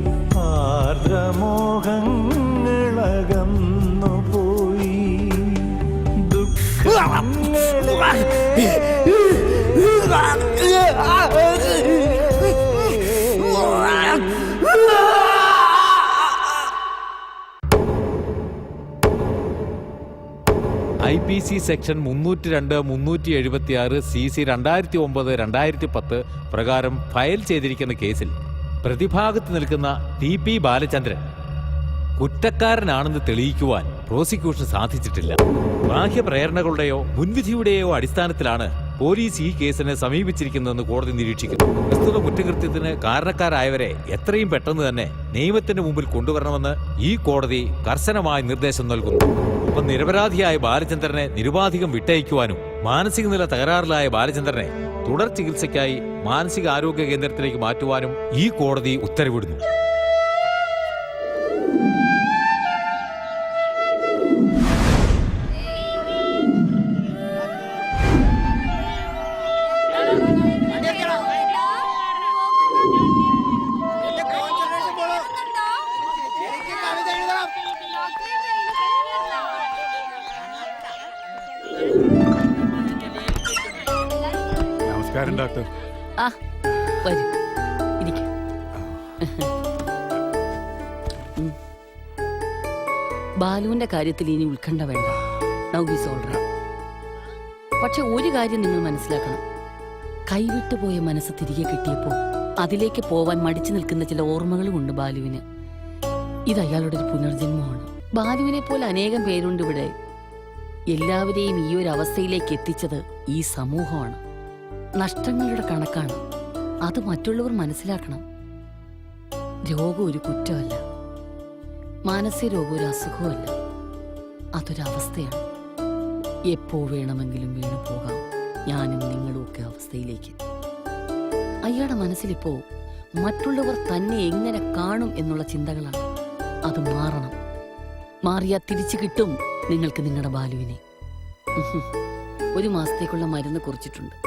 ആർദ്രമോഹങ്ങളകന്നു പോയി IPC സെക്ഷൻ 302, 376, CC 2009, 2010 പ്രകാരം ഫയൽ ചെയ്തിരിക്കുന്ന കേസിൽ പ്രതിഭാഗത്ത് നിൽക്കുന്ന TP ബാലചന്ദ്രൻ കുറ്റക്കാരനാണെന്ന് തെളിയിക്കുവാൻ പ്രോസിക്യൂഷൻ സാധിച്ചിട്ടില്ല. ബാഹ്യ പ്രേരണകളുടെയോ മുൻവിധിയുടെയോ അടിസ്ഥാനത്തിലാണ് പോലീസ് ഈ കേസിനെ സമീപിച്ചിരിക്കുന്നതെന്ന് കോടതി നിരീക്ഷിക്കുന്നു. പ്രസ്തുത കുറ്റകൃത്യത്തിന് കാരണക്കാരായവരെ എത്രയും പെട്ടെന്ന് തന്നെ നിയമത്തിന് മുമ്പിൽ കൊണ്ടുവരണമെന്ന് ഈ കോടതി കർശനമായ നിർദ്ദേശം നൽകുന്നു. ഒപ്പം നിരപരാധിയായ ബാലചന്ദ്രനെ നിരുപാധികം വിട്ടയക്കുവാനും മാനസിക നില തകരാറിലായ ബാലചന്ദ്രനെ തുടർ ചികിത്സയ്ക്കായി മാനസിക ആരോഗ്യ കേന്ദ്രത്തിലേക്ക് മാറ്റുവാനും ഈ കോടതി ഉത്തരവിടുന്നു. നമസ്കാരം ഡോക്ടർ. ആ വരൂ, ഇരിക്ക്. ബാലുവിന്റെ കാര്യത്തിൽ ഇനി ഉത്കണ്ഠ വേണ്ട. Now is all right. പക്ഷെ ഒരു കാര്യം നിങ്ങൾ മനസ്സിലാക്കണം. കൈവിട്ടു പോയ മനസ്സ് തിരികെ കിട്ടിയപ്പോൾ അതിലേക്ക് പോവാൻ മടിച്ചു നിൽക്കുന്ന ചില ഓർമ്മകളും ഉണ്ട് ബാലുവിന്. ഇത് അയാളുടെ ഒരു പുനർജന്മമാണ്. ബാലുവിനെ പോലെ അനേകം പേരുണ്ട് ഇവിടെ. എല്ലാവരെയും ഈ ഒരു അവസ്ഥയിലേക്ക് എത്തിച്ചത് ഈ സമൂഹമാണ്. നഷ്ടങ്ങളുടെ കണക്കാണ്. അത് മറ്റുള്ളവർ മനസ്സിലാക്കണം. രോഗം ഒരു കുറ്റമല്ല, മാനസിക രോഗം ഒരു അസുഖമല്ല, അതൊരവസ്ഥയാണ്. എപ്പോ വേണമെങ്കിലും വീണു പോകാം ഞാനും നിങ്ങളും ഒക്കെ അവസ്ഥയിലേക്ക്. അയാളുടെ മനസ്സിലിപ്പോ മറ്റുള്ളവർ തന്നെ എങ്ങനെ കാണും എന്നുള്ള ചിന്തകളാണ്. അത് മാറണം. മാറിയാൽ തിരിച്ചു കിട്ടും നിങ്ങൾക്ക് നിങ്ങളുടെ ബാലുവിനെ. 1 മാസത്തേക്കുള്ള മരുന്ന് കുറിച്ചിട്ടുണ്ട്.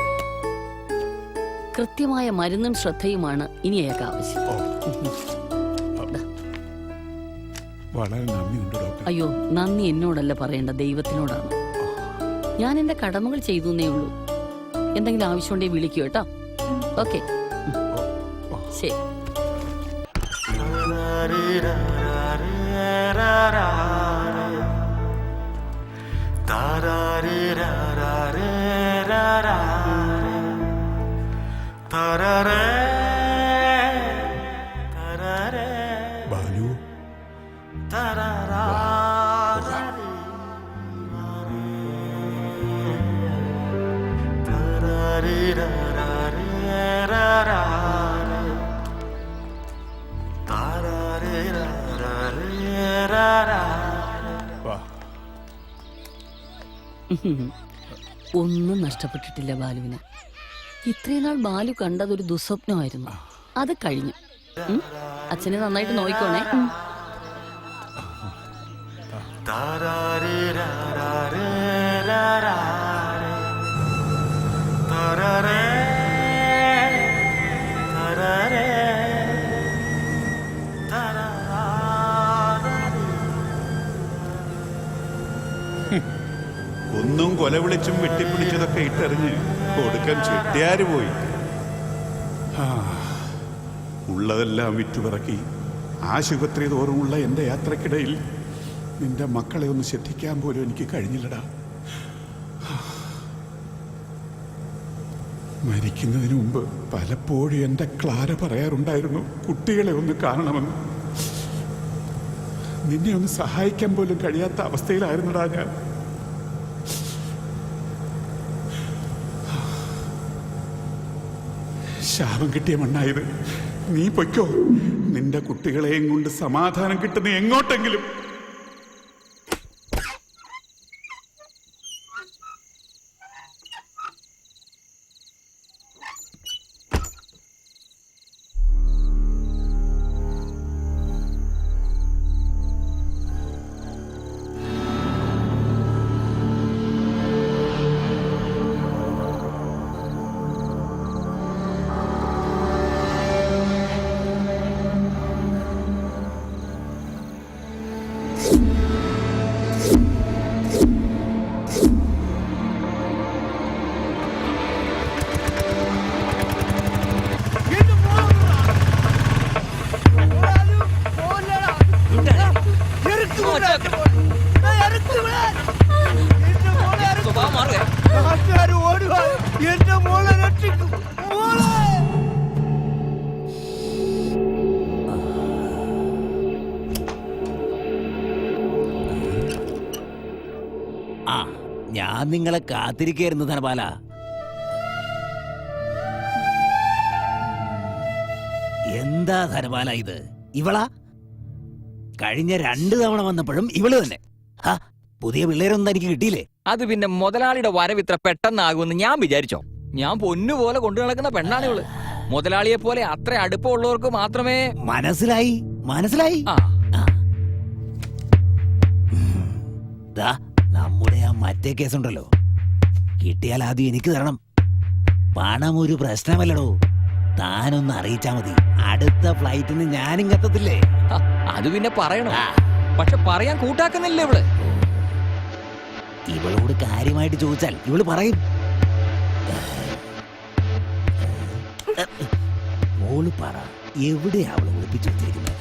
കൃത്യമായ മരുന്നും ശ്രദ്ധയുമാണ് ഇനി അയാൾക്ക് ആവശ്യം. വളരെ നന്ദിയുണ്ട് ഡോക്ടർ. അയ്യോ, നന്ദി എന്നോടല്ല പറയേണ്ട, ദൈവത്തിനോടാണ്. ഞാൻ എന്റെ കടമകൾ ചെയ്തേ ഉള്ളൂ. എന്തെങ്കിലും ആവശ്യമുണ്ടെങ്കിൽ വിളിക്കൂ കേട്ടോ. ഓക്കെ, ശരി. ബാലു, ഒന്നും നഷ്ടപ്പെട്ടിട്ടില്ല ബാലുവിന്. ഇത്രയും നാൾ ബാലു കണ്ടതൊരു ദുസ്വപ്നമായിരുന്നു. അത് കഴിഞ്ഞു. അച്ഛനെ നന്നായിട്ട് നോയിക്കോണേ. ഒന്നും കൊല വിളിച്ചും വെട്ടിപ്പിടിച്ചതൊക്കെ ഇട്ടെറിഞ്ഞ് കൊടുക്കാൻ ചെട്ടിയാര് പോയി. ഉള്ളതെല്ലാം വിറ്റുപിറക്കി ആശുപത്രി തോറുമുള്ള എൻ്റെ യാത്രക്കിടയിൽ നിന്റെ മക്കളെ ഒന്ന് ശ്രദ്ധിക്കാൻ പോലും എനിക്ക് കഴിഞ്ഞില്ലടാ. മരിക്കുന്നതിന് മുമ്പ് പലപ്പോഴും എൻ്റെ ക്ലാര പറയാറുണ്ടായിരുന്നു കുട്ടികളെ ഒന്ന് കാണണമെന്ന്. നിന്നെ ഒന്ന് സഹായിക്കാൻ പോലും കഴിയാത്ത അവസ്ഥയിലായിരുന്നടാ ഞാൻ. ശാപം കിട്ടിയ മണ്ണായത്. നീ പൊയ്ക്കോ. നിന്റെ കുട്ടികളെയും കൊണ്ട് സമാധാനം കിട്ടുന്ന എങ്ങോട്ടെങ്കിലും. ആ, ഞാൻ നിങ്ങളെ കാത്തിരിക്കായിരുന്നു ധനപാല. എന്താ ധനപാല ഇത്? ഇവളാ? കഴിഞ്ഞ 2 തവണ വന്നപ്പോഴും ഇവള് തന്നെ. പുതിയ പിള്ളേരൊന്നും എനിക്ക് കിട്ടിയില്ലേ? അത് പിന്നെ മുതലാളിയുടെ വരവ് ഇത്ര പെട്ടെന്നാകുമെന്ന് ഞാൻ വിചാരിച്ചോ? ഞാൻ പൊന്നുപോലെ കൊണ്ടു നടക്കുന്ന പെണ്ണാണ് ഇവള്. മുതലാളിയെ പോലെ അത്ര അടുപ്പമുള്ളവർക്ക് മാത്രമേ. മനസ്സിലായി മനസ്സിലായി. നമ്മുടെ ആ മറ്റേ കേസുണ്ടല്ലോ, കിട്ടിയാൽ ആദ്യം എനിക്ക് തരണം. പണം ഒരു പ്രശ്നമല്ലടോ, താനൊന്ന് അറിയിച്ചാ മതി. അടുത്ത ഫ്ലൈറ്റിന് ഞാനും കത്തത്തില്ലേ? അത് പിന്നെ പറയണോ? പക്ഷെ പറയാൻ കൂട്ടാക്കുന്നില്ല ഇവള്. ഇവളോട് കാര്യമായിട്ട് ചോദിച്ചാൽ ഇവള് പറയും. മോള് പറ, എവിടെയാ അവള് ഒളിപ്പിച്ചു വെച്ചിരിക്കുന്നത്?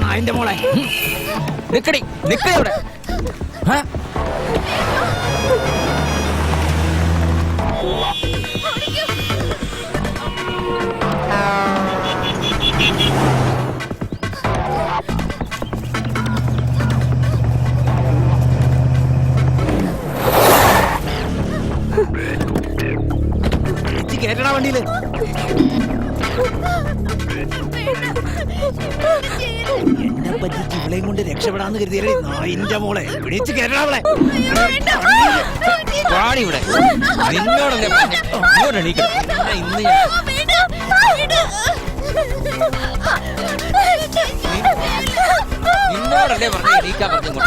നായിന്റെ മോളെ നിക്കടി, നിക്കവിടെ. കേട്ടടാ വണ്ടിയില്. എന്നെ പറ്റിച്ച് ഇവളെയും കൊണ്ട് രക്ഷപ്പെടാന്ന് കരുതിയല്ലേ നായിന്റെ മോളെ. പിടിച്ച് കേട്ടടാ അവളെ. ഇവിടെ നിന്നോടല്ലേ ഇന്ന് നിന്നോടല്ലേ പറഞ്ഞ എണീക്കാൻ പറഞ്ഞു.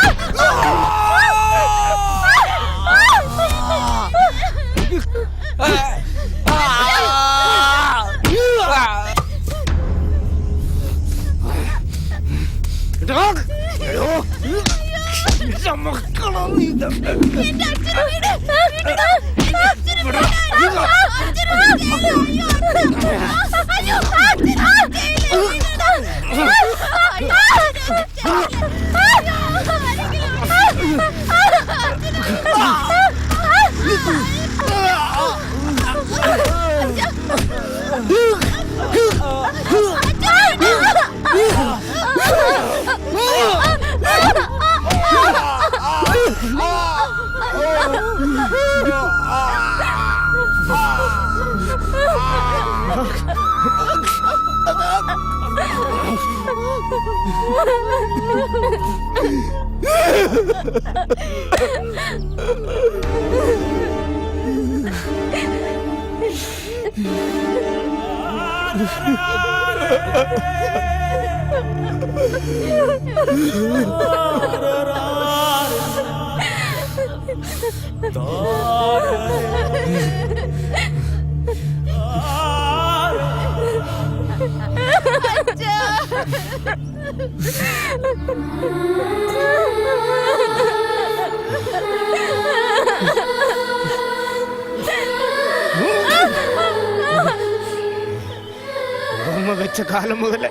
ഓർമ്മ വെച്ച കാലം മുതലേ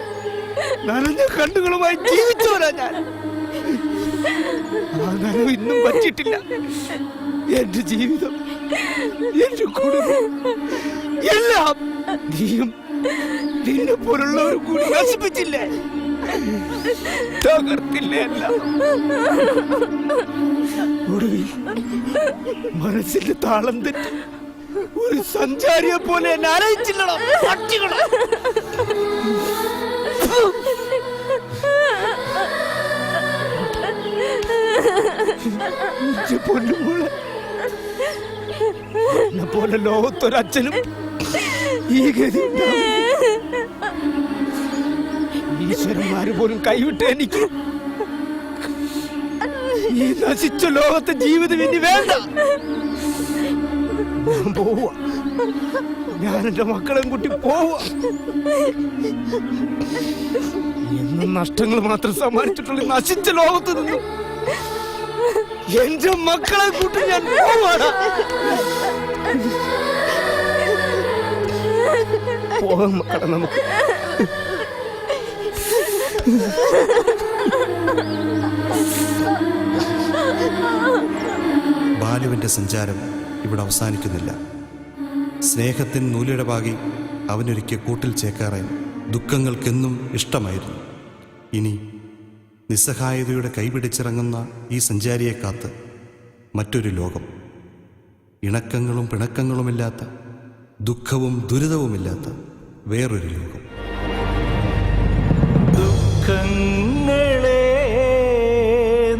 നനഞ്ഞ കണ്ണുകളുമായി ജീവിച്ചവരാ ഞാൻ. ആ നനവ് ഇന്നും പറ്റിയിട്ടില്ല. എന്റെ ജീവിതം, എന്റെ കുടുംബം, എല്ലാം നീയും നിന്നെ പോലുള്ളവരും കൂടി നശിപ്പിച്ചില്ലേ, തകർത്തില്ലേ എല്ലാം. ഒടുവിൽ മനസ്സിന്റെ താളം തെറ്റി ഒരു സഞ്ചാരിയെ പോലെ എന്നെ അറിയിച്ചില്ലടോ പട്ടികളെ. പൊന്നുമോളെ, എന്നെ പോലെ ലോകത്തൊരച്ഛനും ഈ ഗതി ഉണ്ടാവും. ഈശ്വരന്മാര് പോലും കൈവിട്ട് എനിക്ക് ഈ നശിച്ച ലോകത്തെ ജീവിതം ഇനി വേണ്ട. ഞാൻ പോവുക, ഞാൻ എന്റെ മക്കളെയും കൂട്ടി പോവുക. എന്നും നഷ്ടങ്ങൾ മാത്രം സമ്മാനിച്ചിട്ടുള്ള നശിച്ച ലോകത്ത് നിന്നും എന്റെ മക്കളെ കൂട്ടി ഞാൻ പോവാണ്. പോകാം മക്കളെ നമുക്ക്. ബാലുവിന്റെ സഞ്ചാരം ഇവിടെ അവസാനിക്കുന്നില്ല. സ്നേഹത്തിൻ നൂലിടവാകി അവനൊരിക്കൽ കൂട്ടിൽ ചേക്കാറാൻ ദുഃഖങ്ങൾക്കെന്നും ഇഷ്ടമായിരുന്നു. ഇനി നിസ്സഹായതയുടെ കൈപിടിച്ചിറങ്ങുന്ന ഈ സഞ്ചാരിയെ കാത്ത് മറ്റൊരു ലോകം. ഇണക്കങ്ങളും പിണക്കങ്ങളുമില്ലാത്ത, ദുഃഖവും ദുരിതവുമില്ലാത്ത വേറൊരു ലോകം. ദുഃഖങ്ങളെ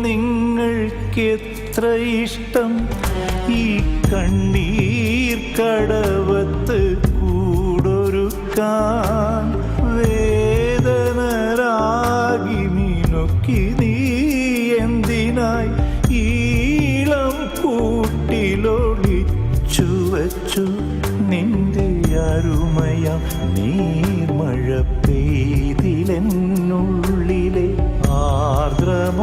നിങ്ങൾക്കെത്ര ഇഷ്ടം ഈ കണ്ണീർ കടവത്ത് കൂടൊരുക്കാൻ. വേദനരാഗി മിനുക്കി നീ എന്തിനായി ഈളം കൂട്ടിലൊളിച്ചു വച്ചു നിന്റെ അരുമയാം നീർമഴ പെയ്തിലെന്നുള്ളിലെ ആർദ്രമോഹങ്ങളകം